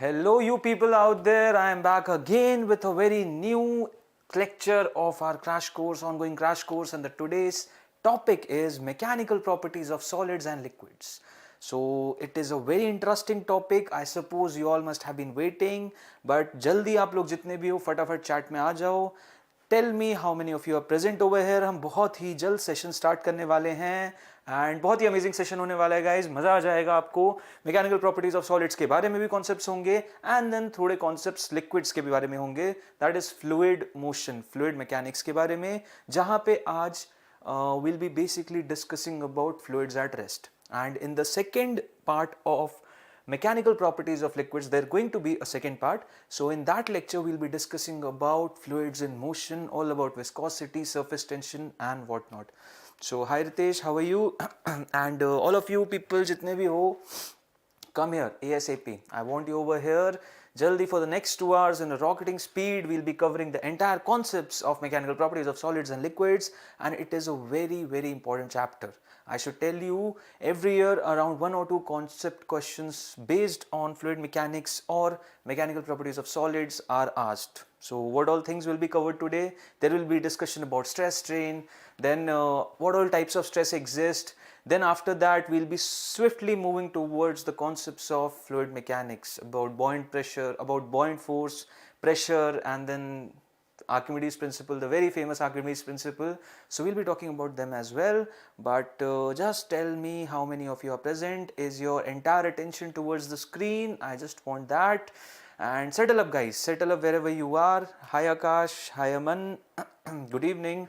Hello, you people out there. I am back again with a very new lecture of our crash course, ongoing crash course, and today's topic is mechanical properties of solids and liquids. So it is a very interesting topic. I suppose you all must have been waiting, but जल्दी आप लोग जितने भी हो फटाफट chat में आ जाओ. Tell me how many of you are present over here. हम बहुत ही जल्द सेशन स्टार्ट करने वाले हैं एंड बहुत ही अमेजिंग सेशन होने वाला है गाइज. मजा आ जाएगा आपको. मैकेनिकल प्रॉपर्टीज ऑफ सॉलिड्स के बारे में भी कॉन्सेप्ट्स होंगे एंड देन थोड़े कॉन्सेप्ट्स लिक्विड्स के भी बारे में होंगे. That is fluid motion, fluid mechanics के बारे में, जहां पे आज we'll be basically discussing about fluids at rest. And in the second part of mechanical properties of liquids, there going to be a second part. So in that lecture we'll be discussing about fluids in motion, all about viscosity, surface tension and whatnot. So hi Ritesh, how are you? And all of you people jitne bhi ho, come here ASAP. I want you over here. Jaldi, for the next 2 hours in a rocketing speed, we'll be covering the entire concepts of mechanical properties of solids and liquids, and it is a very important chapter. I should tell you, every year around 1 or 2 concept questions based on fluid mechanics or mechanical properties of solids are asked. So what all things will be covered today? There will be discussion about stress strain, then what all types of stress exist. Then after that we'll be swiftly moving towards the concepts of fluid mechanics, about buoyant pressure, about buoyant force, pressure, and then Archimedes principle, the very famous Archimedes principle. So we'll be talking about them as well. But just tell me how many of you are present. Is your entire attention towards the screen? I just want that. And settle up guys, settle up wherever you are. Hi Akash, hi Aman, good evening.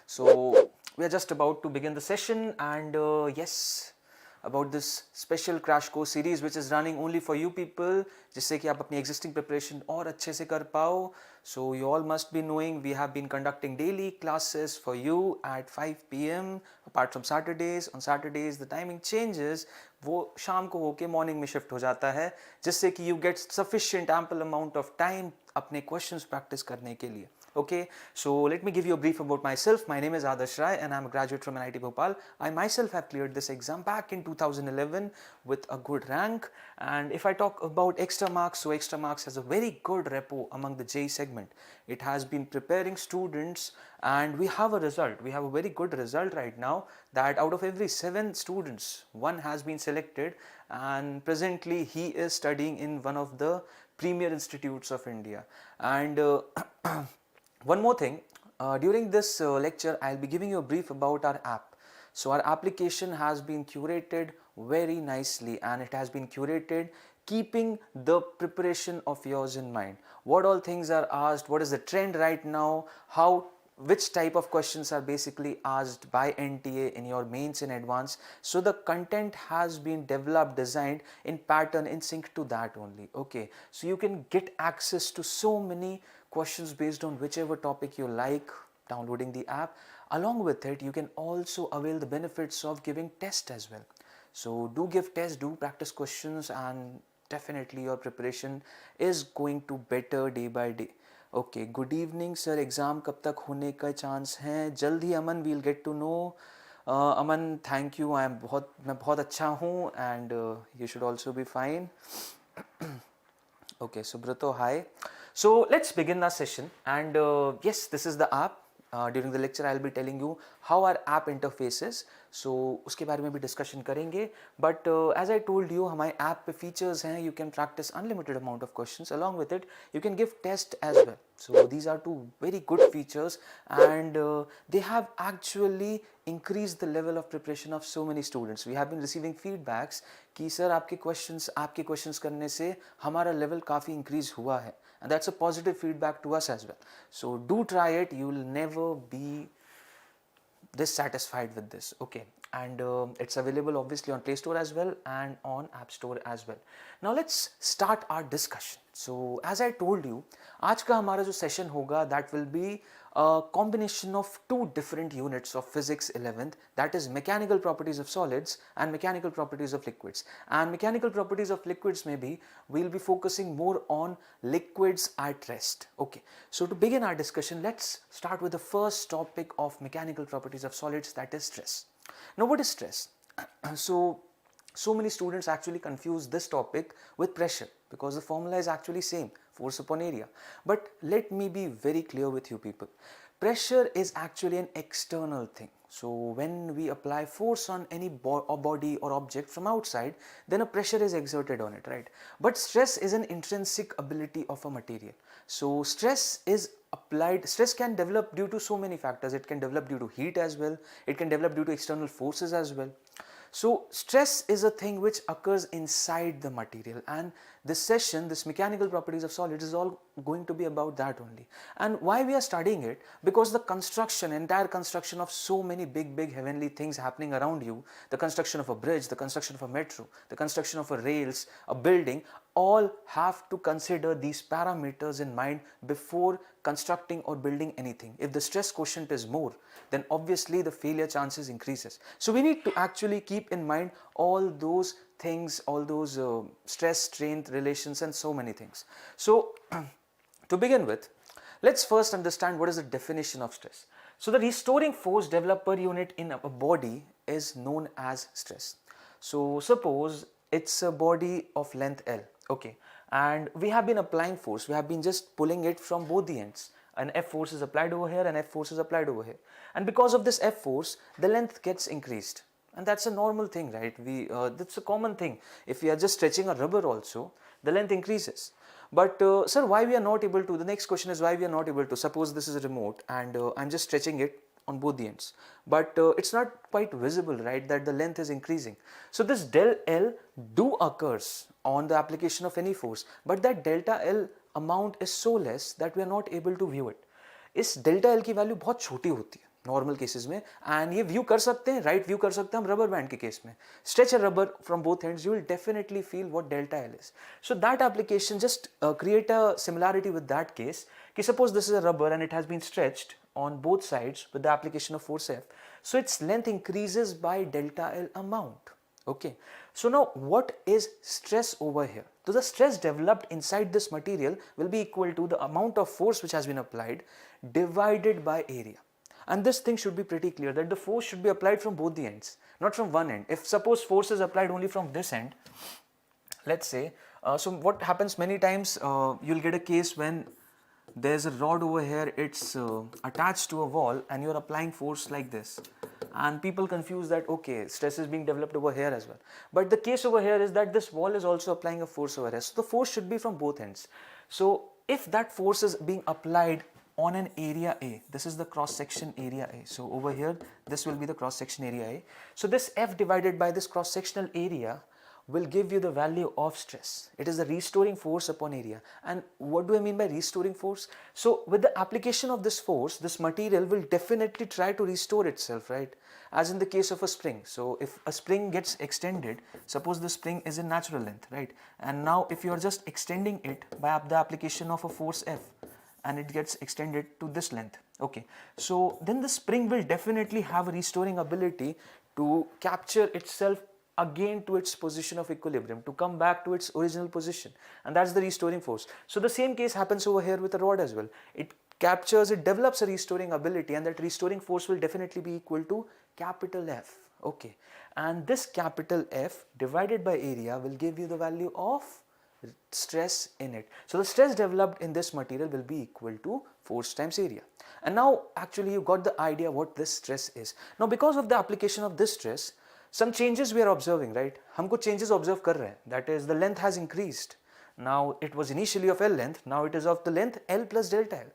So we are just about to begin the session, and yes, about this special crash course series which is running only for you people, जिससे कि आप अपनी existing preparation और अच्छे से कर पाओ. So you all must be knowing we have been conducting daily classes for you at 5 PM apart from Saturdays. On Saturdays the timing changes, वो शाम को होके morning में shift हो जाता है, जिससे कि you get sufficient ample amount of time अपने questions practice करने के लिए. Okay, so let me give you a brief about myself. My name is Adarsh Rai and I am a graduate from NIT Bhopal. I myself have cleared this exam back in 2011 with a good rank. And if I talk about Extramarks, so Extramarks has a very good repo among the JEE segment. It has been preparing students and we have a result. We have a very good result right now, that out of every 7 students, 1 has been selected, and presently he is studying in one of the premier institutes of India. And one more thing, during this lecture I'll be giving you a brief about our app. So our application has been curated very nicely, and it has been curated keeping the preparation of yours in mind. What all things are asked, what is the trend right now, which type of questions are basically asked by NTA in your mains in advance. So the content has been developed, designed in pattern, in sync to that only. Okay, so you can get access to so many questions based on whichever topic you like, downloading the app. Along with it, you can also avail the benefits of giving tests as well. So do give tests, do practice questions, and definitely your preparation is going to better day by day. Okay, good evening sir. Exam कब तक होने का chance है? जल्दी अमन, we'll get to know. Aman, thank you. मैं बहुत अच्छा हूँ, and you should also be fine. Okay, Subrato, hi. So let's begin our session, and yes, this is the app. During the lecture I'll be telling you how our app interfaces. So उसके बारे में भी discussion करेंगे. But as I told you, हमारे app पे features हैं. You can practice unlimited amount of questions. Along with it, you can give test as well. So these are 2 very good features, and they have actually increased the level of preparation of so many students. We have been receiving feedbacks कि sir आपके questions करने से हमारा level काफ़ी increase हुआ है, and that's a positive feedback to us as well. So do try it. You will never be dissatisfied with this. Okay, and it's available obviously on Play Store as well and on App Store as well. Now let's start our discussion. So as I told you, आज का हमारा जो session होगा, that will be a combination of 2 different units of physics 11th, that is mechanical properties of solids and mechanical properties of liquids. And mechanical properties of liquids, maybe we'll be focusing more on liquids at rest. Okay, so to begin our discussion, let's start with the first topic of mechanical properties of solids, that is stress. Now what is stress? So So many students actually confuse this topic with pressure because the formula is actually same, force upon area. But let me be very clear with you people. Pressure is actually an external thing. So when we apply force on any body or object from outside, then a pressure is exerted on it, right? But stress is an intrinsic ability of a material. So stress is applied, stress can develop due to so many factors. It can develop due to heat as well. It can develop due to external forces as well. So stress is a thing which occurs inside the material, and this session, this mechanical properties of solids, is all going to be about that only. And why we are studying it? Because the construction, entire construction of so many big heavenly things happening around you, the construction of a bridge, the construction of a metro, the construction of a rails, a building, all have to consider these parameters in mind before constructing or building anything. If the stress quotient is more, then obviously the failure chances increases. So we need to actually keep in mind all those things, all those stress strain relations and so many things. So to begin with, let's first understand what is the definition of stress. So the restoring force developed per unit in a body is known as stress. So suppose it's a body of length L, okay, and we have been applying force, we have been just pulling it from both the ends. An F force is applied over here and F force is applied over here, and because of this F force the length gets increased, and that's a normal thing, right? That's a common thing. If we are just stretching a rubber also, the length increases. But sir, why we are not able to, the next question is why we are not able to, suppose this is a remote and I'm just stretching it on both the ends, but it's not quite visible, right, that the length is increasing. So this del L do occurs on the application of any force, but that delta L amount is so less that we are not able to view it. इस delta L की value बहुत छोटी होती है normal cases में, and ये view कर सकते हैं, राइट व्यू कर सकते हैं हम रबर बैंड के केस में. Stretch a rubber from both ends, you will definitely feel what delta L is. So that application just create a similarity with that case कि suppose this is a rubber and it has been stretched on both sides with the application of force F, so its length increases by delta L amount. Okay, so now what is stress over here? So the stress developed inside this material will be equal to the amount of force which has been applied divided by area. And this thing should be pretty clear, that the force should be applied from both the ends, not from one end. If suppose force is applied only from this end, let's say, so what happens many times, you'll get a case when there's a rod over here, it's attached to a wall and you're applying force like this, and people confuse that okay, stress is being developed over here as well, but the case over here is that this wall is also applying a force over here, so the force should be from both ends. So if that force is being applied on an area A, this is the cross section area A, so over here this will be the cross section area A, so this F divided by this cross sectional area will give you the value of stress. It is the restoring force upon area. And what do I mean by restoring force? So with the application of this force, this material will definitely try to restore itself, right? As in the case of a spring. So if a spring gets extended, suppose the spring is in natural length, right? And now if you are just extending it by the application of a force F, and it gets extended to this length, okay, so then the spring will definitely have a restoring ability to capture itself again to its position of equilibrium, to come back to its original position, and that's the restoring force. So the same case happens over here with a rod as well. It captures, it develops a restoring ability, and that restoring force will definitely be equal to capital F, okay, and this capital F divided by area will give you the value of stress in it. So the stress developed in this material will be equal to force times area. And now actually you got the idea what this stress is. Now because of the application of this stress, some changes we are observing, right? हमको changes observe कर रहे हैं. That is, the length has increased. Now it was initially of L length, now it is of the length L plus delta L.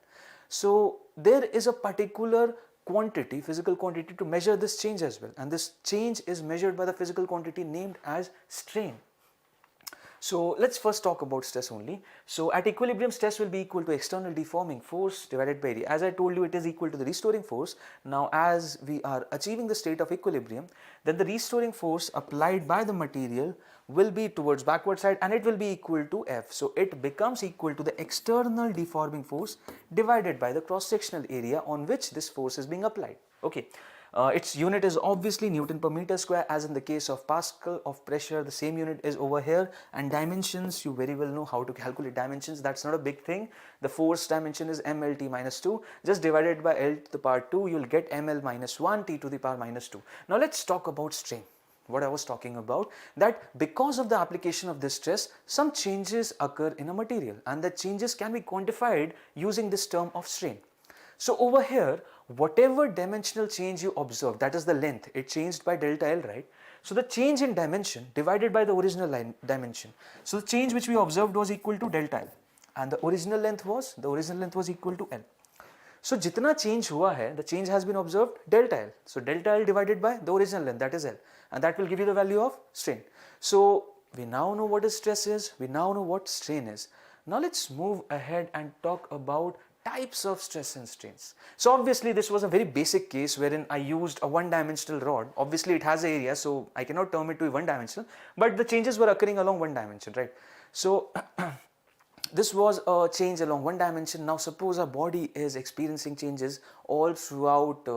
So there is a particular quantity, physical quantity, to measure this change as well, and this change is measured by the physical quantity named as strain. So let's first talk about stress only. So at equilibrium, stress will be equal to external deforming force divided by area. As I told you, it is equal to the restoring force. Now as we are achieving the state of equilibrium, then the restoring force applied by the material will be towards backward side, and it will be equal to F. So it becomes equal to the external deforming force divided by the cross sectional area on which this force is being applied. Okay. Its unit is obviously Newton per meter square, as in the case of Pascal of pressure. The same unit is over here, and dimensions, you very well know how to calculate dimensions. That's not a big thing. The force dimension is mLt minus 2, just divided by L to the power 2, you'll get mL minus 1 T to the power minus 2. Now let's talk about strain. what I was talking about, that because of the application of this stress, some changes occur in a material, and the changes can be quantified using this term of strain. So over here, whatever dimensional change you observe, that is the length, it changed by delta L, right? So the change in dimension divided by the original dimension. So the change which we observed was equal to delta L, and the original length was equal to L. So jitna change hua hai, the change has been observed delta L. So delta L divided by the original length, that is L, and that will give you the value of strain. So we now know what is stress is, we now know what strain is. Now let's move ahead and talk about types of stress and strains. So obviously this was a very basic case wherein I used a one-dimensional rod. Obviously it has an area, so I cannot term it to be one-dimensional, but the changes were occurring along one dimension, right? So this was a change along one dimension. Now suppose our body is experiencing changes all throughout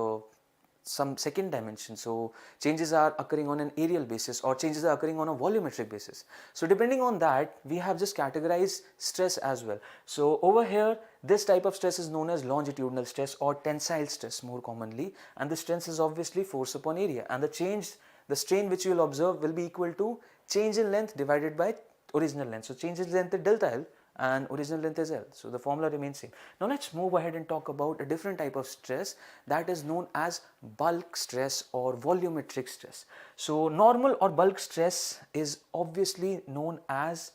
some second dimension. So changes are occurring on an areal basis, or changes are occurring on a volumetric basis. So depending on that, we have just categorized stress as well. So over here, this type of stress is known as longitudinal stress or tensile stress more commonly, and the stress is obviously force upon area, and the strain which you will observe will be equal to change in length divided by original length. So change in length is delta L and original length is L. So the formula remains same. Now let's move ahead and talk about a different type of stress that is known as bulk stress or volumetric stress. So normal or bulk stress is obviously known as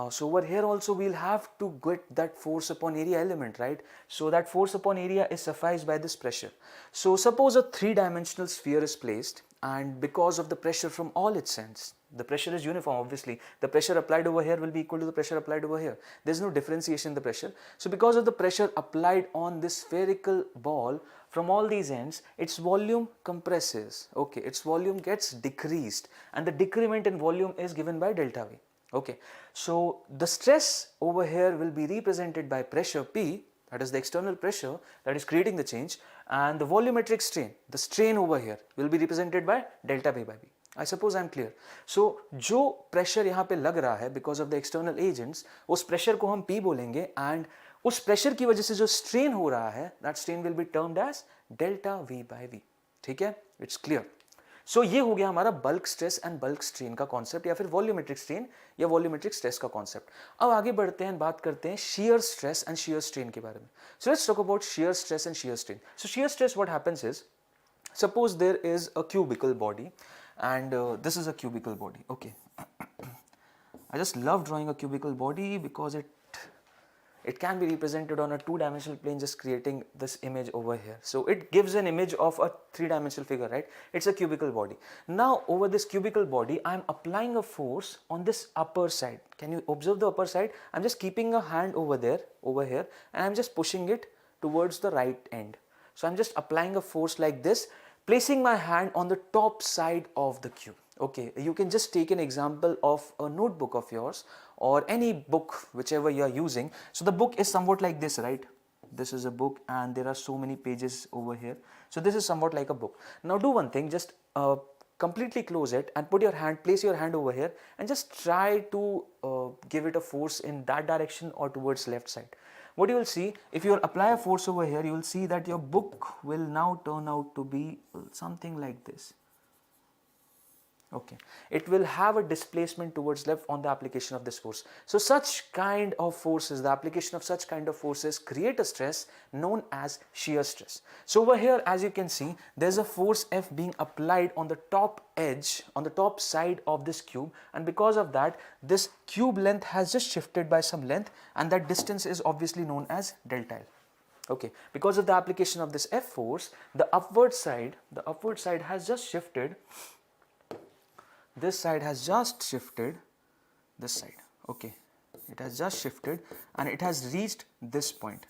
so over here also we'll have to get that force upon area element, right? So that force upon area is sufficed by this pressure. So suppose a three-dimensional sphere is placed, and because of the pressure from all its ends, the pressure is uniform obviously, the pressure applied over here will be equal to the pressure applied over here. There is no differentiation in the pressure. So because of the pressure applied on this spherical ball from all these ends, its volume compresses, okay, its volume gets decreased, and the decrement in volume is given by delta V. Okay, so the stress over here will be represented by pressure P, that is the external pressure that is creating the change, and the volumetric strain, the strain over here will be represented by delta V by B. I suppose I am clear. So जो pressure यहाँ पे लग रहा है because of the external agents, उस pressure को हम P बोलेंगे, and उस pressure की वजह से जो strain हो रहा है, that strain will be termed as delta V by V. ठीक है? It's clear. सो ये हो गया हमारा bulk stress and bulk strain का कॉन्सेप्ट, या फिर वॉल्यूमेट्रिक स्ट्रेन या वॉल्यूमेट्रिक स्ट्रेस का कॉन्सेप्ट. अब आगे बढ़ते हैं, बात करते हैं shear stress and shear strain के बारे में. So let's talk about shear stress and shear strain. So shear stress, what happens is, suppose there is a cubical body, and this is a cubical body. Okay, I just love drawing a cubical body because it can be represented on a two-dimensional plane, just creating this image over here. So it gives an image of a three-dimensional figure, right? It's a cubical body. Now over this cubical body, I'm applying a force on this upper side. Can you observe the upper side? I'm just keeping a hand over there, over here, and I'm just pushing it towards the right end. So I'm just applying a force like this, placing my hand on the top side of the cube. Okay, you can just take an example of a notebook of yours or any book whichever you are using. So the book is somewhat like this, right? This is a book and there are so many pages over here. So this is somewhat like a book. Now do one thing, just completely close it and place your hand over here and just try to give it a force in that direction or towards left side. What you will see, if you apply a force over here, you will see that your book will now turn out to be something like this. Okay, it will have a displacement towards left on the application of this force. So such kind of forces, the application of such kind of forces create a stress known as shear stress. So over here, as you can see, there's a force F being applied on the top edge, on the top side of this cube, and because of that, this cube length has just shifted by some length, and that distance is obviously known as delta L. Okay, because of the application of this F force, the upward side has just shifted. This side has just shifted, this side, okay, it has just shifted and it has reached this point,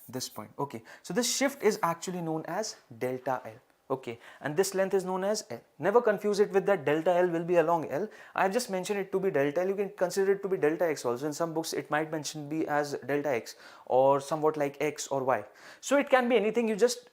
okay. So this shift is actually known as delta L, okay, and this length is known as L. Never confuse it with that delta L will be along L. I have just mentioned it to be delta L. You can consider it to be delta X also. In some books it might mention be as delta X or somewhat like X or Y. So it can be anything, you just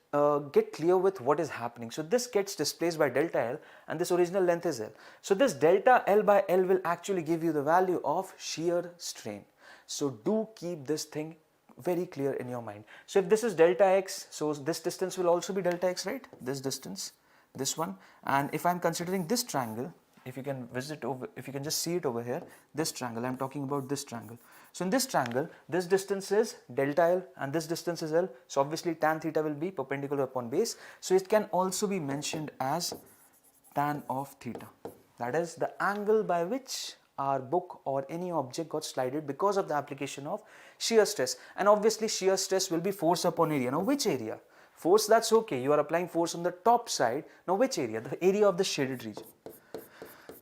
get clear with what is happening. So this gets displaced by delta L and this original length is L. So this delta L by L will actually give you the value of shear strain. So do keep this thing very clear in your mind. So if this is delta X, so this distance will also be delta X, right? This distance, this one, and if I'm considering this triangle, if you can visit over, if you can just see it over here, this triangle, I am talking about this triangle. So in this triangle, this distance is delta L and this distance is L. So obviously tan theta will be perpendicular upon base. So it can also be mentioned as tan of theta. That is the angle by which our book or any object got slided because of the application of shear stress. And obviously shear stress will be force upon area. Now which area? Force, that's okay, you are applying force on the top side. Now which area? The area of the shaded region.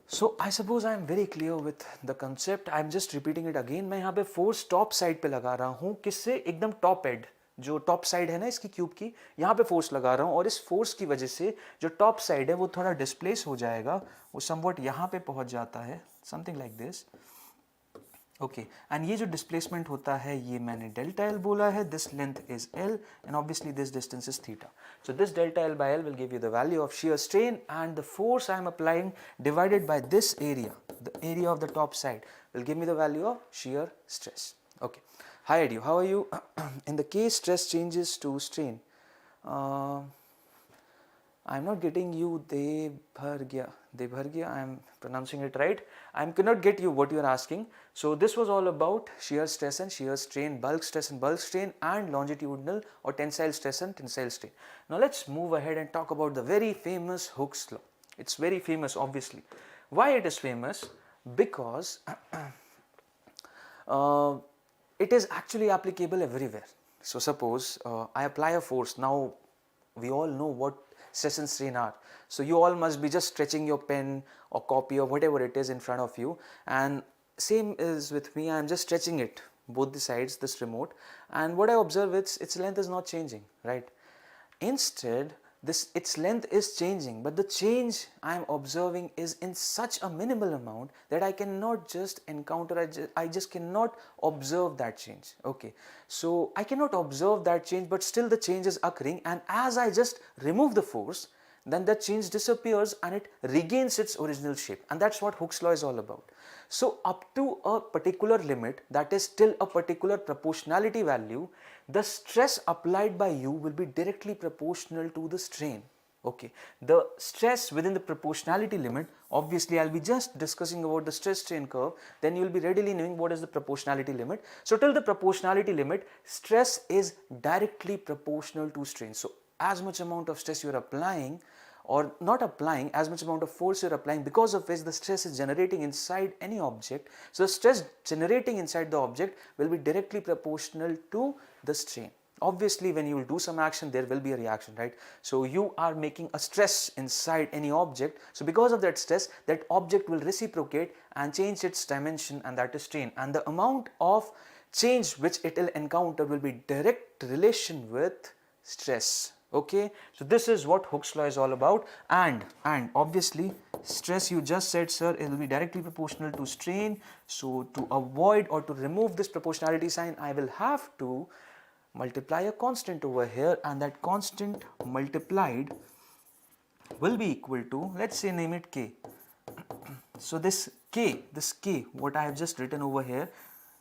So I suppose I am very clear with the concept. I am just repeating it again. मैं यहाँ पे force top side पे लगा रहा हूँ, किससे? एकदम top head, जो top side है ना इसकी क्यूब की, यहाँ पे force लगा रहा हूँ और इस force की वजह से जो top side है वो थोड़ा displace हो जाएगा, वो somewhat यहाँ पे पहुँच जाता है, something like this. Okay and ये जो डिस्प्लेसमेंट होता है ये मैंने डेल्टा एल बोला है, this length is L and obviously this distance is theta. So this delta L by L will give you the value of shear strain and the force I am applying divided by this area, the area of the top side, will give me the value of shear stress. Okay. Hi Edu, how are you? In the case stress changes to strain, I am not getting you. Debhargya, I am pronouncing it right. I cannot get you what you are asking. So this was all about shear stress and shear strain, bulk stress and bulk strain, and longitudinal or tensile stress and tensile strain. Now let's move ahead and talk about the very famous Hooke's law. It's very famous, obviously. Why it is famous? Because it is actually applicable everywhere. So suppose I apply a force. Now we all know what stress and strain are. So you all must be just stretching your pen or copy or whatever it is in front of you, and same is with me. I am just stretching it both the sides, this remote, and what I observe, its length is not changing, right? Instead its length is changing, but the change I am observing is in such a minimal amount that I cannot just encounter, I just cannot observe that change. Okay, so I cannot observe that change, but still the change is occurring, and as I just remove the force, then that change disappears and it regains its original shape, and that's what Hooke's law is all about. So up to a particular limit, that is till a particular proportionality value, the stress applied by you will be directly proportional to the strain. Okay, the stress within the proportionality limit, obviously I'll be just discussing about the stress strain curve, then you will be readily knowing what is the proportionality limit. So till the proportionality limit, stress is directly proportional to strain. So as much amount of stress you are applying, or not applying, as much amount of force you are applying, because of which the stress is generating inside any object. So the stress generating inside the object will be directly proportional to the strain. Obviously when you will do some action, there will be a reaction, right? So you are making a stress inside any object, so because of that stress, that object will reciprocate and change its dimension, and that is strain, and the amount of change which it will encounter will be direct relation with stress. Okay, so this is what Hooke's law is all about, and obviously stress, you just said sir, it will be directly proportional to strain. So to avoid or to remove this proportionality sign, I will have to multiply a constant over here, and that constant multiplied will be equal to, let's say name it k. So this k, what I have just written over here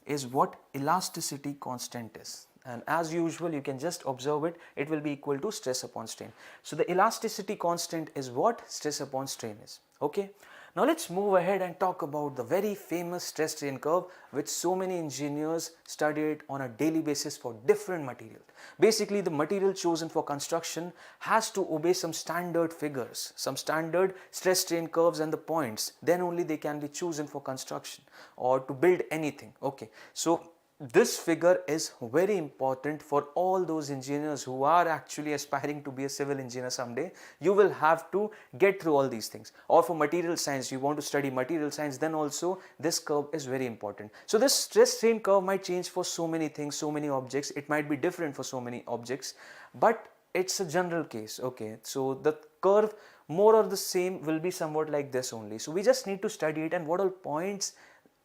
is what elasticity constant is, and as usual you can just observe it, it will be equal to stress upon strain. So the elasticity constant is what stress upon strain is. Okay, now let's move ahead and talk about the very famous stress strain curve, which so many engineers study it on a daily basis for different materials. Basically the material chosen for construction has to obey some standard figures, some standard stress strain curves and the points, then only they can be chosen for construction or to build anything. Okay, so this figure is very important for all those engineers who are actually aspiring to be a civil engineer someday. You will have to get through all these things. Or for material science, you want to study material science, then also this curve is very important. So this stress strain curve might change for so many things, so many objects. It might be different for so many objects, but it's a general case. Okay, so the curve more or the same will be somewhat like this only. So we just need to study it and what all points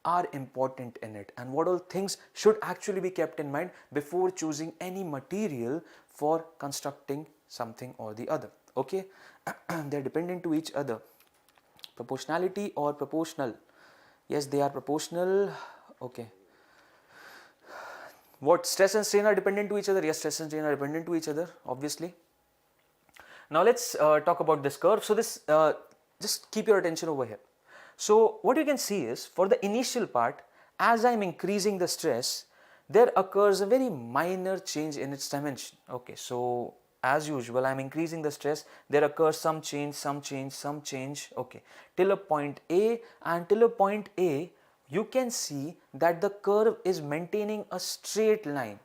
are important in it, and what all things should actually be kept in mind before choosing any material for constructing something or the other. Okay, they are dependent to each other. Proportionality or proportional? Yes, they are proportional. Okay. What, stress and strain are dependent to each other? Yes, stress and strain are dependent to each other, obviously. Now let's talk about this curve. So this, just keep your attention over here. So what you can see is, for the initial part, as I am increasing the stress, there occurs a very minor change in its dimension. Okay, so as usual I am increasing the stress, there occurs some change, okay, till a point A, and till a point A you can see that the curve is maintaining a straight line.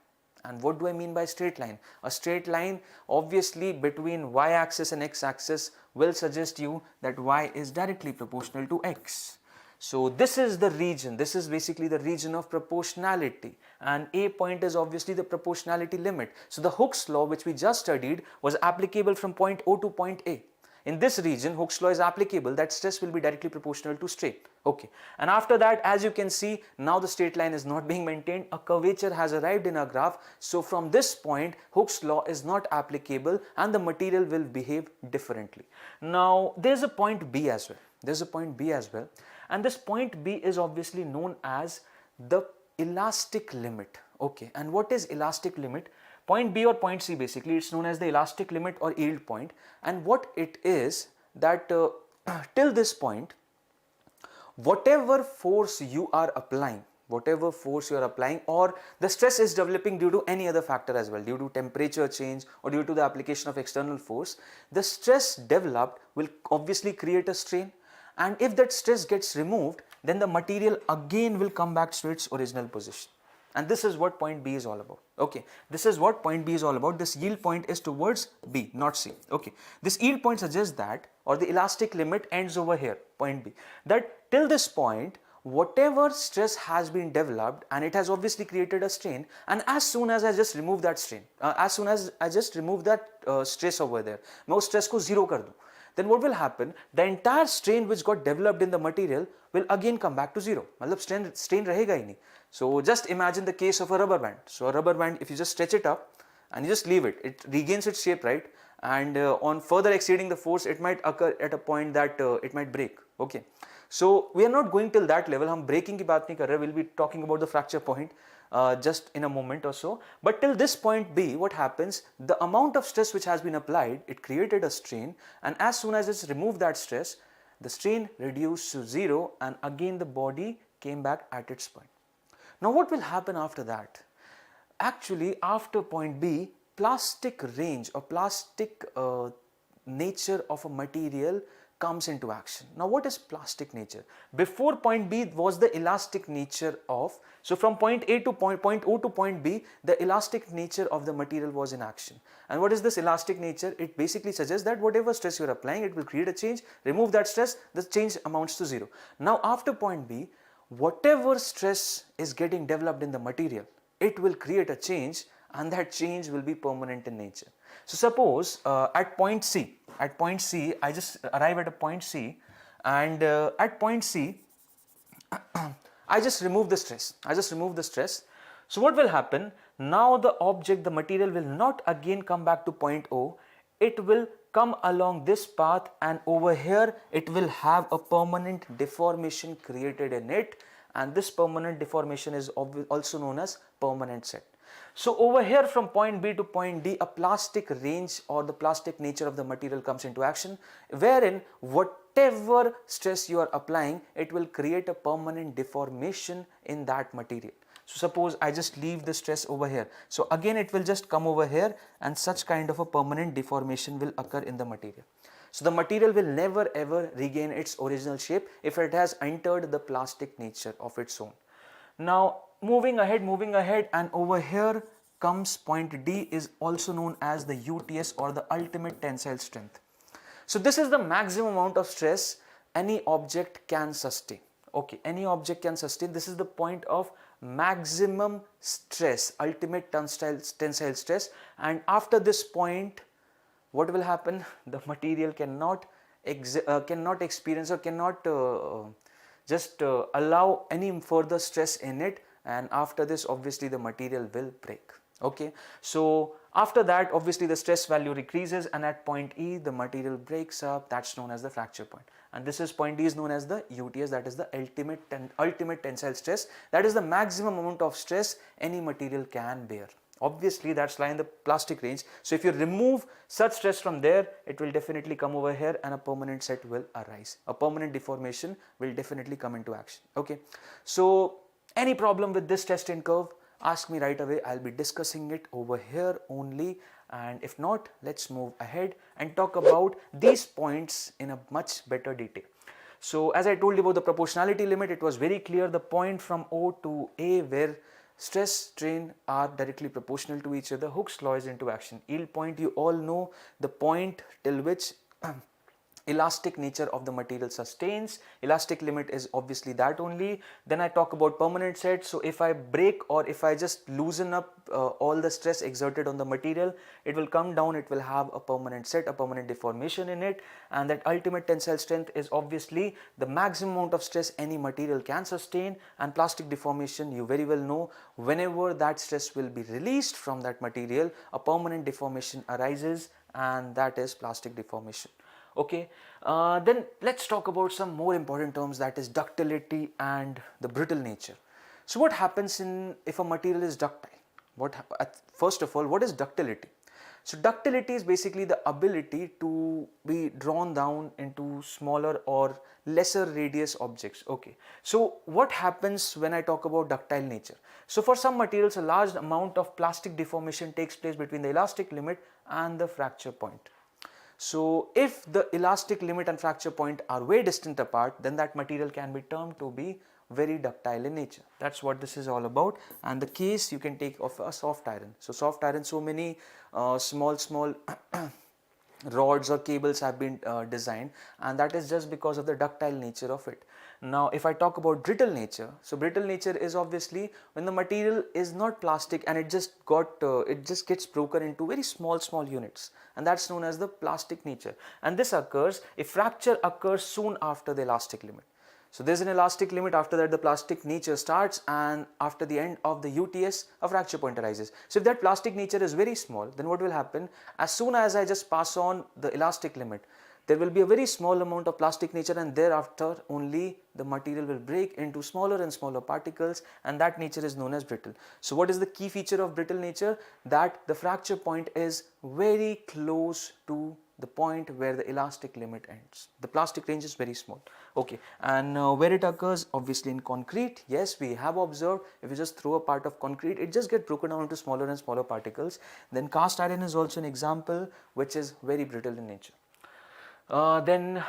And what do I mean by straight line? A straight line obviously between y-axis and x-axis will suggest you that y is directly proportional to x. So this is the region, this is basically the region of proportionality, and A point is obviously the proportionality limit. So the Hooke's law, which we just studied, was applicable from point O to point A. In this region, Hooke's law is applicable, that stress will be directly proportional to strain. Okay, and after that, as you can see, now the straight line is not being maintained, a curvature has arrived in our graph. So from this point, Hooke's law is not applicable and the material will behave differently. Now there's a point B as well, and this point B is obviously known as the elastic limit. Okay, and what is elastic limit? Point B or point C, basically it's known as the elastic limit or yield point, and what it is that till this point, whatever force you are applying, or the stress is developing due to any other factor as well, due to temperature change or due to the application of external force, the stress developed will obviously create a strain, and if that stress gets removed, then the material again will come back to its original position. And this is what point B is all about. Okay, this is what point B is all about. This yield point is towards B, not C. Okay, this yield point suggests that, or the elastic limit ends over here, point B, that till this point, whatever stress has been developed, and it has obviously created a strain, and as soon as I just remove that strain, stress over there, मैं उस stress को zero कर दूँ, then what will happen? The entire strain which got developed in the material will again come back to zero. मतलब strain रहेगा ही नहीं. So just imagine the case of a rubber band. So a rubber band, if you just stretch it up and you just leave it, it regains its shape, right? And on further exceeding the force, it might occur at a point that it might break. Okay, so we are not going till that level. हम breaking की बात नहीं कर रहे. We'll be talking about the fracture point just in a moment or so. But till this point B, what happens? The amount of stress which has been applied, it created a strain, and as soon as it's removed that stress, the strain reduced to zero, and again the body came back at its point. Now what will happen after that? Actually, after point B, plastic range or plastic nature of a material comes into action. Now what is plastic nature? Before point B was the elastic nature of, so from point A to point O to point B, the elastic nature of the material was in action. And what is this elastic nature? It basically suggests that whatever stress you are applying, it will create a change. Remove that stress, the change amounts to zero. Now after point B, whatever stress is getting developed in the material, it will create a change, and that change will be permanent in nature. So suppose at point C, I just arrive at a point C, and at point C, I just remove the stress. So what will happen? Now the object, the material will not again come back to point O. It will come along this path, and over here it will have a permanent deformation created in it, and this permanent deformation is also known as permanent set. So over here from point B to point D, a plastic range or the plastic nature of the material comes into action, wherein whatever stress you are applying, it will create a permanent deformation in that material. So suppose I just leave the stress over here, so again it will just come over here, and such kind of a permanent deformation will occur in the material. So the material will never ever regain its original shape if it has entered the plastic nature of its own. Now moving ahead, and over here comes point D, is also known as the UTS or the ultimate tensile strength. So this is the maximum amount of stress any object can sustain. Okay, any object can sustain. This is the point of maximum stress, ultimate tensile stress, and after this point, what will happen? The material cannot experience or cannot allow any further stress in it, and after this obviously the material will break. Okay, so after that obviously the stress value decreases, and at point E the material breaks up. That's known as the fracture point, and this is point D is known as the UTS, that is the ultimate tensile stress. That is the maximum amount of stress any material can bear. obviously that's lying in the plastic range. So if you remove such stress from there, it will definitely come over here and a permanent set will arise. A permanent deformation will definitely come into action. Okay, so any problem with this test and curve, ask me right away. I'll be discussing it over here only, and if not, let's move ahead and talk about these points in a much better detail. So as I told you about the proportionality limit, it was very clear the point from O to A where stress, strain are directly proportional to each other. Hooke's law is into action. Yield point, you all know the point till which elastic nature of the material sustains. Elastic limit is obviously that only. Then I talk about permanent set. So if I break or if I just loosen up all the stress exerted on the material, it will come down, it will have a permanent set, a permanent deformation in it, and that ultimate tensile strength is obviously the maximum amount of stress any material can sustain. And plastic deformation, you very well know, whenever that stress will be released from that material, a permanent deformation arises, and that is plastic deformation. Okay, then let's talk about some more important terms, that is ductility and the brittle nature. So what happens if a material is ductile? First of all, what is ductility? So ductility is basically the ability to be drawn down into smaller or lesser radius objects. Okay, so what happens when I talk about ductile nature? So for some materials, a large amount of plastic deformation takes place between the elastic limit and the fracture point. So if the elastic limit and fracture point are way distant apart, then that material can be termed to be very ductile in nature. That's what this is all about. And the case you can take of a soft iron. So soft iron, so many small rods or cables have been designed, and that is just because of the ductile nature of it. Now if I talk about brittle nature, so brittle nature is obviously when the material is not plastic and it just gets broken into very small units, and that's known as the plastic nature. And this occurs if fracture occurs soon after the elastic limit. So there's an elastic limit, after that the plastic nature starts, and after the end of the UTS a fracture point arises. So if that plastic nature is very small, then what will happen, as soon as I just pass on the elastic limit, there will be a very small amount of plastic nature, and thereafter only the material will break into smaller and smaller particles, and that nature is known as brittle. So what is the key feature of brittle nature? That the fracture point is very close to the point where the elastic limit ends. The plastic range is very small. Okay, and where it occurs, obviously in concrete, yes, we have observed if you just throw a part of concrete, it just gets broken down into smaller and smaller particles. Then cast iron is also an example which is very brittle in nature. Then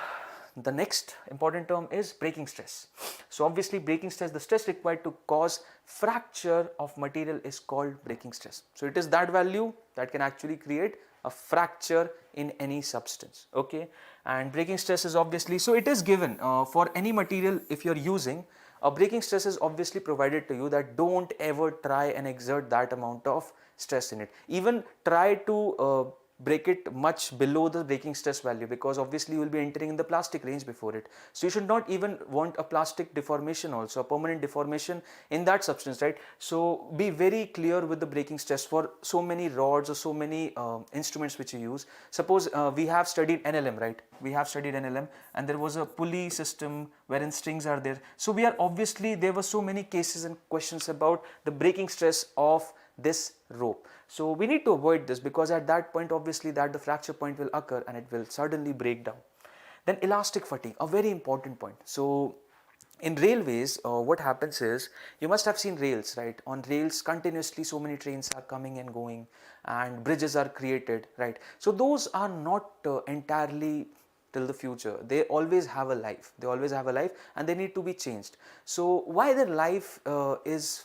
the next important term is breaking stress. So obviously breaking stress, the stress required to cause fracture of material is called breaking stress. So it is that value that can actually create a fracture in any substance. Okay, and breaking stress is obviously, so it is given for any material. If you are using a breaking stress is obviously provided to you, that don't ever try and exert that amount of stress in it. Even try to break it much below the breaking stress value, because obviously you will be entering in the plastic range before it. So you should not even want a plastic deformation also, a permanent deformation in that substance, right? So be very clear with the breaking stress for so many rods or so many instruments which you use. Suppose we have studied NLM, right? We have studied NLM, and there was a pulley system wherein strings are there. So we are obviously, there were so many cases and questions about the breaking stress of this rope. So we need to avoid this, because at that point obviously that the fracture point will occur and it will suddenly break down. Then elastic fatigue, a very important point. So in railways, what happens is, you must have seen rails, right? On rails continuously so many trains are coming and going, and bridges are created, right? So those are not entirely till the future. They always have a life. They always have a life, and they need to be changed. So why their life is,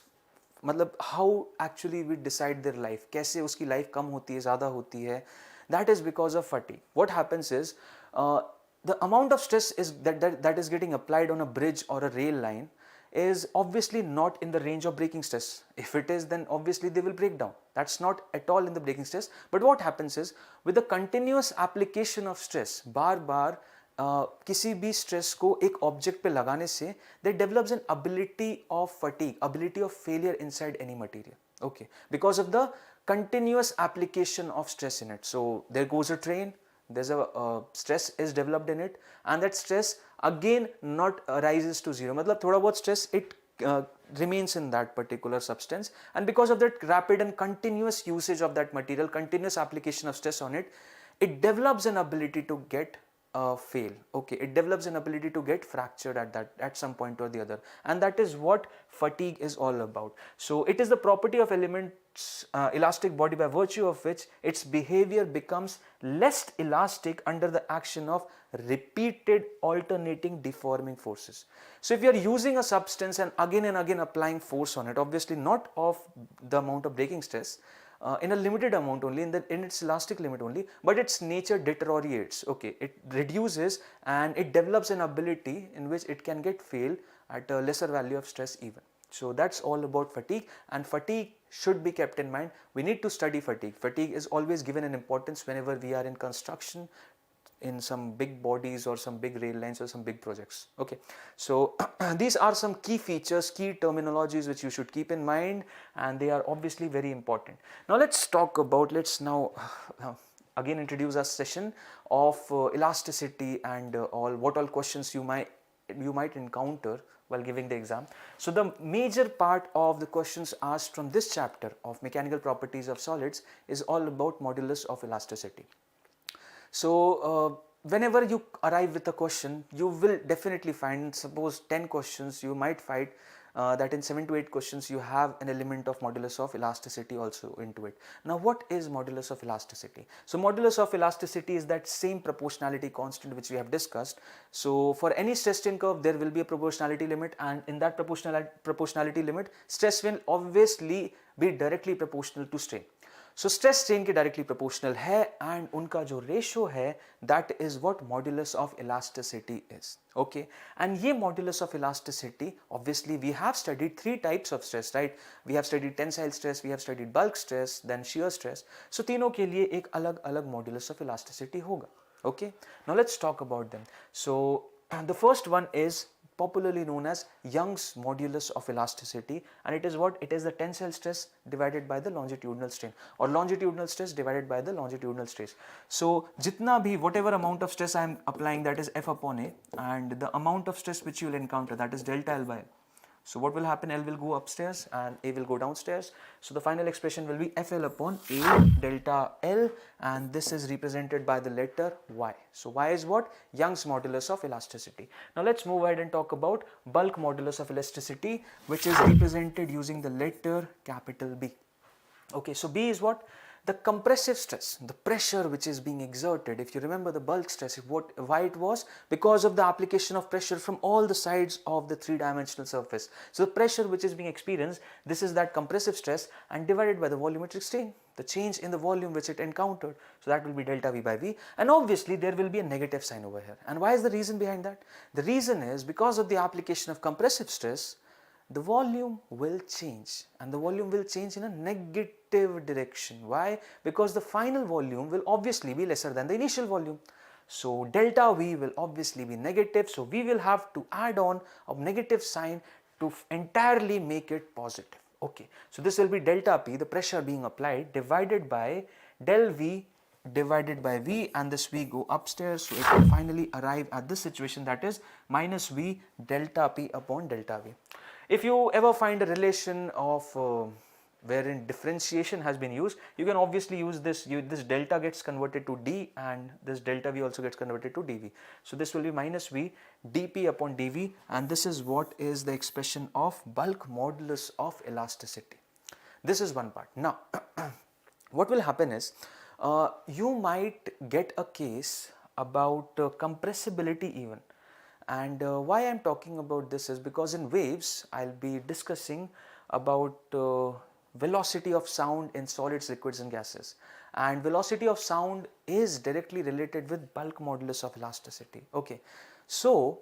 मतलब how actually we decide their life, कैसे उसकी life कम होती है, ज़्यादा होती है, that is because of fatigue. What happens is the amount of stress is that is getting applied on a bridge or a rail line is obviously not in the range of breaking stress. If it is, then obviously they will break down. That's not at all in the breaking stress. But what happens is, with the continuous application of stress, बार बार किसी भी stress को एक object पे लगाने से that develops an ability of fatigue, ability of failure inside any material. Okay, because of the continuous application of stress in it. So there goes a train, there's a stress is developed in it, and that stress again not rises to zero. मतलब थोड़ा बहुत stress it remains in that particular substance, and because of that rapid and continuous usage of that material, continuous application of stress on it, it develops an ability to get fail. Okay, it develops an ability to get fractured at some point or the other, and that is what fatigue is all about. So it is the property of elements elastic body by virtue of which its behavior becomes less elastic under the action of repeated alternating deforming forces. So if you are using a substance and again applying force on it, obviously not of the amount of breaking stress, in a limited amount only, in its elastic limit only, but its nature deteriorates. Okay, it reduces and it develops an ability in which it can get fail at a lesser value of stress even. So that's all about fatigue, and fatigue should be kept in mind. We need to study fatigue. Fatigue is always given an importance whenever we are in construction, in some big bodies or some big rail lines or some big projects. Okay, so these are some key features, key terminologies which you should keep in mind, and they are obviously very important. Now let's talk about, let's now again introduce our session of elasticity and what all questions you might encounter while giving the exam. So the major part of the questions asked from this chapter of mechanical properties of solids is all about modulus of elasticity. So whenever you arrive with a question, you will definitely find, suppose 10 questions, you might find that in 7 to 8 questions you have an element of modulus of elasticity also into it. Now what is modulus of elasticity? So modulus of elasticity is that same proportionality constant which we have discussed. So for any stress strain curve there will be a proportionality limit, and in that proportionality limit stress will obviously be directly proportional to strain. So stress strain के directly proportional है, and उनका जो ratio है that is what modulus of elasticity is. Okay, and ये modulus of elasticity, obviously we have studied 3 types of stress, right? We have studied tensile stress, we have studied bulk stress, then shear stress. So तीनों के लिए एक अलग अलग modulus of elasticity होगा. Okay, now let's talk about them. So the first one is popularly known as Young's modulus of elasticity, and it is what? It is the tensile stress divided by the longitudinal strain, or longitudinal stress divided by the longitudinal stress. So jitna bhi, whatever amount of stress I am applying, that is F upon A, and the amount of stress which you will encounter, that is delta L by L. So what will happen? L will go upstairs and A will go downstairs. So the final expression will be FL upon A delta L, and this is represented by the letter Y. So Y is what? Young's modulus of elasticity. Now let's move ahead and talk about bulk modulus of elasticity, which is represented using the letter capital B. Okay, so B is what? The compressive stress, the pressure which is being exerted. If you remember the bulk stress, why it was? Because of the application of pressure from all the sides of the 3-dimensional surface. So the pressure which is being experienced, this is that compressive stress, and divided by the volumetric strain, the change in the volume which it encountered. So that will be delta V by V, and obviously there will be a negative sign over here. And why is the reason behind that? The reason is because of the application of compressive stress, the volume will change, and the volume will change in a negative direction. Why? Because the final volume will obviously be lesser than the initial volume. So delta V will obviously be negative, so we will have to add on a negative sign to entirely make it positive. Okay, so this will be delta P, the pressure being applied, divided by del V divided by V, and this V go upstairs, so it will finally arrive at this situation, that is minus V delta P upon delta V. If you ever find a relation of wherein differentiation has been used, you can obviously use this. This delta gets converted to D, and this delta V also gets converted to dV. So this will be minus V dP upon dV, and this is what is the expression of bulk modulus of elasticity. This is one part. Now what will happen is you might get a case about compressibility even. And why I am talking about this is because in waves I will be discussing about velocity of sound in solids, liquids and gases, and velocity of sound is directly related with bulk modulus of elasticity. Okay, so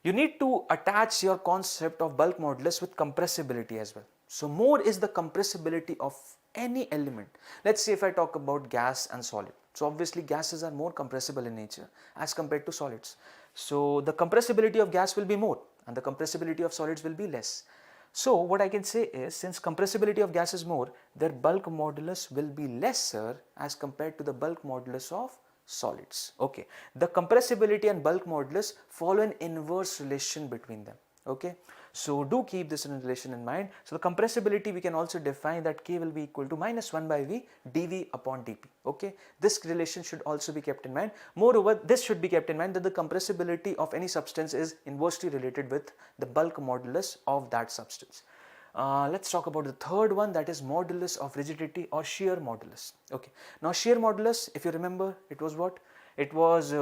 you need to attach your concept of bulk modulus with compressibility as well. So more is the compressibility of any element. Let's say if I talk about gas and solid, so obviously gases are more compressible in nature as compared to solids. So the compressibility of gas will be more and the compressibility of solids will be less. So what I can say is, since compressibility of gas is more, their bulk modulus will be lesser as compared to the bulk modulus of solids. Okay, the compressibility and bulk modulus follow an inverse relation between them. Okay, So do keep this relation in mind. So the compressibility, we can also define that K will be equal to minus 1 by V dV upon dP. Okay, this relation should also be kept in mind. Moreover, this should be kept in mind that the compressibility of any substance is inversely related with the bulk modulus of that substance. Let's talk about the third one, that is modulus of rigidity or shear modulus. Okay, now shear modulus, if you remember, it was what? It was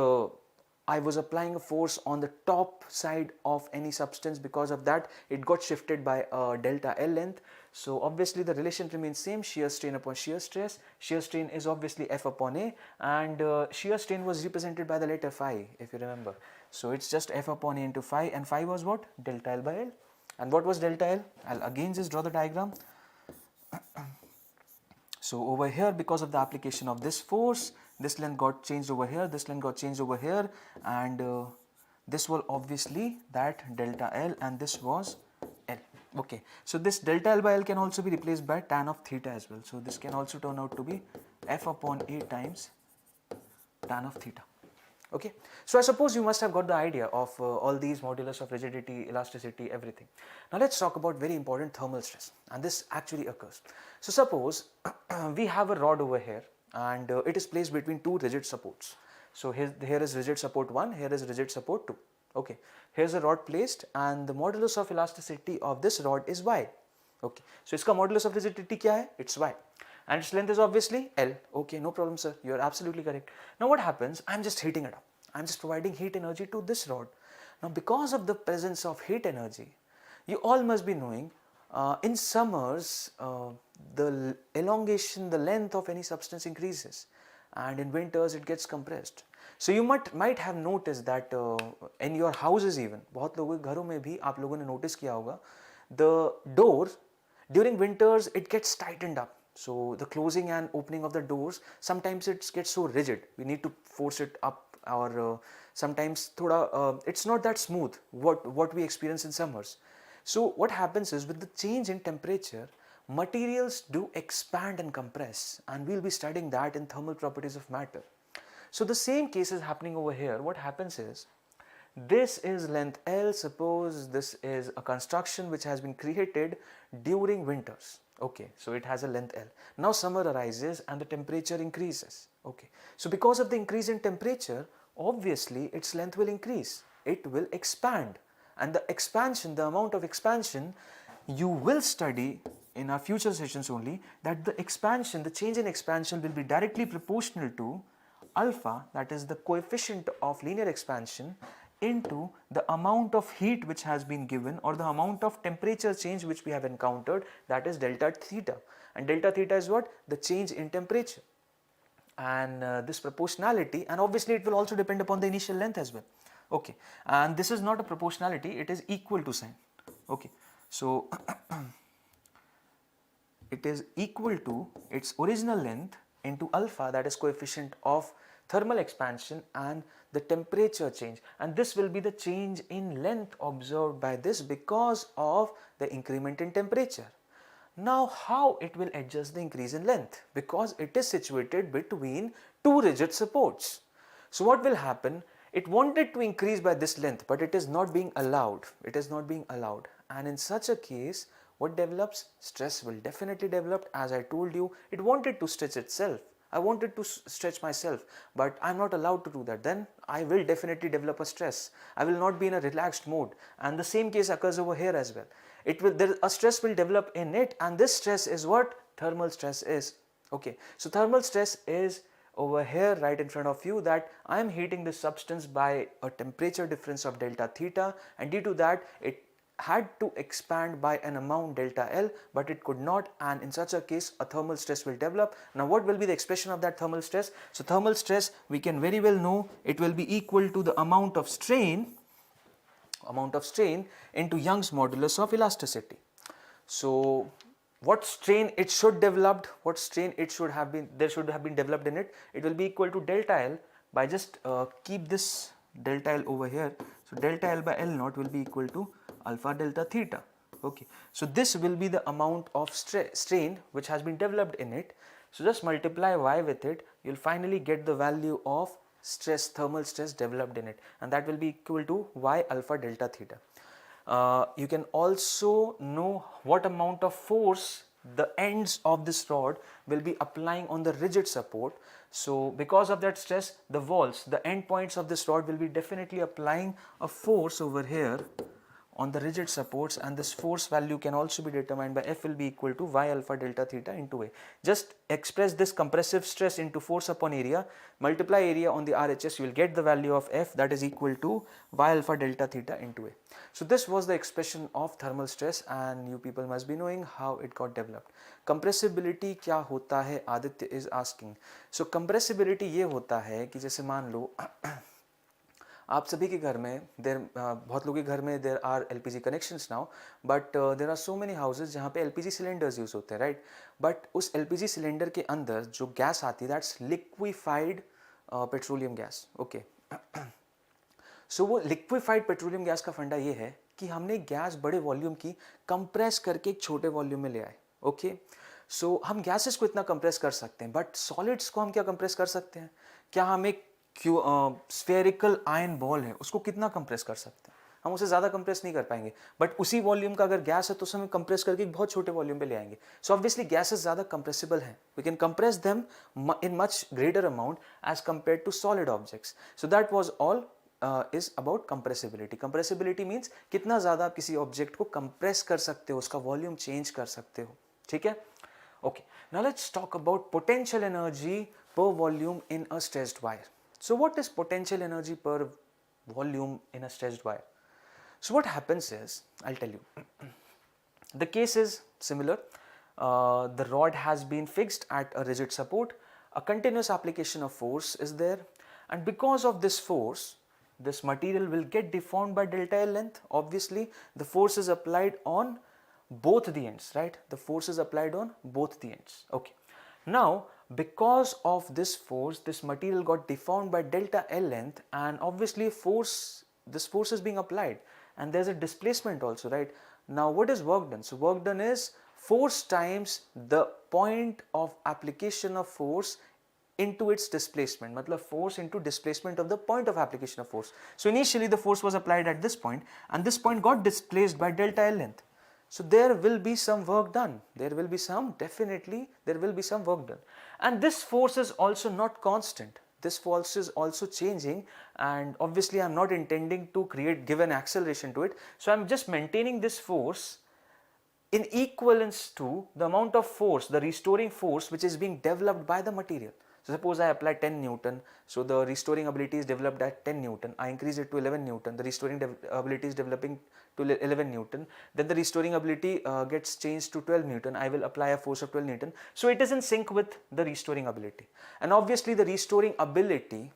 I was applying a force on the top side of any substance. Because of that, it got shifted by a delta L length. So obviously the relation remains same, shear strain upon shear stress. Shear strain is obviously F upon A, and shear strain was represented by the letter phi, if you remember. So it's just F upon A into phi, and phi was what? Delta L by L. And what was delta L? I'll again just draw the diagram. So over here, because of the application of this force, this length got changed over here, this length got changed over here, and this was obviously that delta L, and this was L. Okay, so this delta L by L can also be replaced by tan of theta as well. So this can also turn out to be F upon A times tan of theta. Okay, so I suppose you must have got the idea of all these modulus of rigidity, elasticity, everything. Now let's talk about very important thermal stress, and this actually occurs. So suppose we have a rod over here, and it is placed between two rigid supports. So here is rigid support 1, here is rigid support 2. Okay, here's a rod placed, and the modulus of elasticity of this rod is y. Okay, so its modulus of rigidity kya hai? It's y. And its length is obviously L. Okay, no problem sir, you are absolutely correct. Now what happens? I am just heating it up. I am just providing heat energy to this rod. Now because of the presence of heat energy, you all must be knowing in summers the elongation, the length of any substance increases, and in winters it gets compressed. So you might have noticed that in your houses even, बहुत लोगों के घरों में भी आप लोगों ने notice किया होगा, the door during winters it gets tightened up. So the closing and opening of the doors, sometimes it gets so rigid, we need to force it up, or sometimes thoda, it's not that smooth what we experience in summers. So what happens is, with the change in temperature, materials do expand and compress, and we'll be studying that in thermal properties of matter. So the same case is happening over here. What happens is, this is length L. Suppose this is a construction which has been created during winters. Okay, so it has a length L. Now summer arises and the temperature increases. Okay, so because of the increase in temperature, obviously its length will increase. It will expand, and the expansion, the amount of expansion, you will study in our future sessions only, that the expansion, the change in expansion will be directly proportional to alpha, that is the coefficient of linear expansion, into the amount of heat which has been given, or the amount of temperature change which we have encountered, that is delta theta. And delta theta is what? The change in temperature. And this proportionality, and obviously it will also depend upon the initial length as well. Okay, and this is not a proportionality, it is equal to sign. Okay, so it is equal to its original length into alpha, that is coefficient of thermal expansion, and the temperature change, and this will be the change in length observed by this because of the increment in temperature. Now how it will adjust the increase in length? Because it is situated between two rigid supports. So what will happen? It wanted to increase by this length, but it is not being allowed. It is not being allowed, and in such a case, what develops? Stress will definitely develop. As I told you, it wanted to stretch itself. I wanted to stretch myself, but I am not allowed to do that. Then I will definitely develop a stress. I will not be in a relaxed mode, and the same case occurs over here as well. A stress will develop in it, and this stress is what thermal stress is. Okay, so thermal stress is over here right in front of you, that I am heating this substance by a temperature difference of delta theta, and due to that it had to expand by an amount delta L, but it could not, and in such a case a thermal stress will develop. Now what will be the expression of that thermal stress? So thermal stress, we can very well know, it will be equal to the amount of strain into Young's modulus of elasticity. So what strain it should developed, what strain it should have been, there should have been developed in it, it will be equal to delta L by just keep this delta L over here. So delta L by L naught will be equal to alpha delta theta. Okay, so this will be the amount of strain which has been developed in it. So just multiply y with it, you will finally get the value of stress, thermal stress developed in it, and that will be equal to y alpha delta theta. You can also know what amount of force the ends of this rod will be applying on the rigid support. So because of that stress, the walls, the end points of this rod will be definitely applying a force over here on the rigid supports, and this force value can also be determined by F will be equal to y alpha delta theta into A. Just express this compressive stress into force upon area, multiply area on the RHS, you will get the value of F, that is equal to y alpha delta theta into A. So this was the expression of thermal stress, and you people must be knowing how it got developed. Compressibility क्या होता है, Aditya is asking. So compressibility ये होता है कि जैसे मान लो आप सभी के घर में बहुत लोगों के घर में there are LPG connections now, but there are so many houses जहाँ पे एलपीजी सिलेंडर्स यूज़ होते हैं, राइट. बट उस एलपीजी सिलेंडर के अंदर जो गैस आती है that's liquefied petroleum gas. Okay, so वो लिक्विफाइड पेट्रोलियम गैस का फंडा ये है कि हमने गैस बड़े वॉल्यूम की कंप्रेस करके एक छोटे वॉल्यूम में ले आए. ओके, सो हम गैसेस को इतना कंप्रेस कर सकते हैं, बट सॉलिड्स को हम क्या कंप्रेस कर सकते हैं? क्या हम एक स्फेरिकल आयन बॉल है उसको कितना कंप्रेस कर सकते हैं? हम उसे ज़्यादा कंप्रेस नहीं कर पाएंगे, बट उसी वॉल्यूम का अगर गैस है तो उसे हम कंप्रेस करके एक बहुत छोटे वॉल्यूम पे ले आएंगे. सो ऑब्वियसली गैसेस ज़्यादा कंप्रेसिबल हैं, we can compress them in much greater amount as compare to solid objects. So that was all is about compressibility. Compressibility means कितना ज़्यादा आप किसी ऑब्जेक्ट को कंप्रेस कर सकते हो, उसका वॉल्यूम चेंज कर सकते हो. ठीक है, okay. Now let's talk about potential energy per volume in a stretched wire. So what is potential energy per volume in a stretched wire? So what happens is, I'll tell you. The case is similar. The rod has been fixed at a rigid support. A continuous application of force is there, and because of this force, this material will get deformed by delta L length. Obviously, the force is applied on both the ends, right? The force is applied on both the ends. Okay. Now, because of this force, this material got deformed by delta L length, and obviously this force is being applied, and there's a displacement also, right? Now what is work done? So work done is force times the point of application of force into its displacement, matlab force into displacement of the point of application of force. So initially the force was applied at this point, and this point got displaced by delta L length. So there will be some work done, definitely there will be some work done. And this force is also not constant, this force is also changing, and obviously I am not intending to give an acceleration to it. So I am just maintaining this force in equivalence to the amount of force, the restoring force which is being developed by the material. So suppose I apply 10 Newton, so the restoring ability is developed at 10 Newton, I increase it to 11 Newton, the restoring ability is developing to 11 Newton, then the restoring ability gets changed to 12 Newton, I will apply a force of 12 Newton. So it is in sync with the restoring ability, and obviously the restoring ability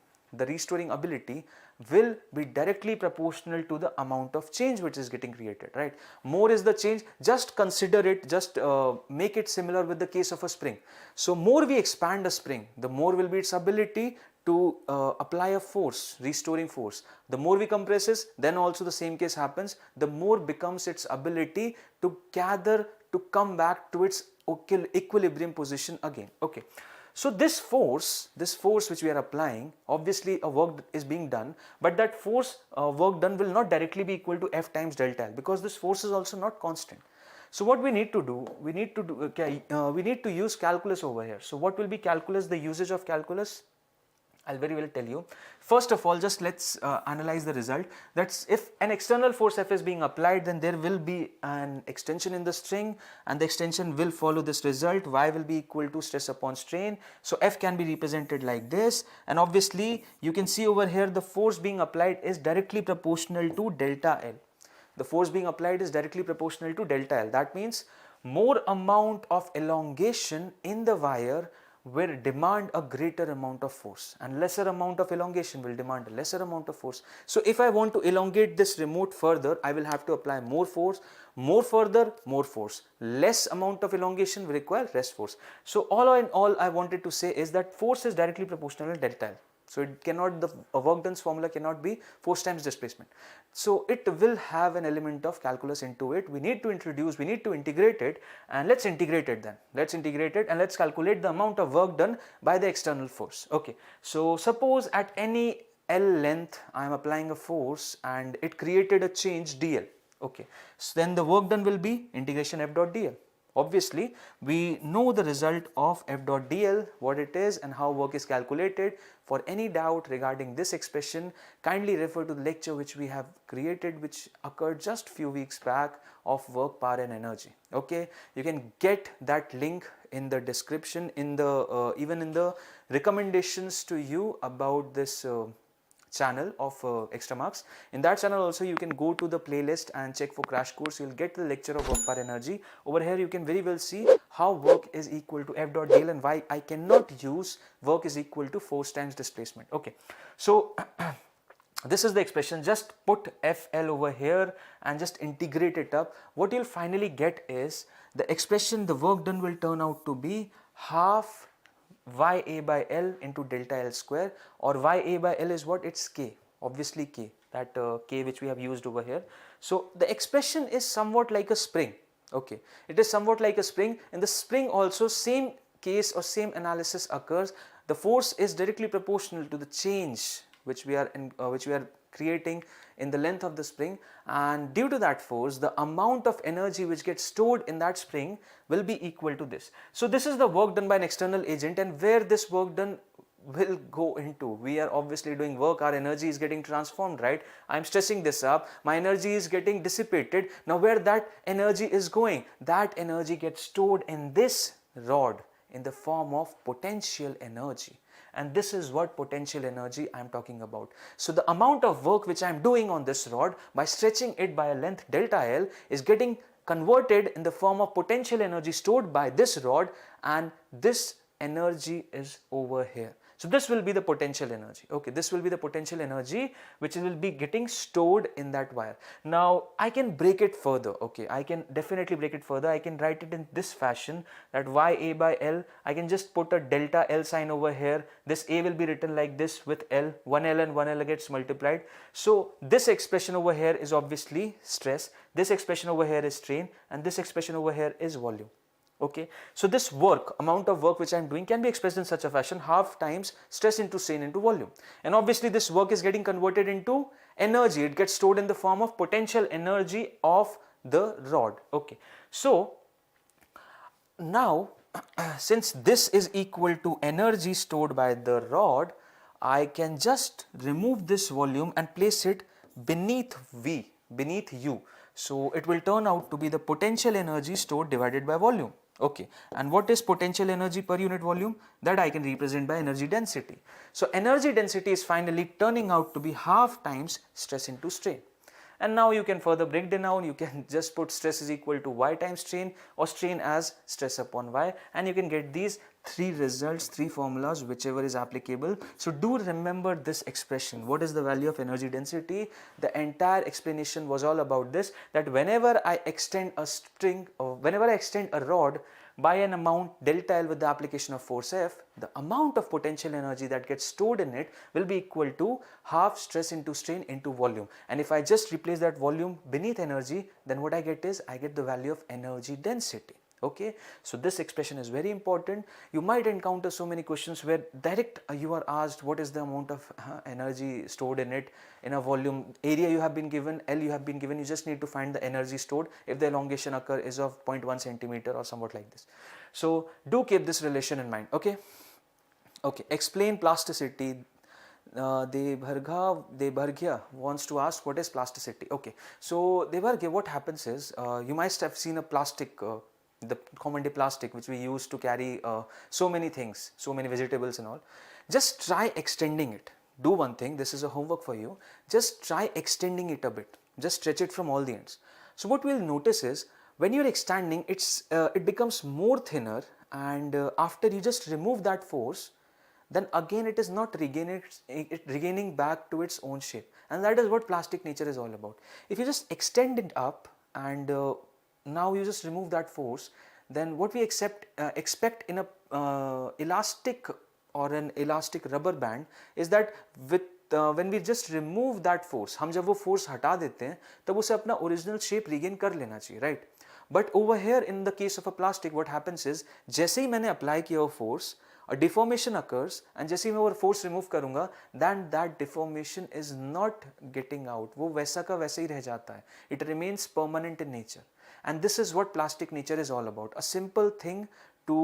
will be directly proportional to the amount of change which is getting created, right? More is the change, just consider it, just make it similar with the case of a spring. So more we expand a spring, the more will be its ability to apply a force, restoring force. The more we compress it, then also the same case happens, the more becomes its ability to gather, to come back to its equilibrium position again. Okay. So this force which we are applying, obviously a work is being done, but that force work done will not directly be equal to F times delta L, because this force is also not constant. So what we need to do, we need to use calculus over here. So what will be calculus, the usage of calculus? I'll very well tell you. First of all, just let's analyze the result. That's if an external force F is being applied, then there will be an extension in the string, and the extension will follow this result. Y will be equal to stress upon strain. So F can be represented like this, and obviously you can see over here the force being applied is directly proportional to delta L. The force being applied is directly proportional to delta L. That means more amount of elongation in the wire will demand a greater amount of force, and lesser amount of elongation will demand a lesser amount of force. So if I want to elongate this remote further, I will have to apply more force, more further, more force. Less amount of elongation will require less force. So all in all, I wanted to say is that force is directly proportional to delta L. So it cannot, the work done's formula cannot be force times displacement. So it will have an element of calculus into it. We need to integrate it, and let's integrate it then. Let's integrate it and let's calculate the amount of work done by the external force. Okay, so suppose at any L length I am applying a force and it created a change dl. Okay, so then the work done will be integration F dot dl. Obviously, we know the result of F dot dl, what it is and how work is calculated. For any doubt regarding this expression, kindly refer to the lecture which we have created, which occurred just few weeks back, of work, power and energy. Okay, you can get that link in the description, in the even in the recommendations to you about this channel of Extramarks. In that channel also you can go to the playlist and check for crash course. You will get the lecture of work per energy. Over here you can very well see how work is equal to F dot dl and why I cannot use work is equal to force times displacement. Okay, so this is the expression. Just put FL over here and just integrate it up. What you'll finally get is the expression, the work done will turn out to be half YA by L into delta L square, or YA by L is what? It's K, obviously K, that K which we have used over here. So the expression is somewhat like a spring. Okay, it is somewhat like a spring. In the spring also same case or same analysis occurs. The force is directly proportional to the change which we are creating in the length of the spring, and due to that force the amount of energy which gets stored in that spring will be equal to this. So this is the work done by an external agent, and where this work done will go into, we are obviously doing work, our energy is getting transformed, right? I am stressing this up, my energy is getting dissipated. Now where that energy is going, that energy gets stored in this rod in the form of potential energy. And this is what potential energy I am talking about. So the amount of work which I am doing on this rod by stretching it by a length delta L is getting converted in the form of potential energy stored by this rod, and this energy is over here. So this will be the potential energy. Okay, this will be the potential energy which will be getting stored in that wire. Now I can break it further. Okay, I can definitely break it further. I can write it in this fashion, that YA by L, I can just put a delta L sign over here. This A will be written like this with L, one L and one L gets multiplied. So this expression over here is obviously stress, this expression over here is strain, and this expression over here is volume. Okay, so this work, amount of work which I am doing, can be expressed in such a fashion, half times stress into strain into volume. And obviously this work is getting converted into energy. It gets stored in the form of potential energy of the rod. Okay, so now since this is equal to energy stored by the rod, I can just remove this volume and place it beneath V, beneath U. So it will turn out to be the potential energy stored divided by volume. Okay, and what is potential energy per unit volume? That I can represent by energy density. So energy density is finally turning out to be half times stress into strain. And now you can further break it down. You can just put stress is equal to Y times strain, or strain as stress upon Y, and you can get these three results, three formulas, whichever is applicable. So do remember this expression. What is the value of energy density? The entire explanation was all about this, that whenever I extend a string, or whenever I extend a rod by an amount delta L with the application of force F, the amount of potential energy that gets stored in it will be equal to half stress into strain into volume. And if I just replace that volume beneath energy, then what I get is, I get the value of energy density. Okay, so this expression is very important. You might encounter so many questions where direct you are asked what is the amount of energy stored in it in a volume. Area you have been given, L you have been given, you just need to find the energy stored if the elongation occur is of 0.1 centimeter or somewhat like this. So do keep this relation in mind. Okay, okay, explain plasticity. Debargya wants to ask what is plasticity. Okay, so Debargya, what happens is, you might have seen a plastic, the common day plastic which we use to carry so many things, so many vegetables and all. Just try extending it. Do one thing, this is a homework for you. Just try extending it a bit. Just stretch it from all the ends. So what we'll notice is, when you're extending, it becomes more thinner, and after you just remove that force, then again it is not regaining back to its own shape. And that is what plastic nature is all about. If you just extend it up and now you just remove that force, then what we expect in a elastic or an elastic rubber band is that with when we just remove that force, हम जब वो force हटा देते हैं तब उसे अपना original shape regain कर लेना चाहिए, right? But over here in the case of a plastic, what happens is, जैसे ही मैंने apply किया वो force, a deformation occurs and जैसे ही मैं वो force remove करूँगा then that deformation is not getting out, वो वैसा का वैसे ही रह जाता है, it remains permanent in nature. And this is what plastic nature is all about, a simple thing to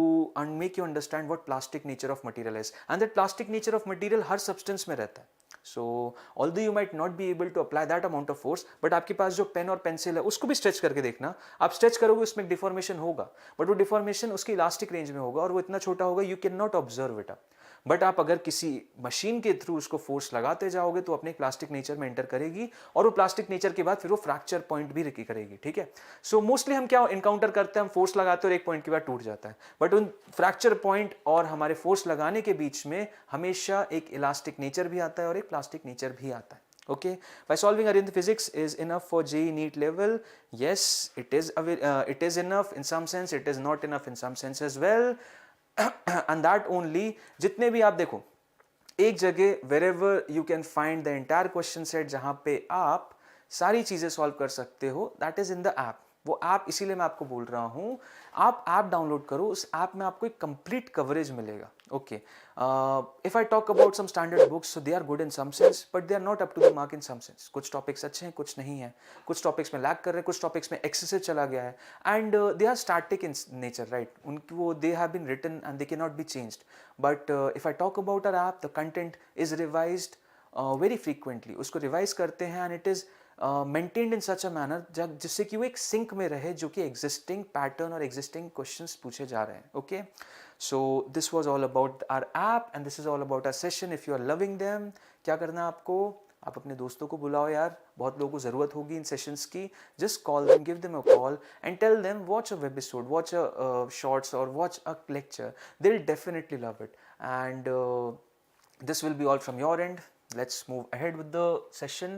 make you understand what plastic nature of material is. And that plastic nature of material her substance में रहता है. So although you might not be able to apply that amount of force, but आपके पास जो pen और pencil है उसको भी stretch करके देखना, आप स्ट्रेच करोगे उसमें डिफॉर्मेशन होगा, बट वो डिफॉर्मेशन उसकी इलास्टिक रेंज में होगा और वो इतना छोटा होगा you can not observe it. But आप अगर किसी मशीन के थ्रू उसको फोर्स लगाते जाओगे तो अपने प्लास्टिक नेचर में एंटर करेगी और वो प्लास्टिक नेचर के बाद फिर वो फ्रैक्चर पॉइंट भी करेगी, ठीक है। सो मोस्टली हम क्या इनकाउंटर करते हैं, हम फोर्स लगाते हैं और एक पॉइंट के बाद टूट जाता है, बट उन फ्रैक्चर पॉइंट और हमारे फोर्स लगाने के बीच में हमेशा एक इलास्टिक नेचर भी आता है और एक प्लास्टिक नेचर भी आता है। Okay, by solving arithmetic physics is enough for JEE NEET level. Yes, it is enough in some sense, it is not enough in some sense as well. And that only, जितने भी आप देखो एक जगह wherever you can find the entire question set जहाँ पे आप सारी चीजें सॉल्व कर सकते हो, that is in the app. वो ऐप इसीलिए मैं आपको बोल रहा हूँ, आप ऐप डाउनलोड करो, उस ऐप में आपको एक कंप्लीट कवरेज मिलेगा। Okay, if I talk about some standard books, so they are good in some sense but they are not up to the mark in some sense. कुछ topics अच्छे हैं, कुछ नहीं है, कुछ टॉपिक्स में लैग कर रहे हैं, कुछ टॉपिक्स में एक्सेसिव चला गया है, and they are static in nature, right. उनकी वो they have been written and they can not be changed. But if I talk about our app, the content is revised very frequently, उसको revise करते हैं and it is maintained in such a manner जिससे कि वो एक sync में रहे जो कि एग्जिस्टिंग पैटर्न और एग्जिस्टिंग क्वेश्चंस पूछे जा रहे हैं। Okay, so this was all about our app and this is all about our session. If you are loving them, क्या करना है आपको, आप अपने दोस्तों को बुलाओ यार, बहुत लोगों को ज़रूरत होगी इन सेशंस की। Just call them, give them a call and tell them watch a webisode, watch a shorts और watch a lecture, they will definitely love it and this will be all from your end. Let's move ahead with the session,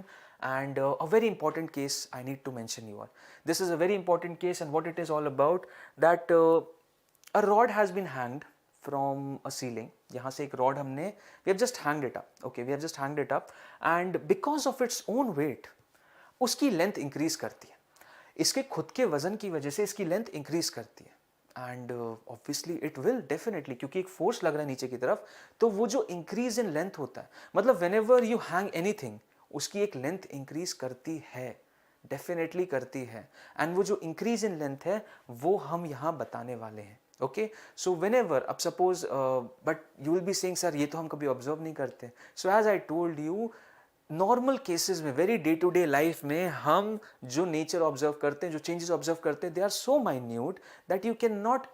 and a very important case I need to mention you all. This is a very important case, and what it is all about, that a rod has been hanged from a ceiling. यहाँ से एक rod हमने, we have just hanged it up. Okay, we have just hanged it up, and because of its own weight, उसकी length increase करती है। इसके खुद के वजन की वजह से इसकी length increase करती है। And obviously it will definitely, क्योंकि एक फोर्स लग रहा है नीचे की तरफ, तो वो जो इंक्रीज इन लेंथ होता है, मतलब when ever you hang anything, उसकी एक लेंथ इंक्रीज करती है, डेफिनेटली करती है, एंड वो जो इंक्रीज इन लेंथ है वो हम यहाँ बताने वाले हैं। ओके, सो वेन एवर, अब suppose, but you will be saying sir ये तो हम कभी ऑब्जर्व नहीं करते। So as I told you, normal cases में, very day to day life में हम जो नेचर ऑब्जर्व करते हैं, जो चेंजेस ऑब्जर्व करते हैं, they are so minute that you can not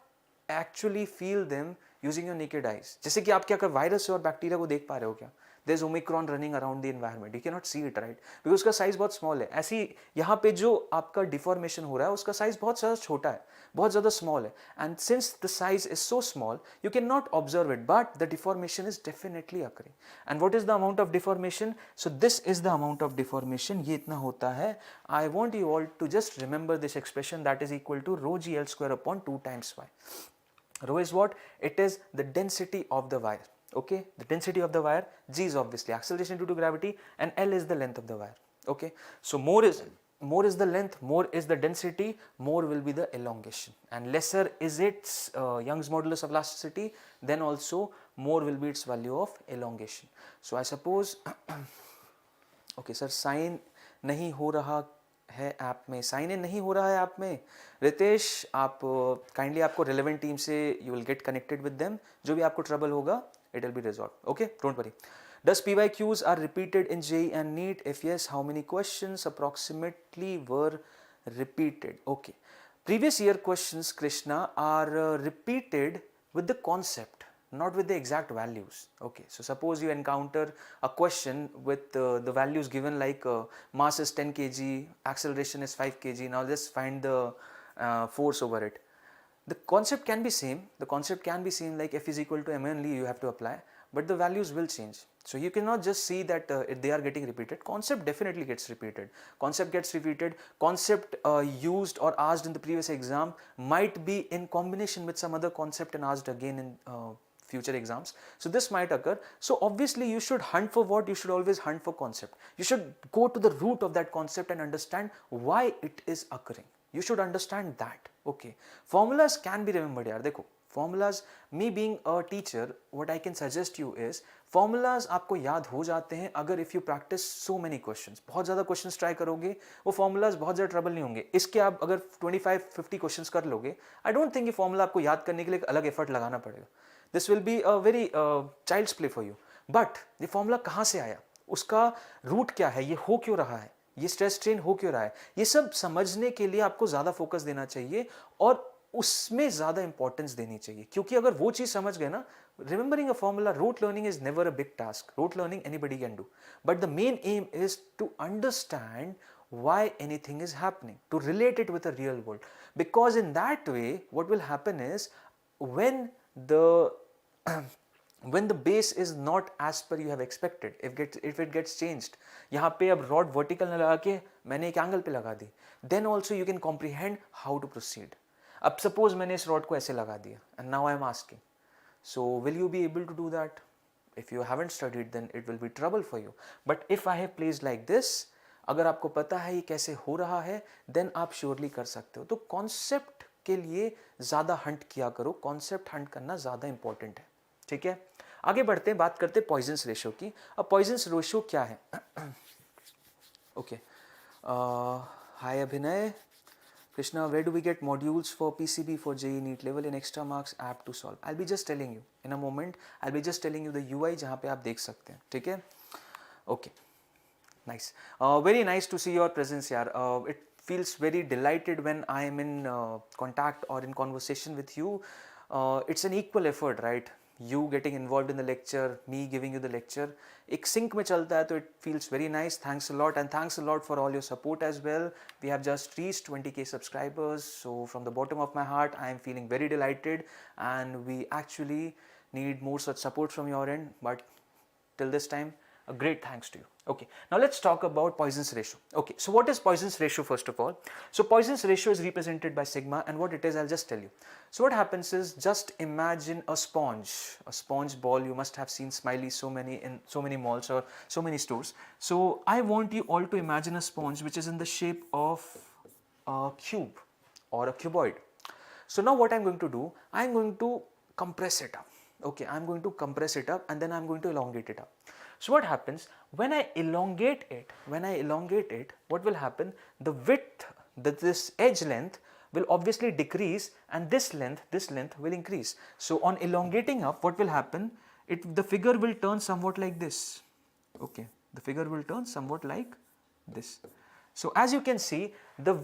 actually feel them using your naked eyes. जैसे कि आप क्या कर वायरस और बैक्टीरिया को देख पा रहे हो क्या, there is omicron running around the environment, you can not see it, right, because उसका साइज बहुत स्मॉल है। ऐसी यहाँ पे जो आपका डिफॉर्मेशन हो रहा है उसका साइज बहुत ज़्यादा छोटा है, बहुत ज़्यादा स्मॉल है, and since the size is so small you can not observe it, but the deformation is definitely occurring. And what is the amount of deformation, so this is the amount of deformation, ये इतना होता है। I want you all to just remember this expression, that is equal to rho g L square upon 2 times y. Rho is what? It is the density of the wire. Okay, the density of the wire. G is obviously acceleration due to gravity, and L is the length of the wire. Okay, so more is the length, more is the density, more will be the elongation, and lesser is its Young's modulus of elasticity, then also more will be its value of elongation. So I suppose okay sir, sign नहीं हो रहा है app में, sign in नहीं हो रहा है app में। रितेश, आप काइंडली आपको रिलेवेंट टीम से you will get connected with them, जो भी आपको ट्रबल होगा it will be resolve. Okay, don't worry. Does PYQs are repeated in JEE and NEET? If yes, how many questions approximately were repeated? Okay, previous year questions, Krishna, are repeated with the concept, not with the exact values. Okay, so suppose you encounter a question with the values given, like mass is 10 kg, acceleration is 5 kg, now just find the force over it. The concept can be same, like F is equal to m only you have to apply, but the values will change. So you cannot just see that they are getting repeated. Concept definitely gets repeated. Concept used or asked in the previous exam might be in combination with some other concept and asked again in future exams. So this might occur. So obviously you should hunt for what? You should always hunt for concept. You should go to the root of that concept and understand why it is occurring. You should understand that. Okay, formulas can be remembered यार, देखो Formulas, me being a teacher, what I can suggest you is formulas आपको याद हो जाते हैं अगर if you practice so many questions. बहुत ज़्यादा questions try करोगे वो formulas बहुत ज़्यादा trouble नहीं होंगे. इसके आप अगर 25-50 questions कर लोगे, I don't think ये formula आपको याद करने के लिए एक अलग effort लगाना पड़ेगा. This will be a very child's play for you. But ये formula कहाँ से आया, उसका रूट क्या है, ये हो क्यों रहा है, ये स्ट्रेस स्ट्रेन हो क्यों रहा है, ये सब समझने के लिए आपको ज़्यादा फोकस देना चाहिए और उसमें ज़्यादा इंपॉर्टेंस देनी चाहिए. क्योंकि अगर वो चीज़ समझ गए ना, remembering a formula, rote learning is never a big task. Rote learning anybody can do, but the main aim is to understand why anything is happening, to relate it with the real world, because in that way what will happen is when the base is not as per you have expected, if it gets changed, यहाँ पे अब rod vertical न लगा के मैंने एक angle पे लगा दी, then also you can comprehend how to proceed. अब suppose मैंने इस rod को ऐसे लगा दिया and now I am asking, so will you be able to do that? If you haven't studied then it will be trouble for you. But if I have placed like this, अगर आपको पता है ये कैसे हो रहा है, then आप surely कर सकते हो. तो concept के लिए ज़्यादा हंट किया करो, कॉन्सेप्ट हंट करना ज़्यादा इंपॉर्टेंट है. ठीक है, आगे बढ़ते हैं, बात करते हैं पॉइजन्स रेशियो की. अब पॉइजन्स रेशियो क्या है? ओके, हाय अभिनय, Krishna, where do we get modules for PCB for JEE NEET level in Extramarks app to solve? I'll be just telling you in a moment. I'll be just telling you the UI जहाँ पे आप देख सकते हैं. ठीक है, okay, nice, very nice to see your presence यार. It feels very delighted when I am in contact or in conversation with you. It's an equal effort, right? You getting involved in the lecture, me giving you the lecture, एक sync में चलता है, तो it feels very nice. Thanks a lot, and thanks a lot for all your support as well. We have just reached 20k subscribers, so from the bottom of my heart I am feeling very delighted, and we actually need more such support from your end. But till this time, a great thanks to you. Okay, now let's talk about Poisson's ratio. Okay, so what is Poisson's ratio first of all? So Poisson's ratio is represented by sigma, and what it is I'll just tell you. So what happens is, just imagine a sponge ball. You must have seen Smiley in so many malls or so many stores. So I want you all to imagine a sponge which is in the shape of a cube or a cuboid. So now what I'm going to do, I'm going to compress it up. Okay, I'm going to compress it up and then I'm going to elongate it up. So what happens when I elongate it? What will happen? The width, this edge length will obviously decrease, and this length will increase. So on elongating up, what will happen? The figure will turn somewhat like this. Okay, the figure will turn somewhat like this. So as you can see, the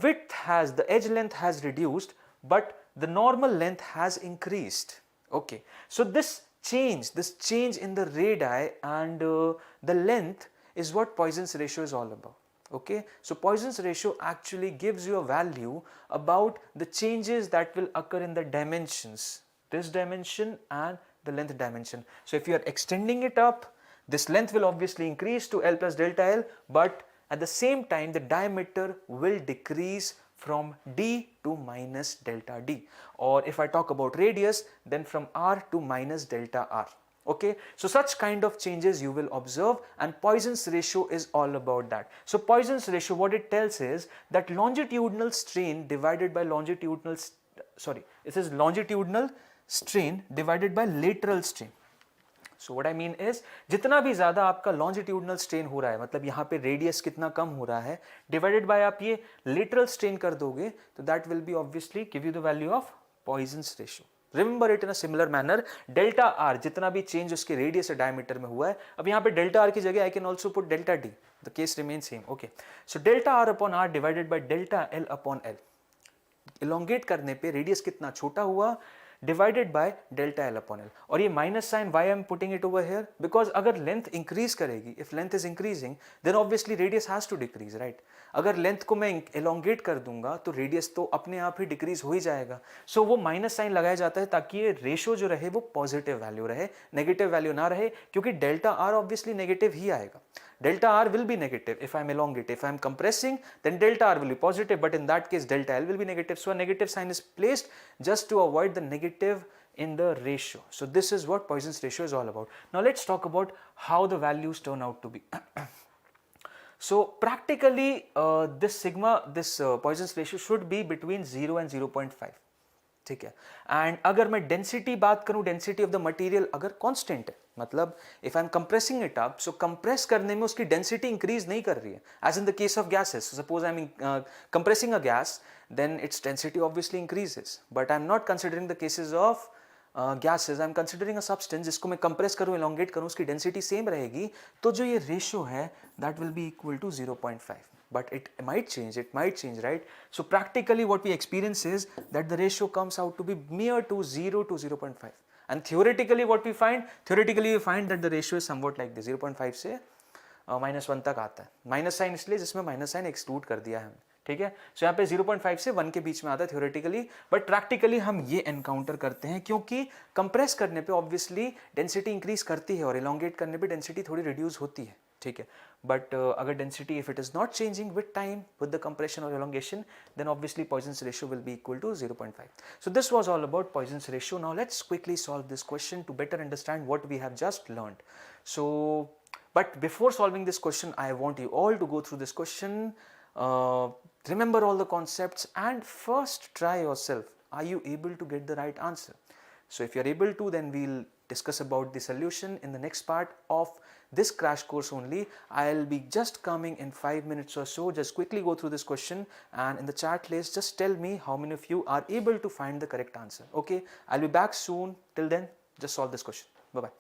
edge length has reduced, but the normal length has increased. Okay, so this change in the radii and the length is what Poisson's ratio is all about. Okay, so Poisson's ratio actually gives you a value about the changes that will occur in the dimensions, this dimension and the length dimension. So if you are extending it up, this length will obviously increase to L plus delta L, but at the same time the diameter will decrease from D to minus delta D, or if I talk about radius, then from R to minus delta R. Okay, so such kind of changes you will observe, and Poisson's ratio is all about that. So Poisson's ratio, what it tells is that longitudinal strain divided by longitudinal strain divided by lateral strain. So what I mean is, जितना भी ज़्यादा आपका longitudinal strain हो रहा है, मतलब यहाँ पे radius कितना कम हो रहा है, divided by आप ये lateral strain कर दोगे, तो that will be obviously give you the value of Poisson's ratio. Remember it in a similar manner. Delta R, जितना भी change उसके radius या diameter में हुआ है, अब यहाँ पे delta R की जगह I can also put delta D. The case remains same. Okay. So delta R upon R divided by delta L upon L. Elongate करने पे radius कितना छोटा हुआ, divided by delta L upon L. और ये minus sign, why I am putting it over here? Because अगर length increase करेगी, if length is increasing, then obviously radius has to decrease, right? अगर length को मैं elongate कर दूंगा, तो radius तो अपने आप ही decrease हो ही जाएगा. So वो minus sign लगाया जाता है ताकि ये ratio जो रहे वो positive value रहे, negative value ना रहे, क्योंकि delta R obviously negative ही आएगा. Delta R will be negative if I am elongating. If I am compressing, then delta R will be positive, but in that case delta L will be negative. So a negative sign is placed just to avoid the negative in the ratio. So this is what Poisson's ratio is all about. Now let's talk about how the values turn out to be. So practically this Poisson's ratio should be between 0 and 0.5. ठीक है। And अगर मैं density बात करूं, density of the material अगर constant है, मतलब if I am compressing it up, so compress करने में उसकी डेंसिटी इंक्रीज नहीं कर रही है, as in the case of gases. Suppose I am compressing a gas, then its density obviously increases, but I am not considering the cases of gases, I am considering a substance जिसको मैं compress करूं, elongate करूं, उसकी density same रहेगी, तो जो ये ratio है that will be equal to 0.5. But it might change, right? So practically what we experience is that the ratio comes out to be mere to 0 to 0.5. And theoretically what we find, that the ratio is somewhat like this, 0.5 से -1 तक आता है। Minus sign इसलिए जिसमें minus sign exclude कर दिया है हमने, ठीक है। सो यहाँ पे 0.5 से 1 के बीच में आता है theoretically, बट प्रैक्टिकली हम ये एनकाउंटर करते हैं, क्योंकि कंप्रेस करने पे ऑब्वियसली डेंसिटी इंक्रीज करती है और एलोंगेट करने पे डेंसिटी थोड़ी रिड्यूस होती है, ठीक है। बट अगर density if it is not changing with time with the compression और elongation, then obviously Poisson's ratio will be equal to 0.5. So this was all about Poisson's ratio. Now let's quickly solve this question to better understand what we have just learned. So, but before solving this question, I want you all to go through this question, remember all the concepts, and first try yourself. Are you able to get the right answer? So if you are able to, then we'll discuss about the solution in the next part of this crash course only. I'll be just coming in 5 minutes or so. Just quickly go through this question, and in the chat list just tell me how many of you are able to find the correct answer. Okay, I'll be back soon. Till then, just solve this question. Bye bye.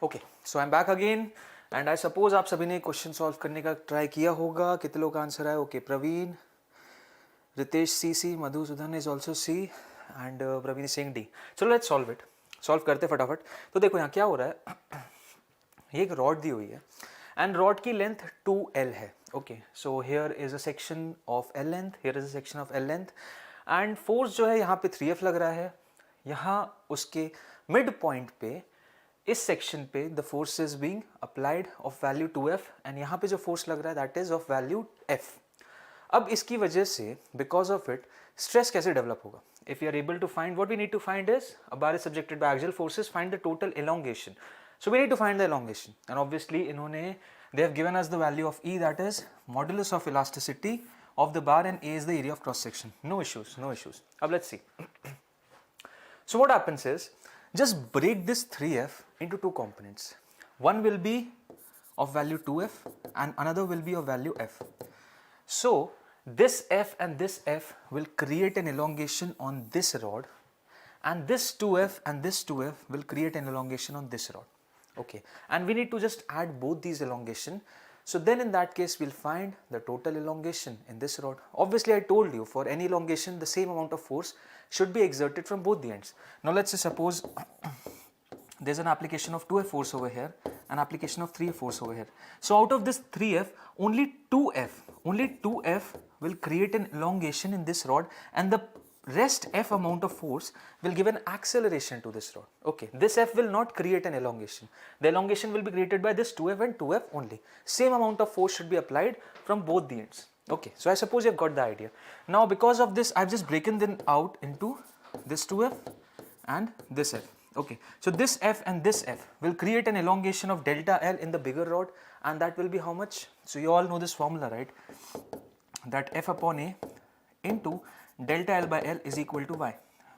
Okay, so I'm back again and I suppose आप सभी ने question solve करने का try किया होगा. कितने लोग answer आए? Okay, Praveen, Ritesh C, Madhusudan is also C and Praveen Singh D. चलो लेट्स सॉल्व इट. सॉल्व करते फटाफट. तो देखो यहाँ क्या हो रहा है. ये एक रॉड दी हुई है एंड रॉड की लेंथ 2L है. Okay, so here is a section of L length, here is a section of L length and force जो है यहाँ पे 3F लग रहा है. यहाँ उसके मिड पॉइंट पे इस सेक्शन पे the force is being applied of value 2F and यहाँ पे जो फोर्स लग रहा है that is of value F. अब इसकी वजह से बिकॉज ऑफ इट स्ट्रेस कैसे डेवलप होगा? If you are able to find what we need to find is a bar is subjected by axial forces, find the total elongation. So we need to find the elongation and obviously इन्होंने they have given us the value of E, that is modulus of elasticity of the bar, and A is the area of cross section. No issues, no issues. Now let's see. So what happens is just break this 3F into two components. One will be of value 2F and another will be of value F. So this F and this F will create an elongation on this rod and this 2F and this 2F will create an elongation on this rod. Okay, and we need to just add both these elongation. So then in that case we'll find the total elongation in this rod. Obviously I told you for any elongation the same amount of force should be exerted from both the ends. Now let's say suppose there's an application of 2F force over here, an application of 3F force over here. So out of this 3F, only 2F will create an elongation in this rod and the rest F amount of force will give an acceleration to this rod. Okay, this F will not create an elongation. The elongation will be created by this 2F and 2F only. Same amount of force should be applied from both the ends. Okay, so I suppose you have got the idea. Now because of this I've just broken them out into this 2F and this F. Okay, so this F and this F will create an elongation of delta L in the bigger rod and that will be how much? So you all know this formula, right? That F upon A into delta L by L is equal to Y.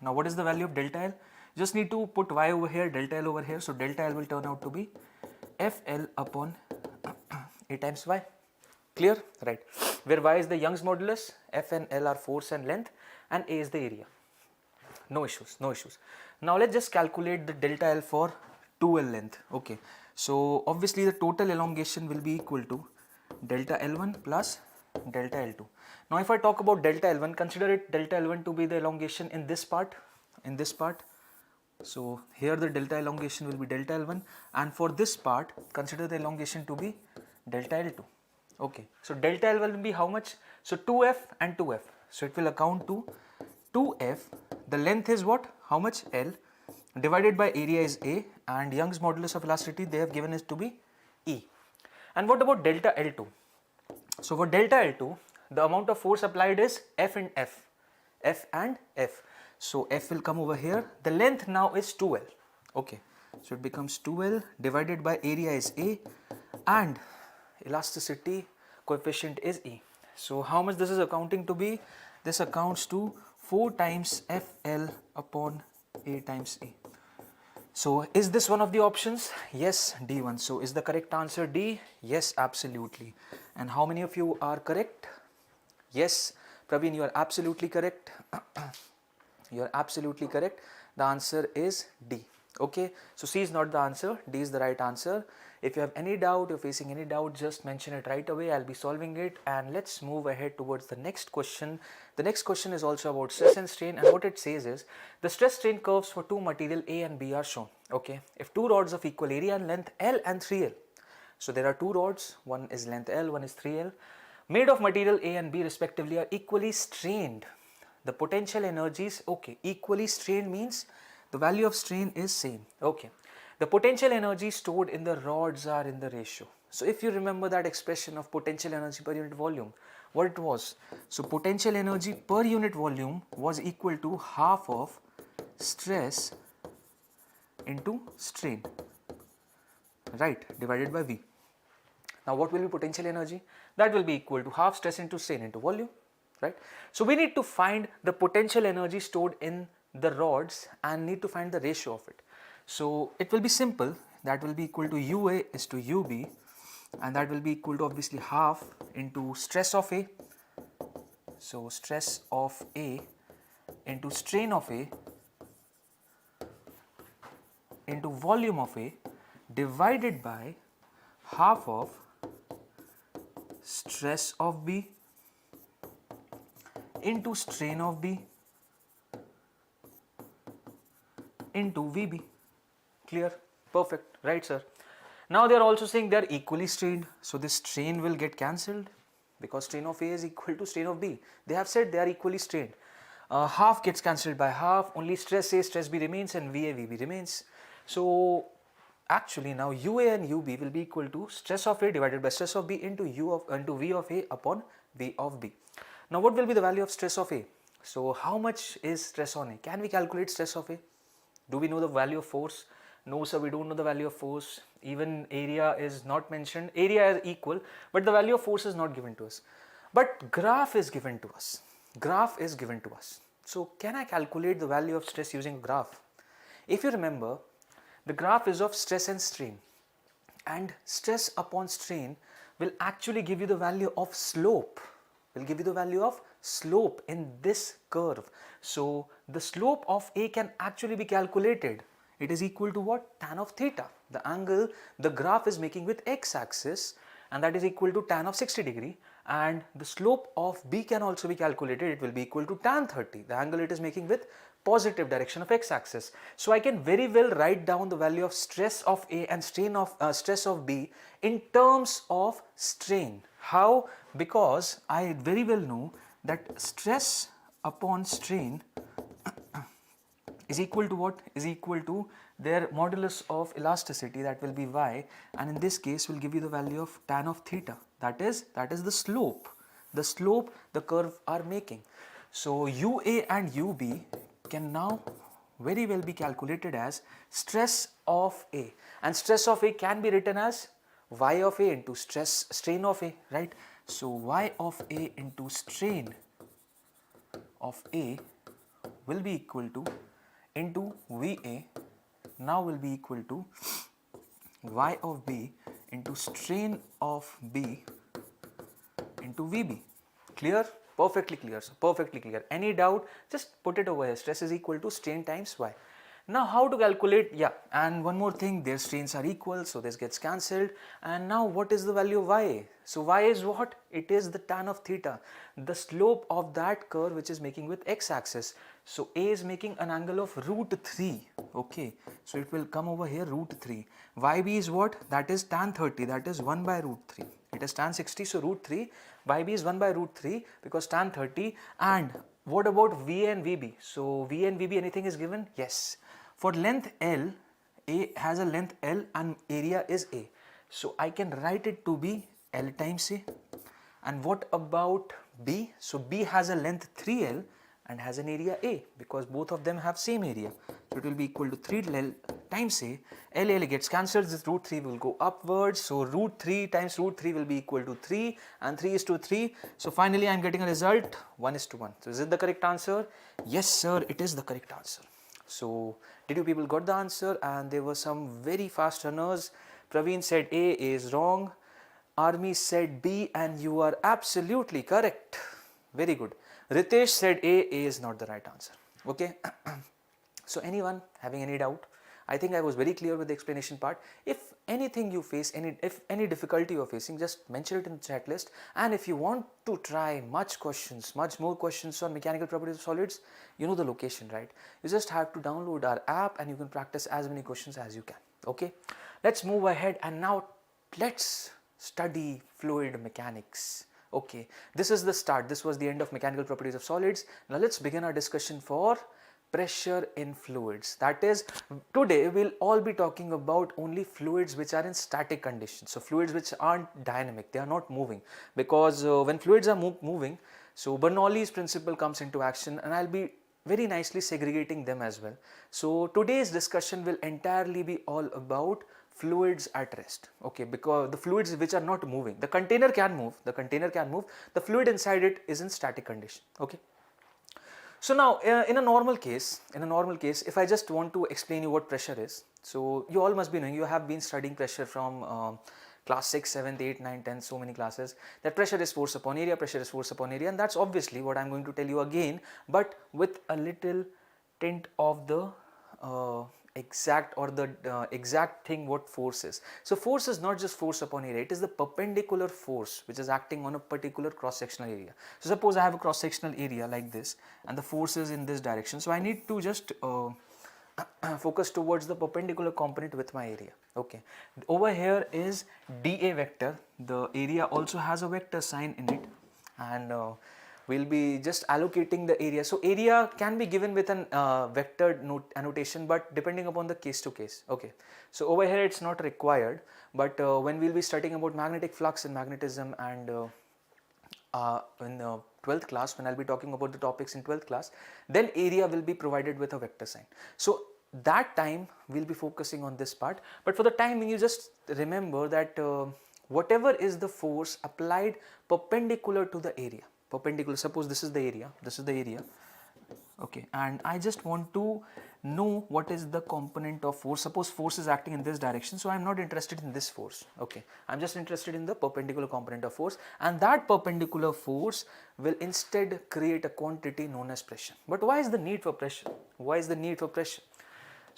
Now what is the value of delta L? Just need to put Y over here, delta L over here. So delta L will turn out to be FL upon A times Y. Clear? Right. Where Y is the Young's modulus, F and L are force and length and A is the area. No issues, no issues. Now let's just calculate the delta L for 2L length. Okay. So obviously the total elongation will be equal to delta L1 plus delta L2. Now if I talk about delta L1, consider it delta L1 to be the elongation in this part, So here the delta elongation will be delta L1 and for this part consider the elongation to be delta L2. Okay, so delta L will be how much? So 2F and 2F. So it will account to 2F, the length is what? How much? L, divided by area is A and Young's modulus of elasticity they have given it to be E. And what about delta L2? So for delta L2, the amount of force applied is F and F. So F will come over here. The length now is 2L. Okay, so it becomes 2L divided by area is A and elasticity coefficient is E. So how much this is accounting to be? This accounts to 4 times FL upon A times E. So is this one of the options? Yes, D1. So is the correct answer D? Yes, absolutely. And how many of you are correct? Yes, Praveen, you are absolutely correct. You are absolutely correct. The answer is D. Okay, so C is not the answer, D is the right answer. If you have any doubt, you're facing any doubt, just mention it right away. I'll be solving it and let's move ahead towards the next question. The next question is also about stress and strain, and what it says is the stress strain curves for two material A and B are shown. Okay, if two rods of equal area and length L and 3L. So there are two rods, one is length L, one is 3L, made of material A and B respectively are equally strained. The potential energies, okay, equally strained means the value of strain is same. Okay, the potential energy stored in the rods are in the ratio. So if you remember that expression of potential energy per unit volume, what it was? So potential energy per unit volume was equal to half of stress into strain, right, divided by V. Now what will be potential energy? That will be equal to half stress into strain into volume, right? So we need to find the potential energy stored in the rods and need to find the ratio of it. So it will be simple, that will be equal to UA is to UB and that will be equal to obviously half into stress of A. So stress of A into strain of A into volume of A divided by half of stress of B into strain of B into VB. Clear? Perfect, right sir? Now they are also saying they are equally strained, so this strain will get cancelled because strain of A is equal to strain of B. They have said they are equally strained. Half gets cancelled by half, only stress A, stress B remains, and VA, VB remains. So actually now UA and UB will be equal to stress of A divided by stress of B into V of A upon V of B. Now what will be the value of stress of A? So how much is stress on A? Can we calculate stress of A? Do we know the value of force? No sir, we don't know the value of force. Even area is not mentioned. Area is equal, but the value of force is not given to us. But graph is given to us. Graph is given to us. So can I calculate the value of stress using a graph? If you remember, the graph is of stress and strain, and stress upon strain will actually give you the value of slope, in this curve. So the slope of A can actually be calculated. It is equal to what? Tan of theta, the angle the graph is making with x axis, and that is equal to tan of 60 degree, and the slope of B can also be calculated. It will be equal to tan 30, the angle it is making with positive direction of x axis. So I can very well write down the value of stress of A and stress of B in terms of strain. How? Because I very well know that stress upon strain is equal to what? Is equal to their modulus of elasticity, that will be y, and in this case will give you the value of tan of theta, that is the slope the curve are making. So UA and UB can now very well be calculated as stress of A, and stress of A can be written as y of A into strain of A, right? So y of A into strain of A will be equal to into VA now will be equal to y of B into strain of B into VB. Clear? Perfectly clear, sir. Perfectly clear. Any doubt? Just put it over here. Stress is equal to strain times y. Now how to calculate? Yeah, and one more thing, their strains are equal, so this gets cancelled. And now what is the value of y? So y is what? It is the tan of theta, the slope of that curve which is making with x axis. So A is making an angle of √3. Okay, so it will come over here √3. YB is what? That is tan 30, that is 1 by √3. It is tan 60, so √3. YB is 1 by √3 because tan 30. And what about VA and VB? So VA and VB, anything is given? Yes. For length L, A has a length L and area is A. So I can write it to be L times A. And what about B? So B has a length 3L and has an area A because both of them have same area. So it will be equal to 3L times A. L gets cancelled, this √3 will go upwards. So √3 times √3 will be equal to 3 and 3 is to 3. So finally I am getting a result 1:1. So is it the correct answer? Yes sir, it is the correct answer. So did you people got the answer? And there were some very fast runners. Praveen said A is wrong. Army said B and you are absolutely correct. Very good. Ritesh said A is not the right answer. Okay. So anyone having any doubt? I think I was very clear with the explanation part. If anything you face, if any difficulty you are facing, just mention it in the chat list. And if you want to try much more questions on mechanical properties of solids, you know the location, right? You just have to download our app and you can practice as many questions as you can. Okay, let's move ahead and now let's study fluid mechanics. Okay, this is the start. This was the end of mechanical properties of solids. Now let's begin our discussion for pressure in fluids. That is, today we'll all be talking about only fluids which are in static conditions. So fluids which aren't dynamic, they are not moving, because when fluids are moving, so Bernoulli's principle comes into action, and I'll be very nicely segregating them as well. So today's discussion will entirely be all about fluids at rest. Okay, because the fluids which are not moving, the container can move, the fluid inside it is in static condition. Okay. So now in a normal case, if I just want to explain you what pressure is, so you all must be knowing, you have been studying pressure from class 6, 7, 8, 9, 10, so many classes, that pressure is force upon area, and that's obviously what I'm going to tell you again, but with a little tint of the exact or the exact thing what force is. So force is not just force upon area, it is the perpendicular force which is acting on a particular cross sectional area. So suppose I have a cross sectional area like this and the force is in this direction, so I need to just focus towards the perpendicular component with my area. Okay, over here is dA vector, the area also has a vector sign in it, and we'll be just allocating the area. So area can be given with an vector annotation, but depending upon the case to case. Okay, so over here it's not required, but when we'll be studying about magnetic flux and magnetism, and in 12th class, when I'll be talking about the topics in 12th class, then area will be provided with a vector sign. So that time we'll be focusing on this part, but for the time you just remember that whatever is the force applied perpendicular to the area, perpendicular, suppose this is the area, this is the area, okay, and I just want to know what is the component of force. Suppose force is acting in this direction, so I am not interested in this force, okay, I am just interested in the perpendicular component of force, and that perpendicular force will instead create a quantity known as pressure. But why is the need for pressure? Why is the need for pressure?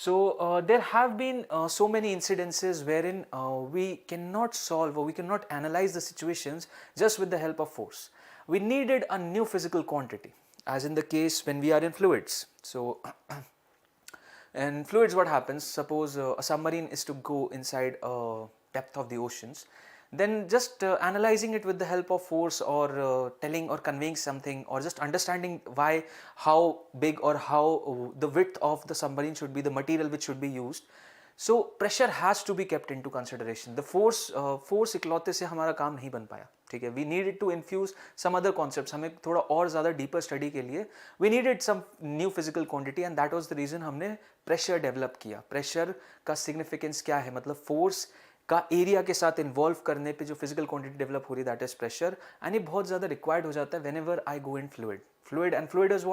So there have been so many incidences wherein we cannot solve or we cannot analyze the situations just with the help of force. We needed a new physical quantity, as in the case when we are in fluids. So in fluids, what happens? Suppose a submarine is to go inside a depth of the oceans, then just analyzing it with the help of force, or telling or conveying something, or just understanding why, how big or how the width of the submarine should be, the material which should be used. So pressure has to be kept into consideration. The force इकलौते से हमारा काम नहीं बन पाया, ठीक है. We needed to infuse some other concepts. हमें थोड़ा और ज़्यादा deeper study के लिए we needed some new physical quantity, and that was the reason हमने pressure develop किया. Pressure का significance क्या है? मतलब force का एरिया के साथ इन्वॉल्व करने पे जो फिजिकल क्वांटिटी डेवलप हो रही है, दैट इज प्रेशर, एंड ये बहुत ज़्यादा रिक्वायर्ड हो जाता है whenever I go in fluid and fluid is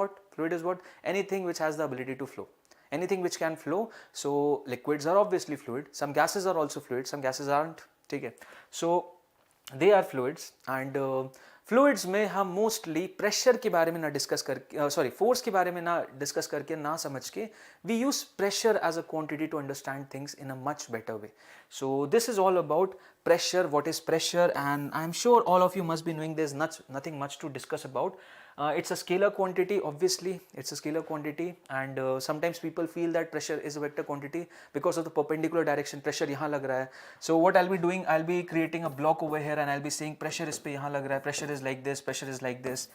what anything which has the ability to flow, anything which can flow. So liquids are obviously fluid, some gases are also fluid, some gases aren't, ठीक है. So they are fluids, and fluids में हम mostly pressure के बारे में ना discuss करके force के बारे में ना डिस्कस करके, ना समझ के, we use pressure as a quantity to understand things in a much better way. So this is all about pressure, what is pressure, and I am sure all of you must be knowing there's nothing much to discuss about. It's a scalar quantity, obviously it's a scalar quantity, and sometimes people feel that pressure is a vector quantity because of the perpendicular direction. Pressure यहाँ लग रहा है, so what I'll be doing, I'll be creating a block over here and I'll be saying pressure इस पे यहाँ लग रहा है, pressure is like this, pressure is like this.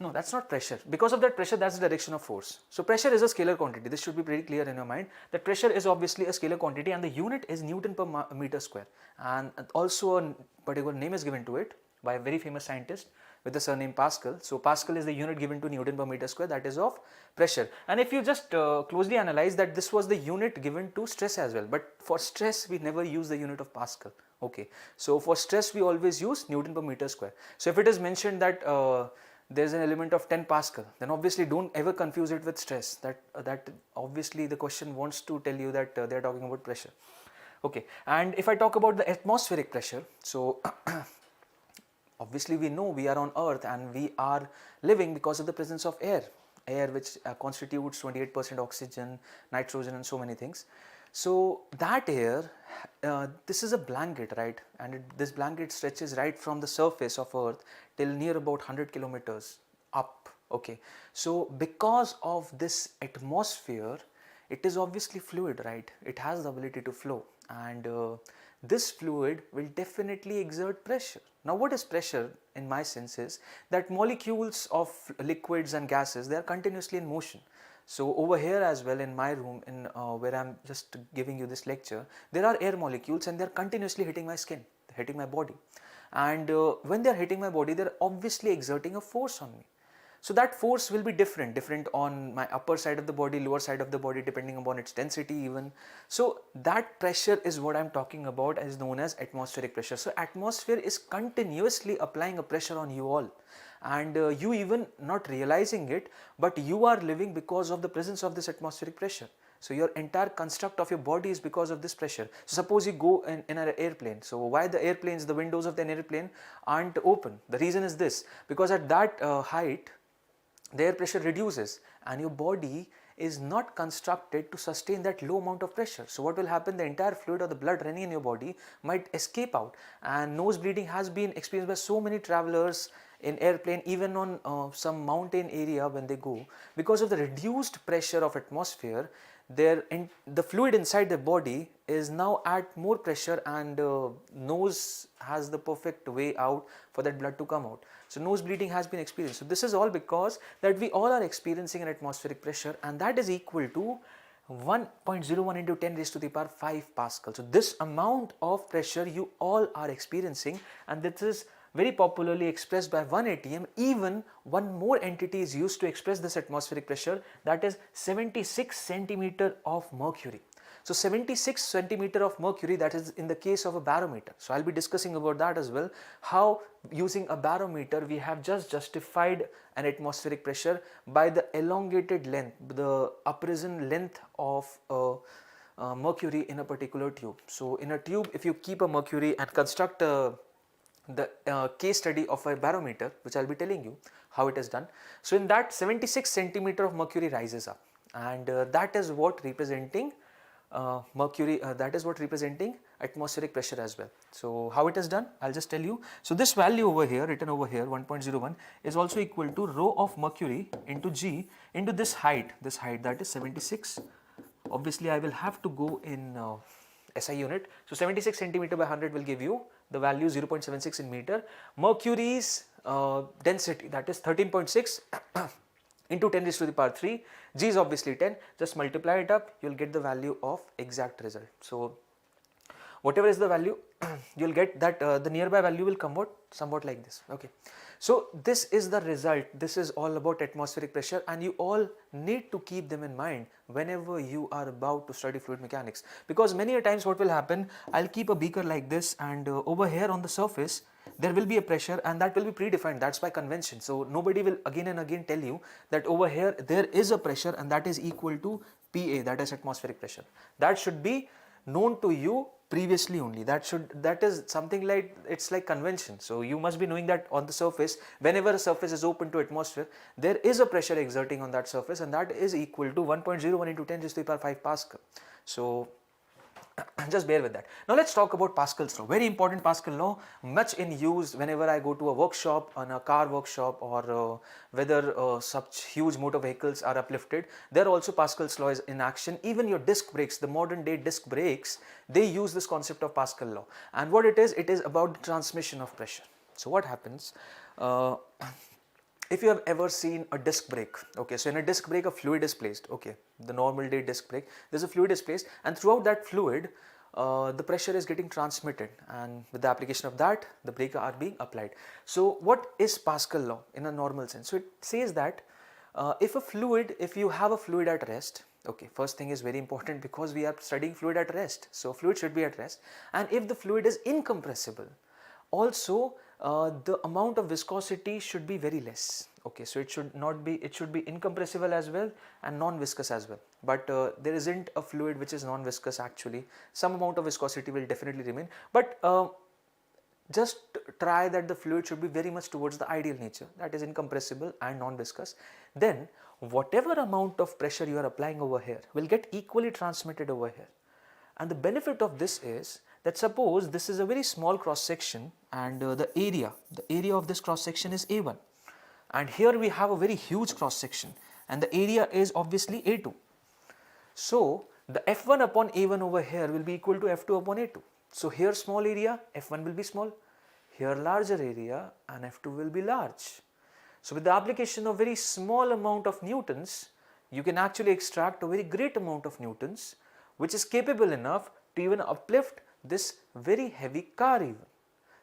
No, that's not pressure. Because of that pressure, that's the direction of force. So pressure is a scalar quantity. This should be pretty clear in your mind, that pressure is obviously a scalar quantity, and the unit is Newton per meter square, and also a particular name is given to it by a very famous scientist with the surname Pascal. So Pascal is the unit given to Newton per meter square, that is of pressure. And if you just closely analyze that, this was the unit given to stress as well, but for stress we never use the unit of Pascal. Okay, so for stress we always use Newton per meter square. So if it is mentioned that there's an element of 10 Pascal, then obviously don't ever confuse it with stress. That obviously the question wants to tell you that they're talking about pressure. Okay, and if I talk about the atmospheric pressure, so obviously we know we are on earth and we are living because of the presence of air which constitutes 28% oxygen, nitrogen, and so many things. So that air, this is a blanket, right, and this blanket stretches right from the surface of earth till near about 100 kilometers up. Okay, so because of this atmosphere, it is obviously fluid, right, it has the ability to flow, and this fluid will definitely exert pressure. Now what is pressure in my sense is that molecules of liquids and gases, they are continuously in motion. So over here as well in my room, in where I am just giving you this lecture, there are air molecules and they are continuously hitting my skin, hitting my body, and when they are hitting my body, they are obviously exerting a force on me. So that force will be different on my upper side of the body, lower side of the body, depending upon its density even. So that pressure is what I am talking about, as known as atmospheric pressure. So atmosphere is continuously applying a pressure on you all, and you even not realizing it, but you are living because of the presence of this atmospheric pressure. So your entire construct of your body is because of this pressure. So suppose you go in an airplane. So why the airplanes, the windows of the airplane aren't open? The reason is this, because at that height, the air pressure reduces and your body is not constructed to sustain that low amount of pressure. So what will happen, the entire fluid or the blood running in your body might escape out, and nose bleeding has been experienced by so many travelers in airplane, even on some mountain area when they go, because of the reduced pressure of atmosphere. The fluid inside the body is now at more pressure, and nose has the perfect way out for that blood to come out. So nose bleeding has been experienced. So this is all because that we all are experiencing an atmospheric pressure, and that is equal to 1.01 into 10 raised to the power 5 Pascal. So this amount of pressure you all are experiencing, and this is very popularly expressed by one ATM. Even one more entity is used to express this atmospheric pressure, that is 76 centimeter of mercury. So 76 centimeter of mercury, that is in the case of a barometer. So I'll be discussing about that as well, how using a barometer we have just justified an atmospheric pressure by the elongated length, the uprising length of mercury in a particular tube. So in a tube, if you keep a mercury and construct the case study of a barometer, which I'll be telling you how it is done. So in that, 76 centimeter of mercury rises up, and that is what representing that is what representing atmospheric pressure as well. So how it is done, I'll just tell you. So this value over here, written over here, 1.01, is also equal to rho of mercury into G into this height that is 76. Obviously I will have to go in SI unit. So 76 centimeter by 100 will give you the value 0.76 in meter. Mercury's density, that is 13.6 into 10 raised to the power 3. G is obviously 10. Just multiply it up, you'll get the value of exact result. So whatever is the value, you'll get that the nearby value will come out somewhat like this. Okay. So this is the result. This is all about atmospheric pressure, and you all need to keep them in mind whenever you are about to study fluid mechanics, because many a times what will happen, I'll keep a beaker like this, and over here on the surface there will be a pressure, and that will be predefined. That's by convention. So nobody will again and again tell you that over here there is a pressure and that is equal to PA, that is atmospheric pressure. That should be known to you previously only. That is something like, it's like convention. So you must be knowing that on the surface, whenever a surface is open to atmosphere, there is a pressure exerting on that surface, and that is equal to 1.01 into 10 raised to the power 5 Pascal. So just bear with that. Now let's talk about Pascal's law. Very important Pascal law, much in use whenever I go to a workshop, on a car workshop, or whether such huge motor vehicles are uplifted. There also Pascal's law is in action. Even your disc brakes, the modern day disc brakes, they use this concept of Pascal law. And what it is about the transmission of pressure. So what happens? If you have ever seen a disc brake, okay, so in a disc brake a fluid is placed, okay, the normal day disc brake, there's a fluid is placed, and throughout that fluid the pressure is getting transmitted, and with the application of that the brake are being applied. So what is Pascal law in a normal sense? So it says that if you have a fluid at rest, okay, first thing is very important, because we are studying fluid at rest, so fluid should be at rest, and if the fluid is incompressible, also the amount of viscosity should be very less. Okay, so it should be incompressible as well and non-viscous as well. But there isn't a fluid which is non-viscous actually. Some amount of viscosity will definitely remain, but just try that the fluid should be very much towards the ideal nature, that is incompressible and non-viscous. Then whatever amount of pressure you are applying over here will get equally transmitted over here. And the benefit of this is that suppose this is a very small cross section, and the area of this cross section is A1, and here we have a very huge cross section and the area is obviously A2. So the F1 upon A1 over here will be equal to F2 upon A2. So here small area, F1 will be small, here larger area, and F2 will be large. So with the application of very small amount of newtons, you can actually extract a very great amount of newtons, which is capable enough to even uplift this very heavy car even.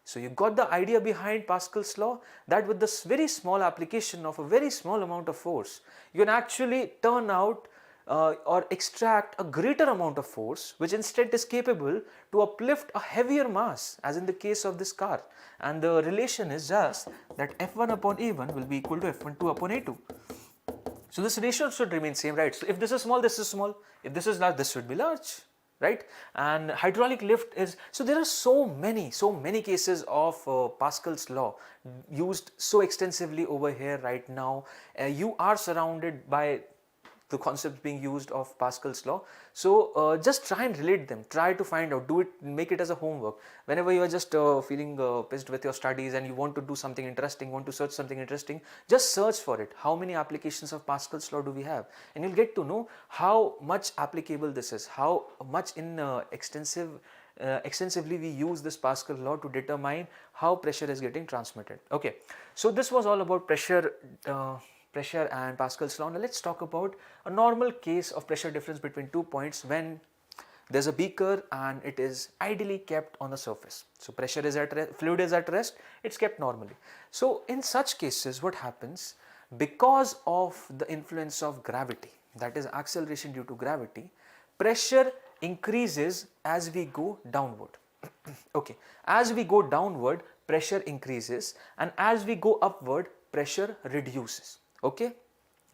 So you got the idea behind Pascal's law, that with this very small application of a very small amount of force, you can actually turn out or extract a greater amount of force, which instead is capable to uplift a heavier mass, as in the case of this car. And the relation is just that F1 upon A1 will be equal to F12 upon A2. So this ratio should remain same, right? So if this is small, this is small. If this is large, this should be large. right? And hydraulic lift is, so there are so many cases of Pascal's law used so extensively over here right now. You are surrounded by the concepts being used of Pascal's law. So just try and relate them, try to find out, do it, make it as a homework. Whenever you are just feeling pissed with your studies and you want to do something interesting, want to search something interesting, just search for it. How many applications of Pascal's law do we have? And you'll get to know how much applicable this is, how much extensively we use this Pascal law to determine how pressure is getting transmitted. Okay, so this was all about pressure and Pascal's law. Now let's talk about a normal case of pressure difference between 2 points when there's a beaker and it is ideally kept on the surface. So pressure is at rest, fluid is at rest, it's kept normally. So in such cases, what happens, because of the influence of gravity, that is acceleration due to gravity, pressure increases as we go downward. Okay, as we go downward, pressure increases, and as we go upward, pressure reduces. Okay,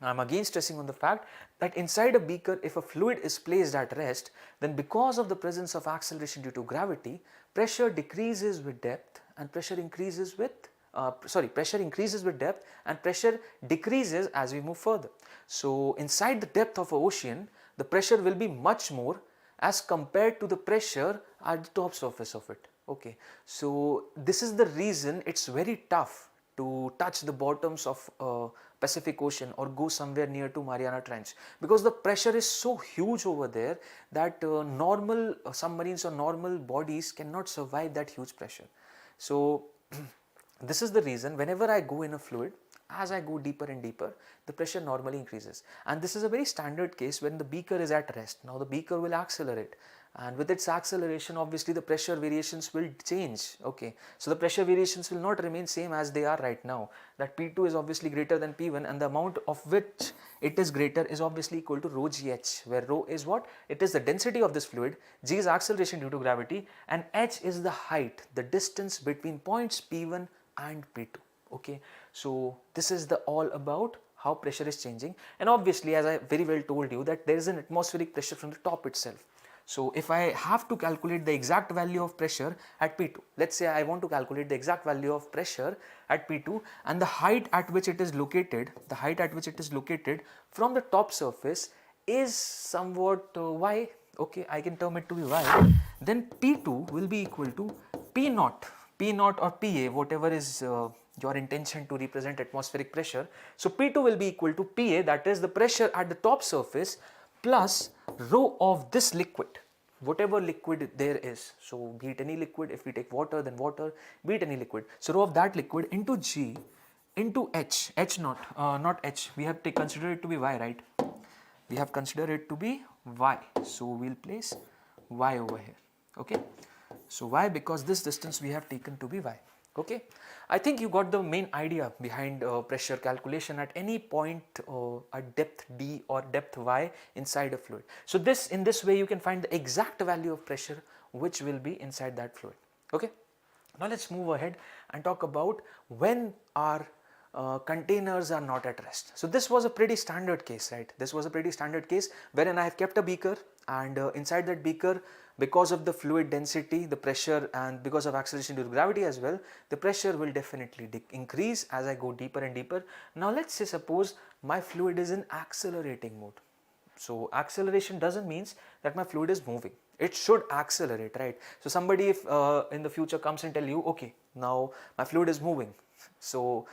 I am again stressing on the fact that inside a beaker, if a fluid is placed at rest, then because of the presence of acceleration due to gravity, pressure decreases with depth and pressure increases with pressure increases with depth and pressure decreases as we move further. So inside the depth of an ocean, the pressure will be much more as compared to the pressure at the top surface of it. Okay, so this is the reason it's very tough to touch the bottoms of Pacific Ocean or go somewhere near to Mariana Trench, because the pressure is so huge over there that normal submarines or normal bodies cannot survive that huge pressure. So this is the reason whenever I go in a fluid, as I go deeper and deeper, the pressure normally increases, and this is a very standard case when the beaker is at rest. Now the beaker will accelerate, and with its acceleration obviously the pressure variations will change. Okay, so the pressure variations will not remain same as they are right now, that P2 is obviously greater than P1 and the amount of which it is greater is obviously equal to rho GH, where rho is what? It is the density of this fluid, G is acceleration due to gravity, and H is the height, the distance between points P1 and P2. Okay, so this is the all about how pressure is changing, and obviously as I very well told you that there is an atmospheric pressure from the top itself. So if I have to calculate the exact value of pressure at P2, let's say I want to calculate the exact value of pressure at P2 and the height at which it is located, from the top surface is somewhat y, okay, I can term it to be y, then P2 will be equal to P0 or PA, whatever is your intention to represent atmospheric pressure. So P2 will be equal to PA, that is the pressure at the top surface, plus rho of this liquid, whatever liquid there is. So be it any liquid, if we take water then water, be it any liquid. So rho of that liquid into G into H, not H, we have to consider it to be Y, right? We have considered it to be Y. So we'll place Y over here. Okay. So why? Because this distance we have taken to be Y. Okay, I think you got the main idea behind pressure calculation at any point at depth D or depth Y inside a fluid. So in this way you can find the exact value of pressure which will be inside that fluid. Okay, now let's move ahead and talk about when our containers are not at rest. So this was a pretty standard case, right? This was a pretty standard case wherein I have kept a beaker, and inside that beaker, because of the fluid density, the pressure, and because of acceleration due to gravity as well, the pressure will definitely increase as I go deeper and deeper. Now let's say suppose my fluid is in accelerating mode. So acceleration doesn't mean that my fluid is moving. It should accelerate, right? So somebody if in the future comes and tell you, okay, now my fluid is moving, so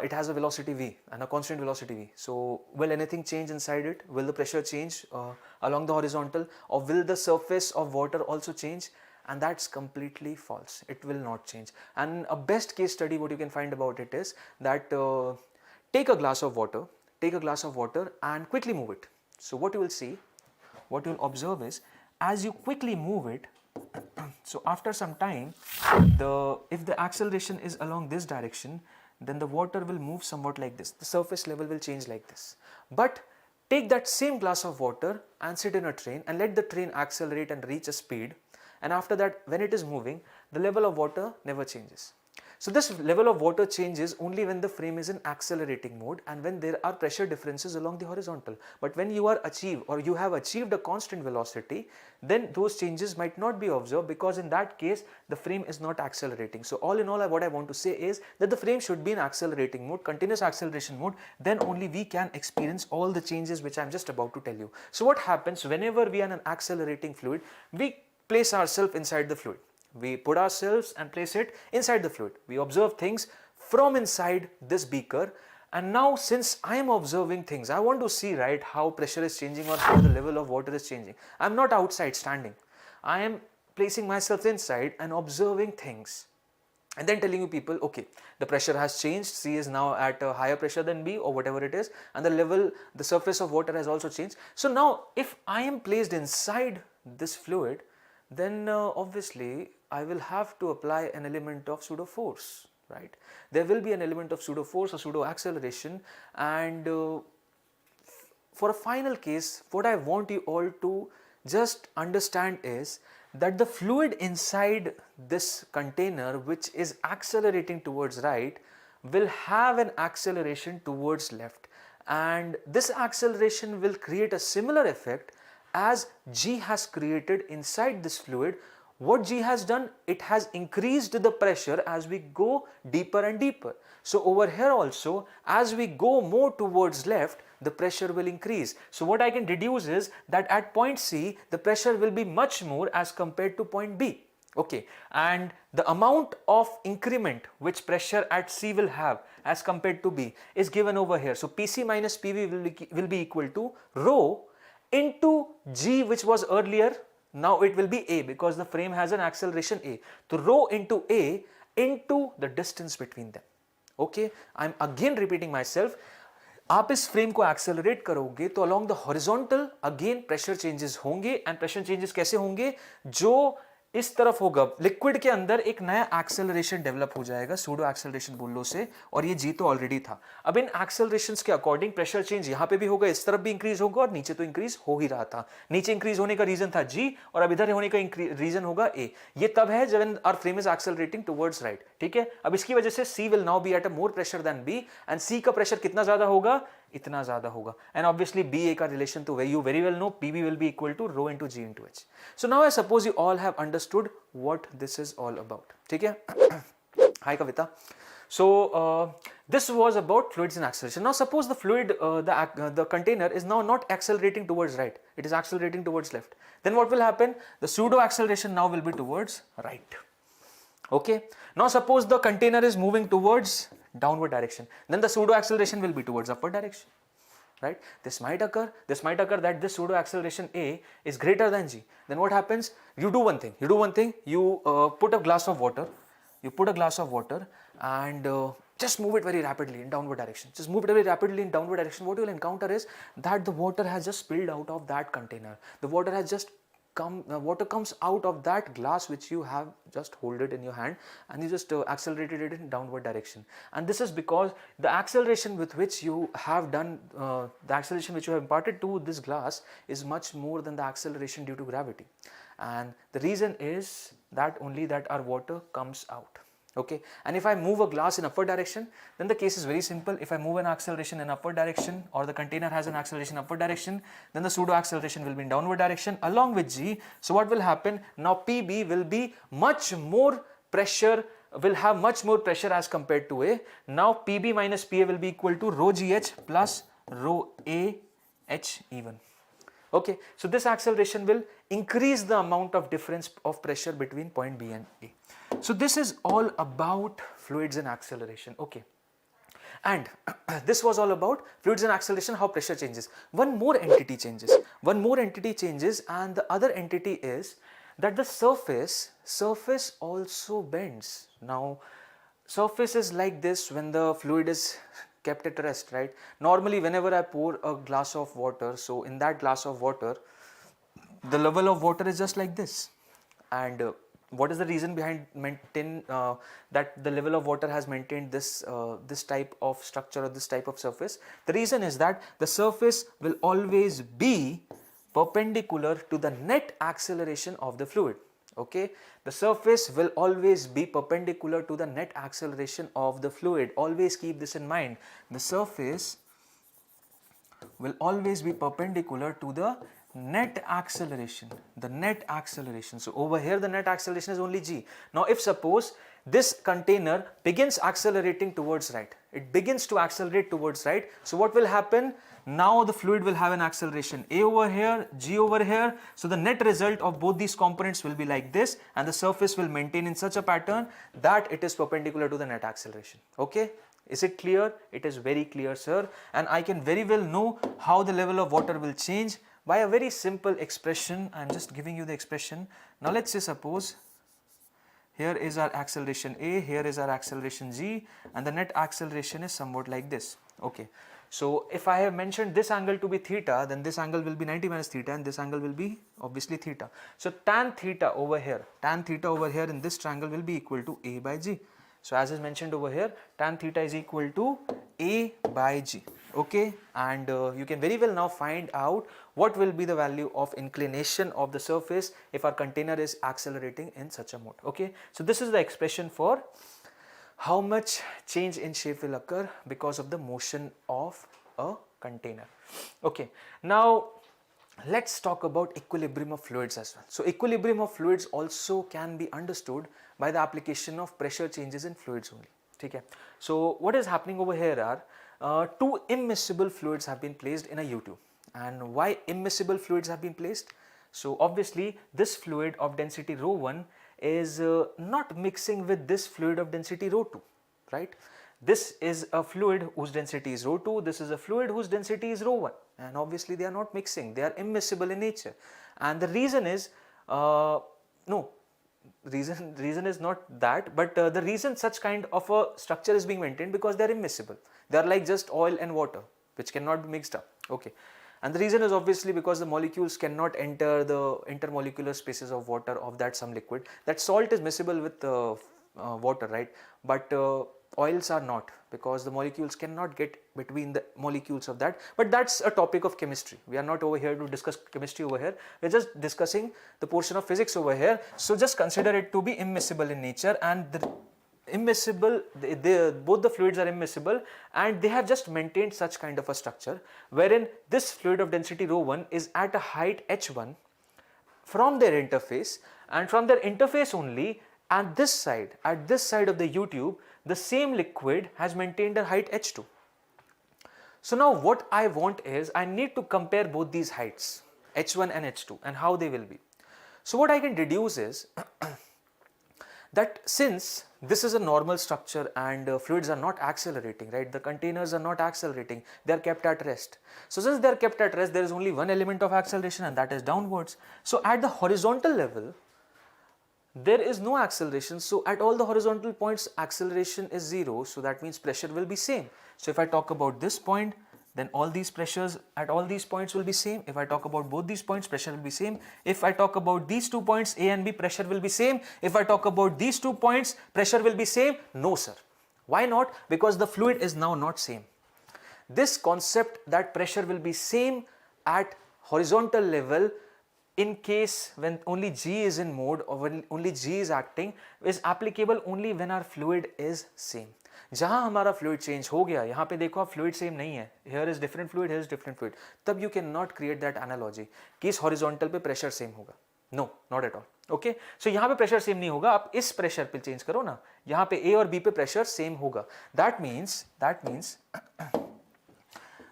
it has a velocity v and a constant velocity v. So will anything change inside it? Will the pressure change along the horizontal, or will the surface of water also change? And that's completely false. It will not change. And a best case study what you can find about it is that take a glass of water and quickly move it. So what you will see, what you will observe is as you quickly move it, so after some time, if the acceleration is along this direction, then the water will move somewhat like this. The surface level will change like this. But take that same glass of water and sit in a train and let the train accelerate and reach a speed, and after that when it is moving, the level of water never changes. So this level of water changes only when the frame is in accelerating mode and when there are pressure differences along the horizontal. But when you have achieved a constant velocity, then those changes might not be observed, because in that case the frame is not accelerating. So all in all, what I want to say is that the frame should be in accelerating mode, continuous acceleration mode, then only we can experience all the changes which I am just about to tell you. So what happens whenever we are in an accelerating fluid? We place ourselves inside the fluid. We put ourselves and place it inside the fluid. We observe things from inside this beaker, and now since I am observing things, I want to see, right, how pressure is changing or how the level of water is changing. I am not outside standing. I am placing myself inside and observing things, and then telling you people, okay, the pressure has changed, C is now at a higher pressure than B or whatever it is, and the surface of water has also changed. So now if I am placed inside this fluid, then obviously I will have to apply an element of pseudo force, right? There will be an element of pseudo force or pseudo acceleration, and for a final case, what I want you all to just understand is that the fluid inside this container, which is accelerating towards right, will have an acceleration towards left, and this acceleration will create a similar effect as G has created inside this fluid. What G has done, it has increased the pressure as we go deeper and deeper. So over here also, as we go more towards left, the pressure will increase. So what I can deduce is that at point C, the pressure will be much more as compared to point B. Okay, and the amount of increment which pressure at C will have as compared to B is given over here. So PC minus PV will be equal to rho into G, which was earlier. Now it will be A because the frame has an acceleration A. So rho into A into the distance between them. Okay, I am again repeating myself. आप इस frame को accelerate करोगे तो along the horizontal again pressure changes होंगे, and pressure changes कैसे होंगे? जो इस तरफ होगा, लिक्विड के अंदर एक नया एक्सेलरेशन डेवलप हो जाएगा, सूडो एक्सेलरेशन बोल लो से, और ये जी तो ऑलरेडी था. अब इन एक्सेलरेशंस के अकॉर्डिंग प्रेशर चेंज यहाँ पे भी होगा, इस तरफ भी इंक्रीज होगा और नीचे तो इंक्रीज हो ही रहा था. नीचे इंक्रीज होने का रीजन था जी, और अब इधर होने का रीजन होगा ए. ये तब है जब our frame is accelerating towards right. ठीक है, अब इसकी वजह से C will now be at a more pressure than B, and C का प्रेशर कितना ज्यादा होगा? इतना ज्यादा होगा. एंड ऑब्वियसली बी ए का रिलेशन तो you very well know, PB will be equal to rho into g into h. So now I suppose you all have understood what this is all about. ठीक है. हाय कविता. So this was about fluids in acceleration. Now suppose the fluid, the container is now not accelerating towards right, it is accelerating towards left. Then what will happen? The pseudo acceleration now will be towards right. Okay. Now suppose the container is moving towards downward direction, then the pseudo acceleration will be towards upward direction. Right? This might occur that this pseudo acceleration A is greater than G. Then what happens? You do one thing. You put a glass of water. And just move it very rapidly in downward direction. What you will encounter is that the water has just spilled out of that container. The water has just water comes out of that glass which you have just hold it in your hand, and you just accelerated it in downward direction. And this is because the acceleration with which you have done, the acceleration which you have imparted to this glass is much more than the acceleration due to gravity. And the reason is that only that our water comes out. Okay, and if I move a glass in upward direction, then the case is very simple. If I move an acceleration in upward direction, or the container has an acceleration upward direction, then the pseudo acceleration will be in downward direction along with G. So what will happen? Now PB will be much more pressure, will have much more pressure as compared to A. Now PB minus PA will be equal to rho GH plus rho AH even. Okay, so this acceleration will increase the amount of difference of pressure between point B and A. So this is all about fluids and acceleration. Okay, and this was all about fluids and acceleration, how pressure changes. One more entity changes, and the other entity is that the surface also bends. Now surface is like this when the fluid is kept at rest, right? Normally whenever I pour a glass of water, so in that glass of water the level of water is just like this. And what is the reason behind that the level of water has maintained this this type of structure or this type of surface? The reason is that the surface will always be perpendicular to the net acceleration of the fluid. Okay, the surface will always be perpendicular to the net acceleration of the fluid. Always keep this in mind. The surface will always be perpendicular to the net acceleration, So over here the net acceleration is only g. Now if suppose this container begins accelerating towards right, it begins to accelerate towards right, so what will happen? Now the fluid will have an acceleration a over here, g over here, so the net result of both these components will be like this, and the surface will maintain in such a pattern that it is perpendicular to the net acceleration. Okay, is it clear? It is very clear, sir, and I can very well know how the level of water will change by a very simple expression. I am just giving you the expression. Now let's say suppose here is our acceleration a, here is our acceleration g, and the net acceleration is somewhat like this. Okay, so if I have mentioned this angle to be theta, then this angle will be 90 minus theta, and this angle will be obviously theta. So tan theta over here in this triangle will be equal to a by g. So as is mentioned over here, tan theta is equal to a by g. Okay, and you can very well now find out what will be the value of inclination of the surface if our container is accelerating in such a mode. Okay, so this is the expression for how much change in shape will occur because of the motion of a container. Okay, now let's talk about equilibrium of fluids as well. So equilibrium of fluids also can be understood by the application of pressure changes in fluids only. Okay, so what is happening over here are two immiscible fluids have been placed in a U-tube. And why immiscible fluids have been placed? So obviously this fluid of density ρ1 is not mixing with this fluid of density ρ2, right? This is a fluid whose density is ρ2, this is a fluid whose density is ρ1, and obviously they are not mixing, they are immiscible in nature. And the reason is, reason is not that, but the reason such kind of a structure is being maintained because they are immiscible. They are like just oil and water which cannot be mixed up. Okay, and the reason is obviously because the molecules cannot enter the intermolecular spaces of water of that some liquid. That salt is miscible with water, right? But oils are not, because the molecules cannot get between the molecules of that. But that's a topic of chemistry. We are not over here to discuss chemistry over here. We are just discussing the portion of physics over here. So just consider it to be immiscible in nature, and the immiscible, both the fluids are immiscible, and they have just maintained such kind of a structure wherein this fluid of density ρ1 is at a height h1 from their interface, and from their interface only at this side of the U-tube, the same liquid has maintained a height h2. So now what I want is, I need to compare both these heights h1 and h2 and how they will be. So what I can deduce is that since this is a normal structure and fluids are not accelerating, right? The containers are not accelerating, they are kept at rest. So since they are kept at rest, there is only one element of acceleration, and that is downwards. So at the horizontal level, there is no acceleration. So at all the horizontal points, acceleration is 0. So that means pressure will be same. So if I talk about this point, then all these pressures at all these points will be same. If I talk about both these points, pressure will be same. If I talk about these 2 points, A and B, pressure will be same. If I talk about these 2 points, pressure will be same. No, sir. Why not? Because the fluid is now not same. This concept that pressure will be same at horizontal level in case when only G is in mode or when only G is acting is applicable only when our fluid is same. जहाँ हमारा fluid change हो गया, यहाँ पे देखो आप fluid same नहीं है, here is different fluid, here is different fluid, तब you cannot create that analogy कि इस horizontal पे pressure same होगा. No, not at all. Okay, so यहाँ पे pressure same नहीं होगा, आप इस pressure पे change करो ना, यहाँ पे A और B पे pressure same होगा. That means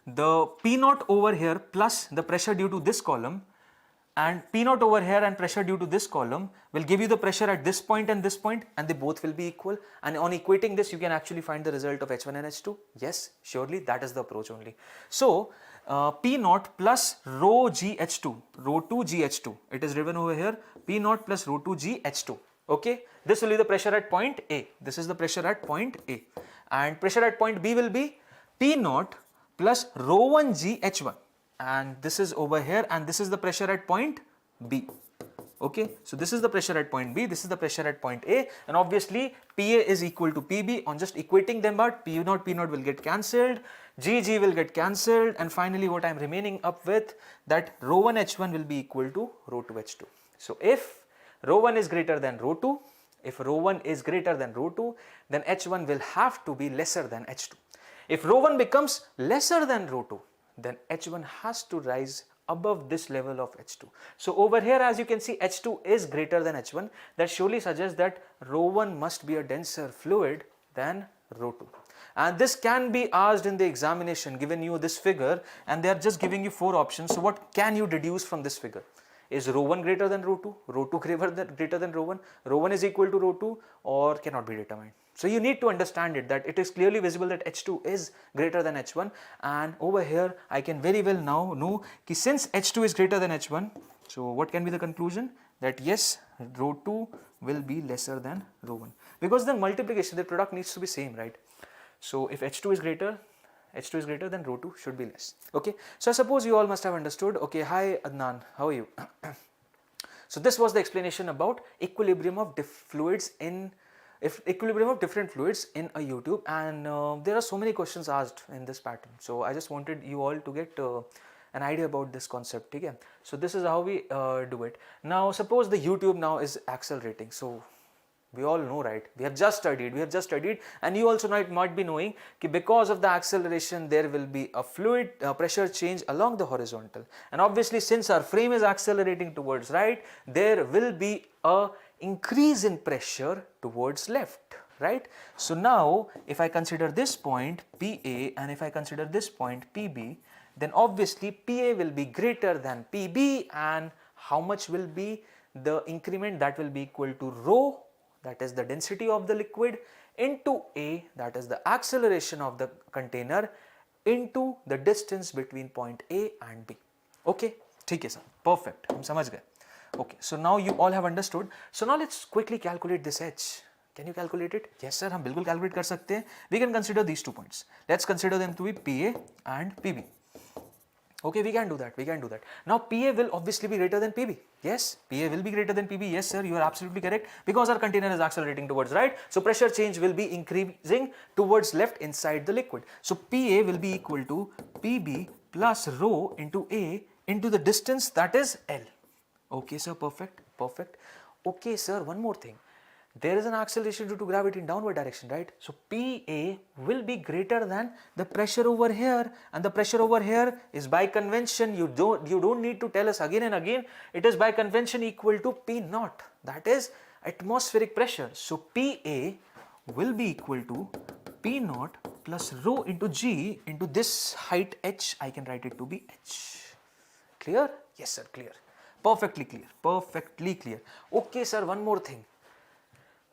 the P naught over here plus the pressure due to this column and P naught over here and pressure due to this column will give you the pressure at this point and this point, and they both will be equal. And on equating this, you can actually find the result of H1 and H2. Yes, surely that is the approach only. So P naught plus rho GH2, rho 2 GH2, it is written over here, P naught plus rho 2 GH2. Okay, this will be the pressure at point A. This is the pressure at point A, and pressure at point B will be P naught plus rho 1 GH1. And this is over here, and this is the pressure at point B. Okay, so this is the pressure at point B, this is the pressure at point A, and obviously PA is equal to PB. On just equating them out, P naught will get cancelled, GG will get cancelled, and finally what I am remaining up with, that rho 1 H1 will be equal to rho 2 H2. So if Rho 1 is greater than rho 2. If rho 1 is greater than rho 2, then H1 will have to be lesser than H2. If rho 1 becomes lesser than rho 2, then H1 has to rise above this level of H2. So over here, as you can see, H2 is greater than H1. That surely suggests that rho 1 must be a denser fluid than rho 2. And this can be asked in the examination, given you this figure, and they are just giving you 4 options. So what can you deduce from this figure? Is rho 1 greater than rho 2, rho 2 greater than rho 1 is equal to rho 2, or cannot be determined. So you need to understand it, that it is clearly visible that H2 is greater than H1, and over here I can very well now know that since H2 is greater than H1, so what can be the conclusion? That yes, rho 2 will be lesser than rho 1, because the multiplication, the product needs to be same, right? So if H2 is greater then rho 2 should be less. Okay, so I suppose you all must have understood. Okay, hi Adnan, how are you? So this was the explanation about equilibrium of fluids in equilibrium of different fluids in a YouTube, and there are so many questions asked in this pattern. So I just wanted you all to get an idea about this concept. Okay, so this is how we do it. Now suppose the YouTube now is accelerating. So we all know, right? We have just studied, and you also might be knowing that because of the acceleration there will be a fluid pressure change along the horizontal, and obviously since our frame is accelerating towards right, there will be a increase in pressure towards left, right? So now if I consider this point PA and if I consider this point PB, then obviously PA will be greater than PB, and how much will be the increment? That will be equal to rho, that is the density of the liquid, into A, that is the acceleration of the container, into the distance between point A and B. Okay, ठीक है sir, perfect, हम समझ गए. Okay, so now you all have understood. So now let's quickly calculate this H. Can you calculate it? Yes sir, हम बिल्कुल calculate कर सकते हैं. We can consider these 2 points. Let's consider them to be PA and PB. Okay, we can do that. Now PA will obviously be greater than PB. Yes, PA will be greater than PB. Yes sir, you are absolutely correct, because our container is accelerating towards right. So pressure change will be increasing towards left inside the liquid. So PA will be equal to PB plus rho into A into the distance, that is L. Okay sir, perfect. Okay sir, one more thing. There is an acceleration due to gravity in downward direction, right? So PA will be greater than the pressure over here, and the pressure over here is by convention, you don't need to tell us again and again, it is by convention equal to P naught, that is atmospheric pressure. So PA will be equal to P naught plus rho into G into this height H. I can write it to be H. Clear? Yes sir, clear. Perfectly clear. Okay sir, one more thing.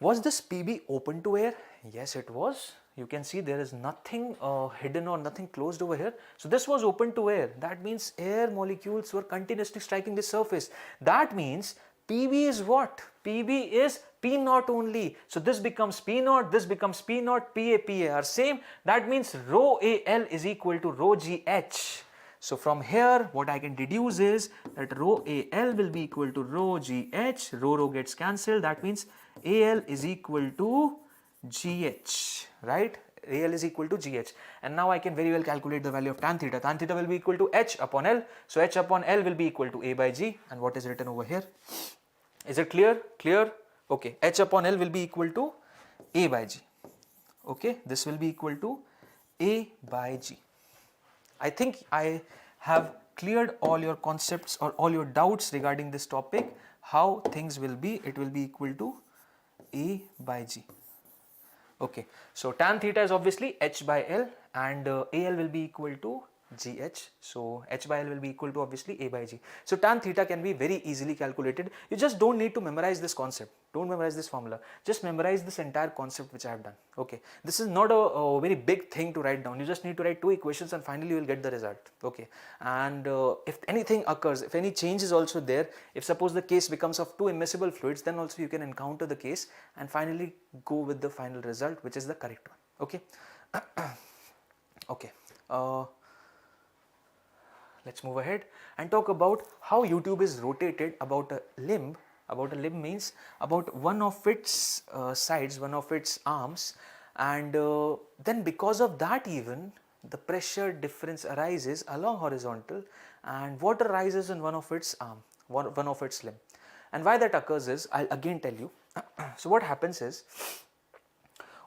Was this PB open to air? Yes, it was. You can see there is nothing hidden or nothing closed over here. So this was open to air. That means air molecules were continuously striking the surface. That means PB is what? PB is P naught only. So this becomes P naught, this becomes P naught, PA are same. That means rho AL is equal to rho GH. So from here what I can deduce is that rho AL will be equal to rho GH, rho gets cancelled, that means AL is equal to GH, right? AL is equal to GH, and now I can very well calculate the value of tan theta. Tan theta will be equal to H upon L, so H upon L will be equal to A by G, and what is written over here? Is it clear? Okay, H upon L will be equal to A by G. Okay, this will be equal to A by G. I think I have cleared all your concepts or all your doubts regarding this topic, how things will be. It will be equal to A by G. Okay, so tan theta is obviously H by L, and AL will be equal to GH. So H by L will be equal to obviously A by G. So tan theta can be very easily calculated. You just don't need to memorize this concept. Don't memorize this formula. Just memorize this entire concept which I have done. Okay, this is not a very big thing to write down. You just need to write 2 equations and finally you will get the result. Okay, and if anything occurs, if any change is also there, if suppose the case becomes of 2 immiscible fluids, then also you can encounter the case and finally go with the final result, which is the correct one. Okay. Okay. Let's move ahead and talk about how YouTube is rotated about a limb. About a limb means about one of its sides, one of its arms, and then because of that even the pressure difference arises along horizontal, and water rises in one of its arm, one of its limb. And why that occurs is, I'll again tell you. So what happens is,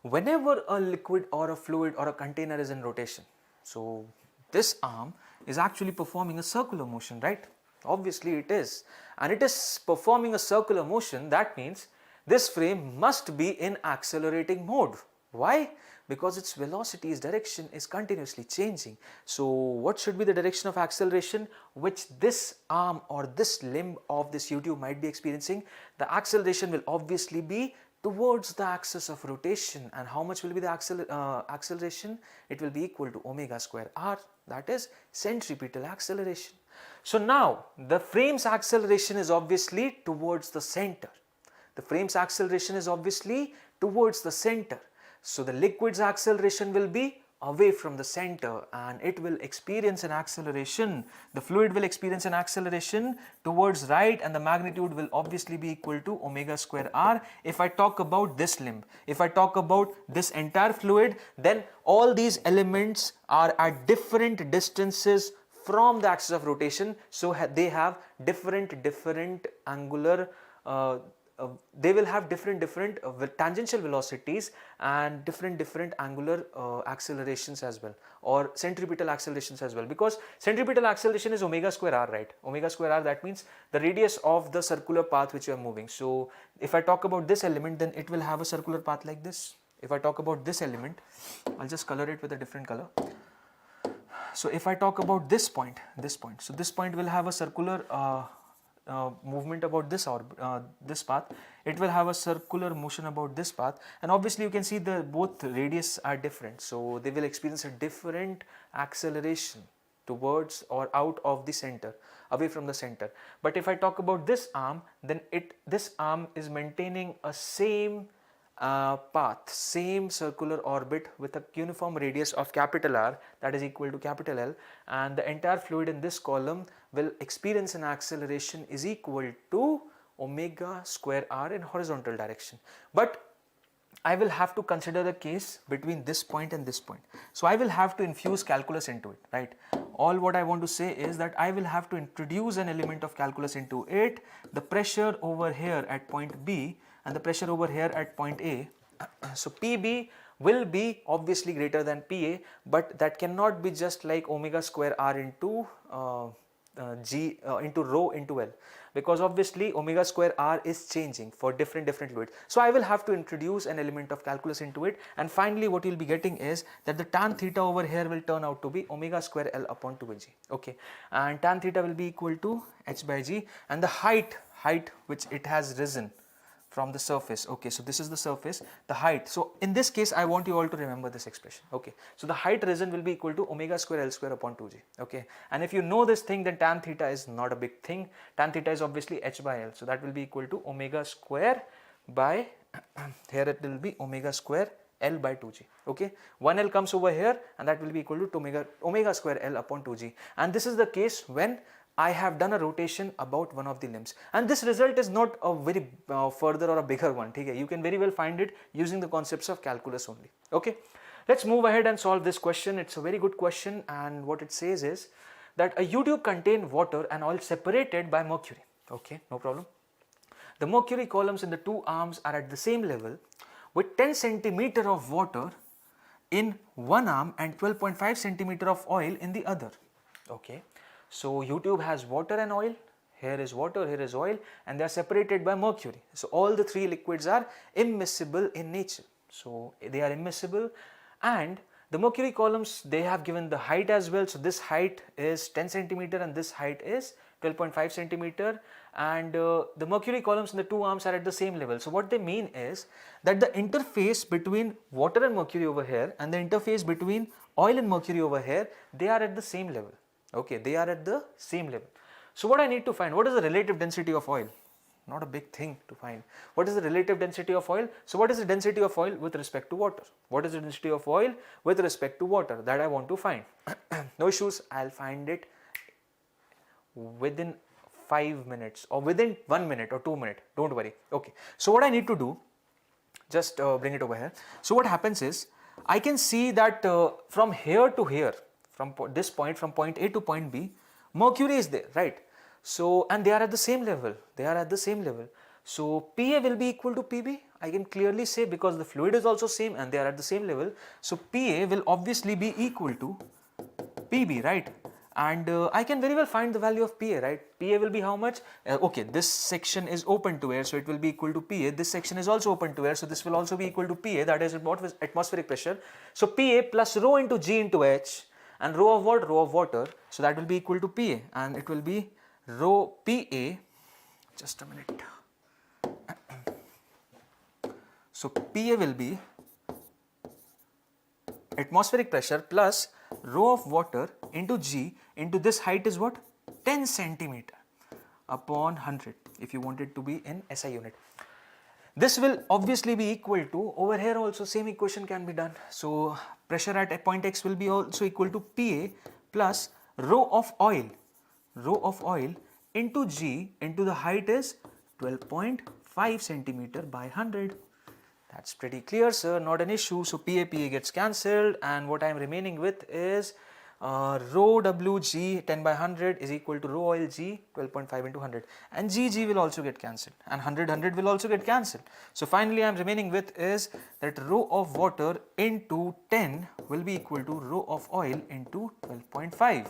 whenever a liquid or a fluid or a container is in rotation, so this arm is actually performing a circular motion, right? Obviously it is, and it is performing a circular motion. That means this frame must be in accelerating mode. Why? Because its velocity, its direction is continuously changing. So what should be the direction of acceleration which this arm or this limb of this U-tube might be experiencing? The acceleration will obviously be towards the axis of rotation. And how much will be the acceleration? It will be equal to omega square r, that is centripetal acceleration. So now the frame's acceleration is obviously towards the center. The frame's acceleration is obviously towards the center. So the liquid's acceleration will be away from the center, and it will experience an acceleration. The fluid will experience an acceleration towards right, and the magnitude will obviously be equal to omega square r. If I talk about this limb, if I talk about this entire fluid, then all these elements are at different distances from the axis of rotation. So they have different angular they will have different tangential velocities and different angular accelerations as well, or centripetal accelerations as well, because centripetal acceleration is omega square r, right? Omega square r, that means the radius of the circular path which you are moving. So if I talk about this element, then it will have a circular path like this. If I talk about this element, I'll just color it with a different color. So if I talk about this point, so this point will have a circular movement about this this path. It will have a circular motion about this path, and obviously you can see the both radius are different, so they will experience a different acceleration towards or out of the center, away from the center. But if I talk about this arm, then this arm is maintaining a same path, same circular orbit with a uniform radius of capital R, that is equal to capital L, and the entire fluid in this column will experience an acceleration is equal to omega square r in horizontal direction. But I will have to consider a case between this point and this point. So I will have to infuse calculus into it, right? All what I want to say is that I will have to introduce an element of calculus into it. The pressure over here at point B and the pressure over here at point A. So PB will be obviously greater than PA, but that cannot be just like omega square r into G into rho into L, because obviously omega square r is changing for different fluids. So I will have to introduce an element of calculus into it, and finally what you will be getting is that the tan theta over here will turn out to be omega square L upon 2g. Okay, and tan theta will be equal to h by g, and the height which it has risen from the surface. Okay, so this is the surface, the height. So in this case I want you all to remember this expression. Okay, so the height risen will be equal to omega square L square upon 2g. Okay, and if you know this thing, then tan theta is not a big thing. Tan theta is obviously h by L, so that will be equal to omega square by here it will be omega square L by 2g. Okay, 1L comes over here, and that will be equal to omega square L upon 2g. And this is the case when I have done a rotation about one of the limbs, and this result is not a very further or a bigger one. Okay, you can very well find it using the concepts of calculus only. Okay, let's move ahead and solve this question. It's a very good question, and what it says is that a U-tube contains water and oil separated by mercury. Okay, no problem. The mercury columns in the two arms are at the same level, with 10 centimeter of water in one arm and 12.5 centimeter of oil in the other. Okay. So U-tube has water and oil. Here is water, here is oil, and they are separated by mercury. So all the three liquids are immiscible in nature. So they are immiscible, and the mercury columns, they have given the height as well. So this height is 10 centimeter and this height is 12.5 centimeter, and the mercury columns in the two arms are at the same level. So what they mean is that the interface between water and mercury over here and the interface between oil and mercury over here, they are at the same level. Okay, they are at the same level. So what I need to find, what is the relative density of oil? Not a big thing to find. What is the relative density of oil? So what is the density of oil with respect to water? What is the density of oil with respect to water? That I want to find. No issues, I'll find it within 5 minutes or within 1 minute or 2 minutes. Don't worry. Okay, so what I need to do, just bring it over here. So what happens is, I can see that from here to here, from this point, from point A to point B, mercury is there, right? So, and they are at the same level, they are at the same level. So, PA will be equal to PB, I can clearly say, because the fluid is also same and they are at the same level. So, PA will obviously be equal to PB, right? And I can very well find the value of PA, right? PA will be how much? Okay, this section is open to air, so it will be equal to PA. This section is also open to air, so this will also be equal to PA, that is atmospheric pressure. So, PA plus rho into G into H, and rho of what? Rho of water. So, that will be equal to PA, and it will be rho PA, just a minute. So, PA will be atmospheric pressure plus rho of water into G into this height is what? 10 centimeter upon 100 if you want it to be in SI unit. This will obviously be equal to, over here also same equation can be done. So, pressure at point X will be also equal to PA plus rho of oil into G into the height is 12.5 centimeter by 100. That's pretty clear, sir, not an issue. So, PA gets cancelled, and what I am remaining with is rho WG 10 by 100 is equal to rho oil G 12.5 into 100, and G will also get cancelled, and 100 will also get cancelled. So, finally, I am remaining with is that rho of water into 10 will be equal to rho of oil into 12.5.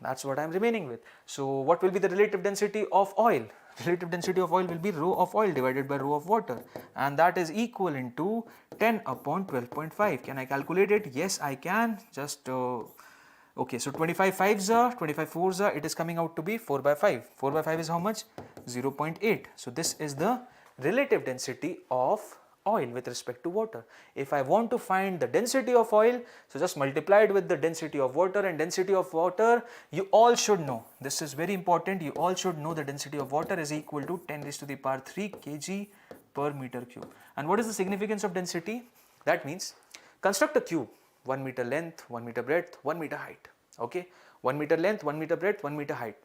That's what I am remaining with. So, what will be the relative density of oil? Relative density of oil will be rho of oil divided by rho of water, and that is equal into 10 upon 12.5. Can I calculate it? Yes, I can. Just okay, so 25 5s are, 25 4s are, it is coming out to be 4 by 5. 4 by 5 is how much? 0.8. So, this is the relative density of oil with respect to water. If I want to find the density of oil, so just multiply it with the density of water, and density of water you all should know. This is very important. You all should know the density of water is equal to 10 raised to the power 3 kg per meter cube. And what is the significance of density? That means construct a cube, 1 meter length, 1 meter breadth, 1 meter height. Okay, 1 meter length, 1 meter breadth, 1 meter height.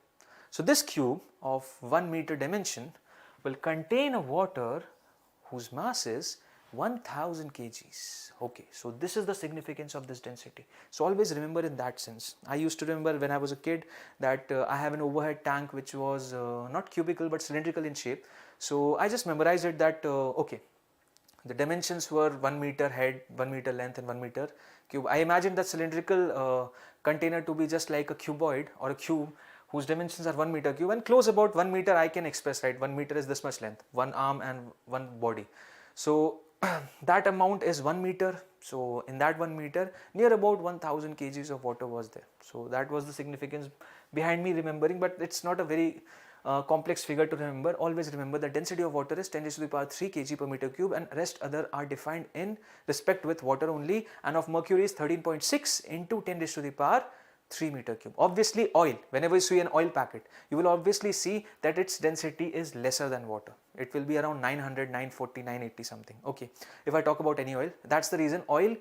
So, this cube of 1 meter dimension will contain a water whose mass is 1000 kgs. Okay, so this is the significance of this density. So, always remember in that sense. I used to remember when I was a kid that I have an overhead tank which was not cubical but cylindrical in shape. So, I just memorized it that okay, the dimensions were 1 meter head, 1 meter length and 1 meter cube. I imagined that cylindrical container to be just like a cuboid or a cube whose dimensions are 1 meter cube, and close about 1 meter I can express, right? 1 meter is this much length, 1 arm and 1 body. So, that amount is 1 meter. So, in that 1 meter near about 1000 kgs of water was there. So, that was the significance behind me remembering, but it is not a very complex figure to remember. Always remember the density of water is 10 raised to the power 3 kg per meter cube, and rest other are defined in respect with water only, and of mercury is 13.6 into 10 raised to the power 3 meter cube. Obviously, oil, whenever you see an oil packet, you will obviously see that its density is lesser than water. It will be around 900, 940, 980 something. Okay, if I talk about any oil, that's the reason oil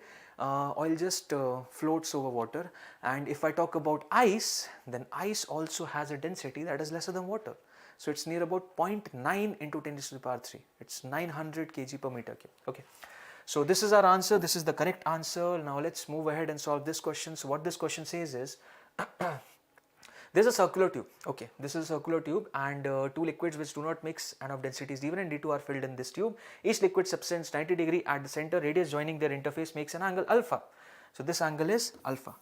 just floats over water. And if I talk about ice, then ice also has a density that is lesser than water. So, it's near about 0.9 into 10 raised to the power 3. It's 900 kg per meter cube. Okay. So, this is our answer, this is the correct answer. Now, let us move ahead and solve this question. So, what this question says is, there is a circular tube, okay, this is a circular tube, and two liquids which do not mix and of densities d1 and d2 are filled in this tube. Each liquid subtends 90 degree at the center, radius joining their interface makes an angle alpha. So, this angle is alpha.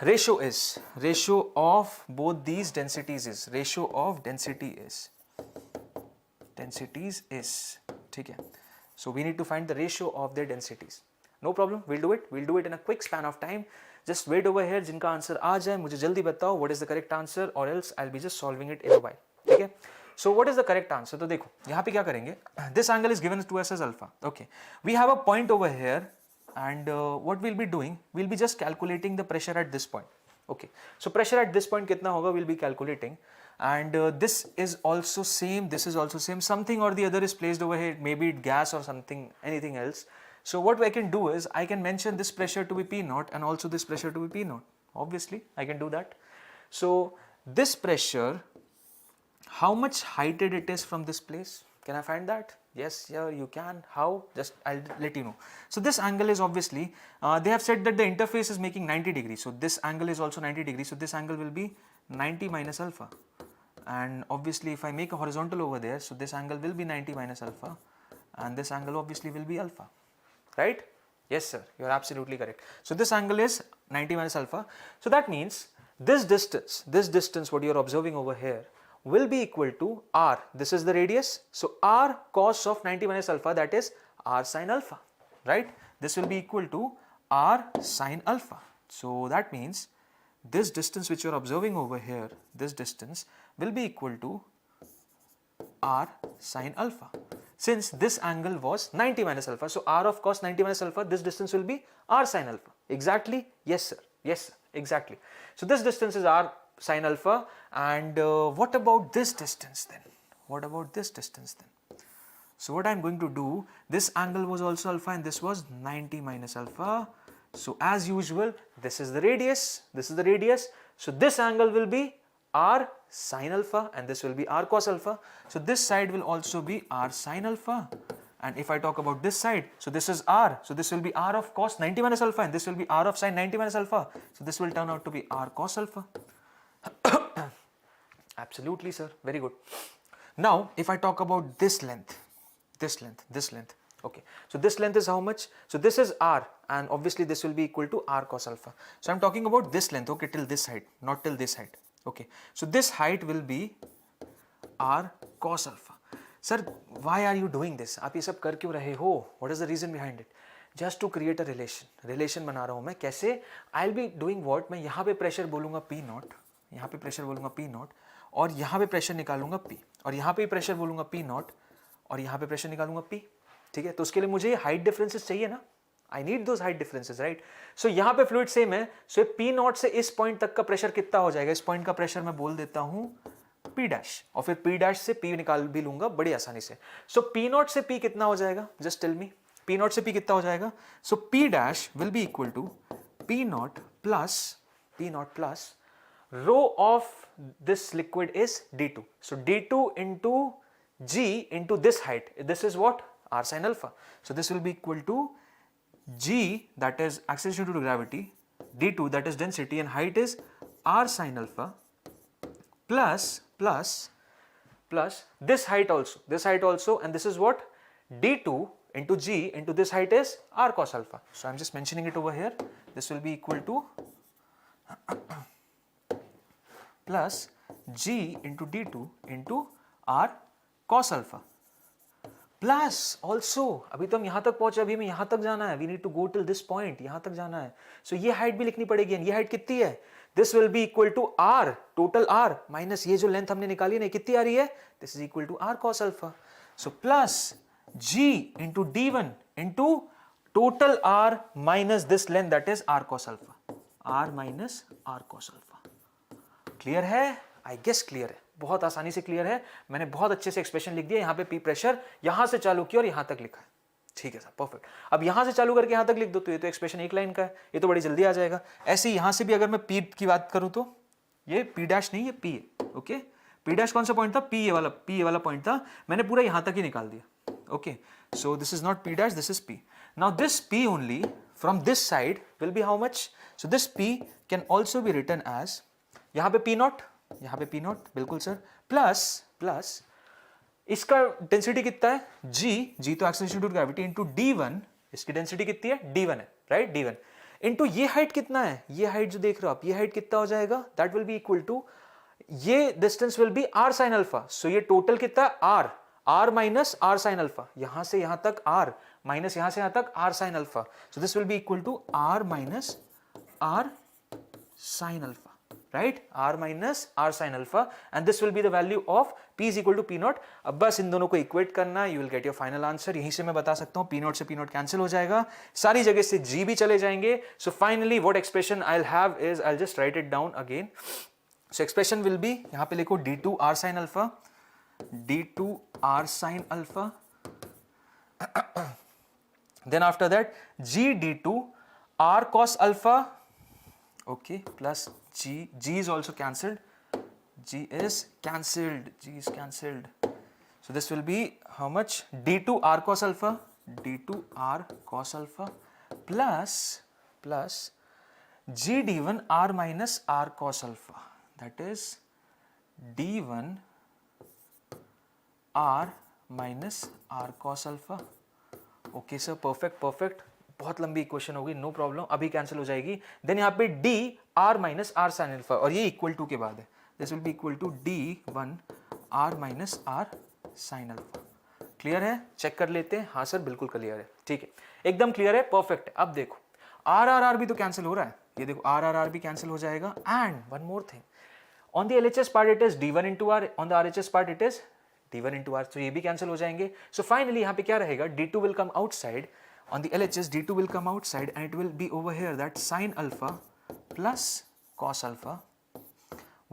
Ratio of both these densities is, ratio of densities is, okay. So, we need to find the ratio of their densities. No problem, we'll do it in a quick span of time. Just wait over here, जिनका answer आ जाए मुझे जल्दी बताओ what is the correct answer, or else I'll be just solving it in a while. ठीक है? So what is the correct answer? तो देखो यहाँ पे क्या करेंगे, this angle is given to us as alpha. Okay, we have a point over here, and what we'll be doing, we'll be just calculating the pressure at this point. Okay, so pressure at this point कितना होगा, we'll be calculating, and this is also same, this is also same, something or the other is placed over here, maybe it gas or something, anything else. So what I can do is, I can mention this pressure to be P naught and also this pressure to be P naught. Obviously, I can do that. So this pressure, how much heighted it is from this place? Can I find that? Yes, yeah, you can. How? Just I'll let you know. So this angle is obviously, they have said that the interface is making 90 degrees. So this angle is also 90 degrees. So this angle will be 90 minus alpha, and obviously if I make a horizontal over there, so this angle will be 90 minus alpha, and this angle obviously will be alpha, right? Yes sir, you are absolutely correct. So this angle is 90 minus alpha. So that means this distance what you are observing over here will be equal to r. This is the radius, so r cos of 90 minus alpha, that is r sin alpha, right? This will be equal to r sin alpha. So that means this distance which you are observing over here, this distance will be equal to r sin alpha. Since this angle was 90 minus alpha, so r of cos 90 minus alpha, this distance will be r sin alpha. Exactly? Yes sir. Yes sir. Exactly. So this distance is r sin alpha, and what about this distance then? What about this distance then? So what I am going to do, this angle was also alpha and this was 90 minus alpha. So as usual, this is the radius, this is the radius. So this angle will be r sin alpha and this will be r cos alpha. So this side will also be r sin alpha. And if I talk about this side, so this is r, so this will be r of cos 90 minus alpha and this will be r of sin 90 minus alpha. So this will turn out to be r cos alpha. Absolutely sir, very good. Now if I talk about this length, okay, so this length is how much? So this is r, and obviously this will be equal to r cos alpha. So I'm talking about this length, okay, till this height, not till this height, okay. So this height will be r cos alpha. Sir, why are you doing this? आप ये सब कर क्यों रहे हो? What is the reason behind it? Just to create a relation बना रहा हूँ मैं. कैसे? I'll be doing what? मैं यहाँ पे प्रेशर बोलूँगा P नॉट, यहाँ पे प्रेशर बोलूँगा P नॉट, और यहाँ पे प्रेशर निकालूंगा P, और यहाँ पे प्रेशर बोलूँगा P नॉट, और यहाँ पे प्रेशर निकालूंगा P. ठीक है, तो उसके लिए मुझे हाइट डिफरेंसेस चाहिए ना. I need those height differences, right. So यहाँ पे फ्लूइड सेम है, सो P नॉट से इस पॉइंट तक का प्रेशर कितना हो जाएगा? इस पॉइंट का प्रेशर मैं बोल देता हूँ P डैश, और फिर P डैश से P निकाल भी लूंगा बड़ी आसानी से. सो P नॉट से P कितना हो जाएगा? Just tell me, P naught से P कितना हो जाएगा? So P dash will be equal to P naught plus rho of this liquid is d2. So d2 into g into this height, this is what? R sin alpha. So this will be equal to g, that is acceleration due to gravity, d2 that is density, and height is r sin alpha, plus this height also, and this is what? d2 into g into this height is r cos alpha. So I'm just mentioning it over here. This will be equal to plus g into d2 into r cos alpha, plus also, अभी तो हम यहाँ तक पहुंचे, अभी हमें यहाँ तक जाना है. We need to go till this point, यहाँ तक जाना है. सो ये हाइट भी लिखनी पड़ेगी. ये हाइट कितनी है? This will be equal to R, total R minus ये जो लेंथ हमने निकाली है, कितनी आ रही है? This is equal to R cos alpha. So plus g into d1 into total R minus this length, that is R cos alpha, R minus R cos alpha. Clear है? आई गेस क्लियर है, बहुत आसानी से clear है. मैंने बहुत अच्छे से एक्सप्रेशन लिख दिया. यहाँ पे पी प्रेशर यहां से चालू किया और यहां तक लिखा है. ठीक है सर, परफेक्ट. अब यहां से चालू करके यहां तक लिख दो, तो ये तो एक्सप्रेशन एक लाइन का है, ये तो बड़ी जल्दी आ जाएगा. ऐसे ही यहां से भी अगर मैं पी की बात करूं तो ये पी डैश नहीं, ये पी है. ओके, पी डैश कौन सा पॉइंट था? पी ये वाला पॉइंट था. मैंने पूरा यहां तक ही निकाल दिया. Okay, so this is not P dash, this is P. Now this P only from this side will be how much? So this P can also be written as, यहाँ पे पी नॉट, यहाँ पे P naught, बिल्कुल sir, plus इसका density कितना है? G तो acceleration due to gravity into d1, इसकी डेंसिटी कितनी है? d1 है, राइट, d1 इंटू ये हाइट कितना है? ये हाइट जो देख रहे हो आप, ये हाइट कितना हो जाएगा? That will be equal to, ये distance will be r sin alpha. So ये टोटल कितना है? r minus r sin alpha. यहां से यहां तक r माइनस यहां से यहां तक r sin alpha. So this will be equal to r minus r sin alpha, right? R minus R sin alpha, and this will be the value of P is equal to P naught. अब बस इन दोनों को equate करना, you will get your final answer. यहीं से मैं बता सकता हूँ P naught से P naught कैंसिल हो जाएगा, सारी जगह से G भी चले जाएंगे. So finally what expression I'll have is, I'll just write it down again. So expression will be, यहाँ पे लिखो d2 R sin alpha, d2 R sin alpha. Then after that G d2 R cos alpha, okay, plus G is also cancelled. G is cancelled. So this will be how much? d2 R cos alpha, d2 R cos alpha plus G d1 R minus R cos alpha. that is d1 r minus r cos alpha. Okay sir, perfect, बहुत लंबी equation होगी, no problem, अभी cancel हो जाएगी. Then यहाँ पे D R minus R sine alpha, और ये इक्वल टू के बाद है, this will be equal to d1 r minus r sine alpha. Clear है? चेक कर लेते हैं. हाँ सर बिल्कुल क्लियर है, ठीक है, एकदम क्लियर है, परफेक्ट है. अब देखो आर भी तो कैंसिल हो रहा है, ये देखो आर भी कैंसिल हो जाएगा. And one more thing, on the LHS part it is d1 into r, on the RHS part it is d1 into r, तो ये भी कैंसिल हो जाएंगे. सो फाइनली यहाँ पे क्या रहेगा, d2 will come outside, on the LHS d2 will come outside and it will be over here that sin alpha plus cos alpha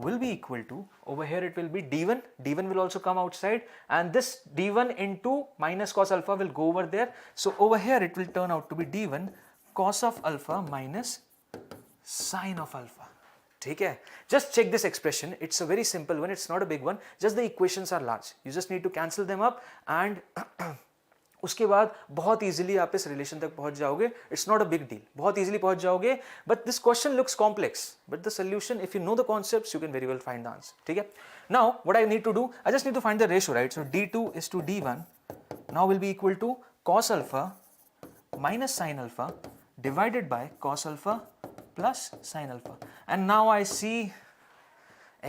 will be equal to, over here it will be d1 will also come outside, and this d1 into minus cos alpha will go over there, so over here it will turn out to be d1 cos of alpha minus sin of alpha. ठीक है, just check this expression, it's a very simple one, it's not a big one, just the equations are large, you just need to cancel them up and उसके बाद बहुत easily आप इस relation तक पहुंच जाओगे. It's not a big deal, बहुत easily पहुंच जाओगे. But this question looks complex, but the solution, if you know the concepts you can very well find the answer. ठीक है, now what I need to do, I just need to find the ratio, right? So d2 is to d1 now will be equal to cos alpha minus sin alpha divided by cos alpha plus sin alpha. And now I see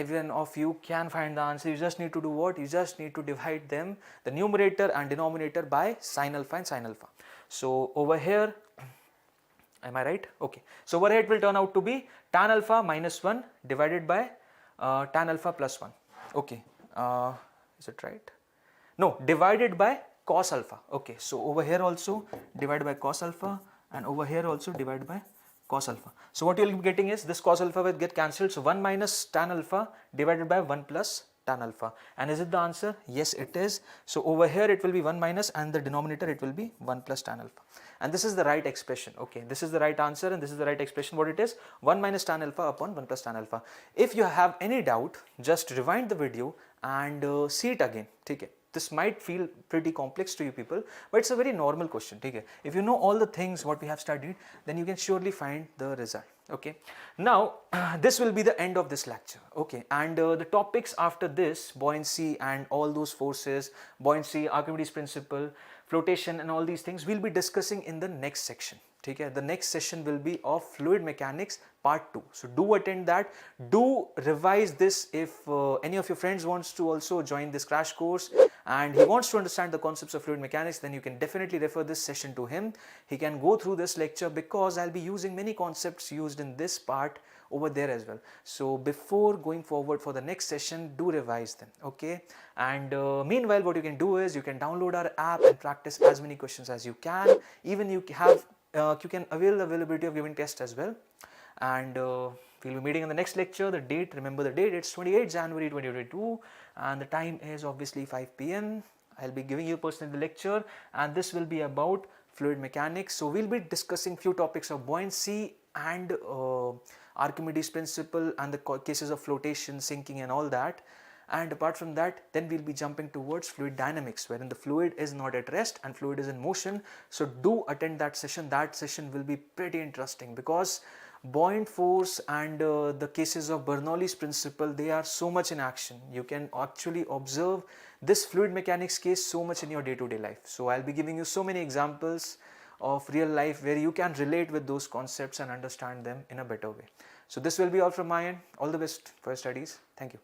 everyone of you can find the answer. You just need to do what? You just need to divide them, the numerator and denominator, by sin alpha and sin alpha. So over here, am I right? Okay. So over here it will turn out to be tan alpha minus 1 divided by tan alpha plus 1. Okay. Is it right? No, divided by cos alpha. Okay. So over here also divided by cos alpha, and over here also divided by cos alpha. So what you will be getting is this cos alpha will get cancelled. So 1 minus tan alpha divided by 1 plus tan alpha. And is it the answer? Yes, it is. So over here it will be 1 minus, and the denominator it will be 1 plus tan alpha. And this is the right expression. Okay, this is the right answer and this is the right expression. What it is? 1 minus tan alpha upon 1 plus tan alpha. If you have any doubt, just rewind the video and see it again. Okay. This might feel pretty complex to you people, but it's a very normal question. Okay? If you know all the things what we have studied, then you can surely find the result. Okay. Now this will be the end of this lecture. Okay, and the topics after this, buoyancy and all those forces, buoyancy, Archimedes principle, flotation and all these things, we'll be discussing in the next section. Okay, the next session will be of fluid mechanics part 2. So do attend that, do revise this. If any of your friends wants to also join this crash course and he wants to understand the concepts of fluid mechanics, then you can definitely refer this session to him. He can go through this lecture because I'll be using many concepts used in this part over there as well. So before going forward for the next session, do revise them. Okay, and meanwhile what you can do is you can download our app and practice as many questions as you can. Even you have you can avail the availability of giving tests as well. And we'll be meeting in the next lecture. The date, remember the date, it's 28 January 2022 and the time is obviously 5 p.m. I'll be giving you personally the lecture and this will be about fluid mechanics. So we'll be discussing few topics of buoyancy and Archimedes principle and the cases of flotation, sinking and all that. And apart from that, then we'll be jumping towards fluid dynamics, wherein the fluid is not at rest and fluid is in motion. So do attend that session. That session will be pretty interesting because buoyant force and the cases of Bernoulli's principle, they are so much in action. You can actually observe this fluid mechanics case so much in your day-to-day life. So I'll be giving you so many examples of real life where you can relate with those concepts and understand them in a better way. So this will be all from my end. All the best for your studies. Thank you.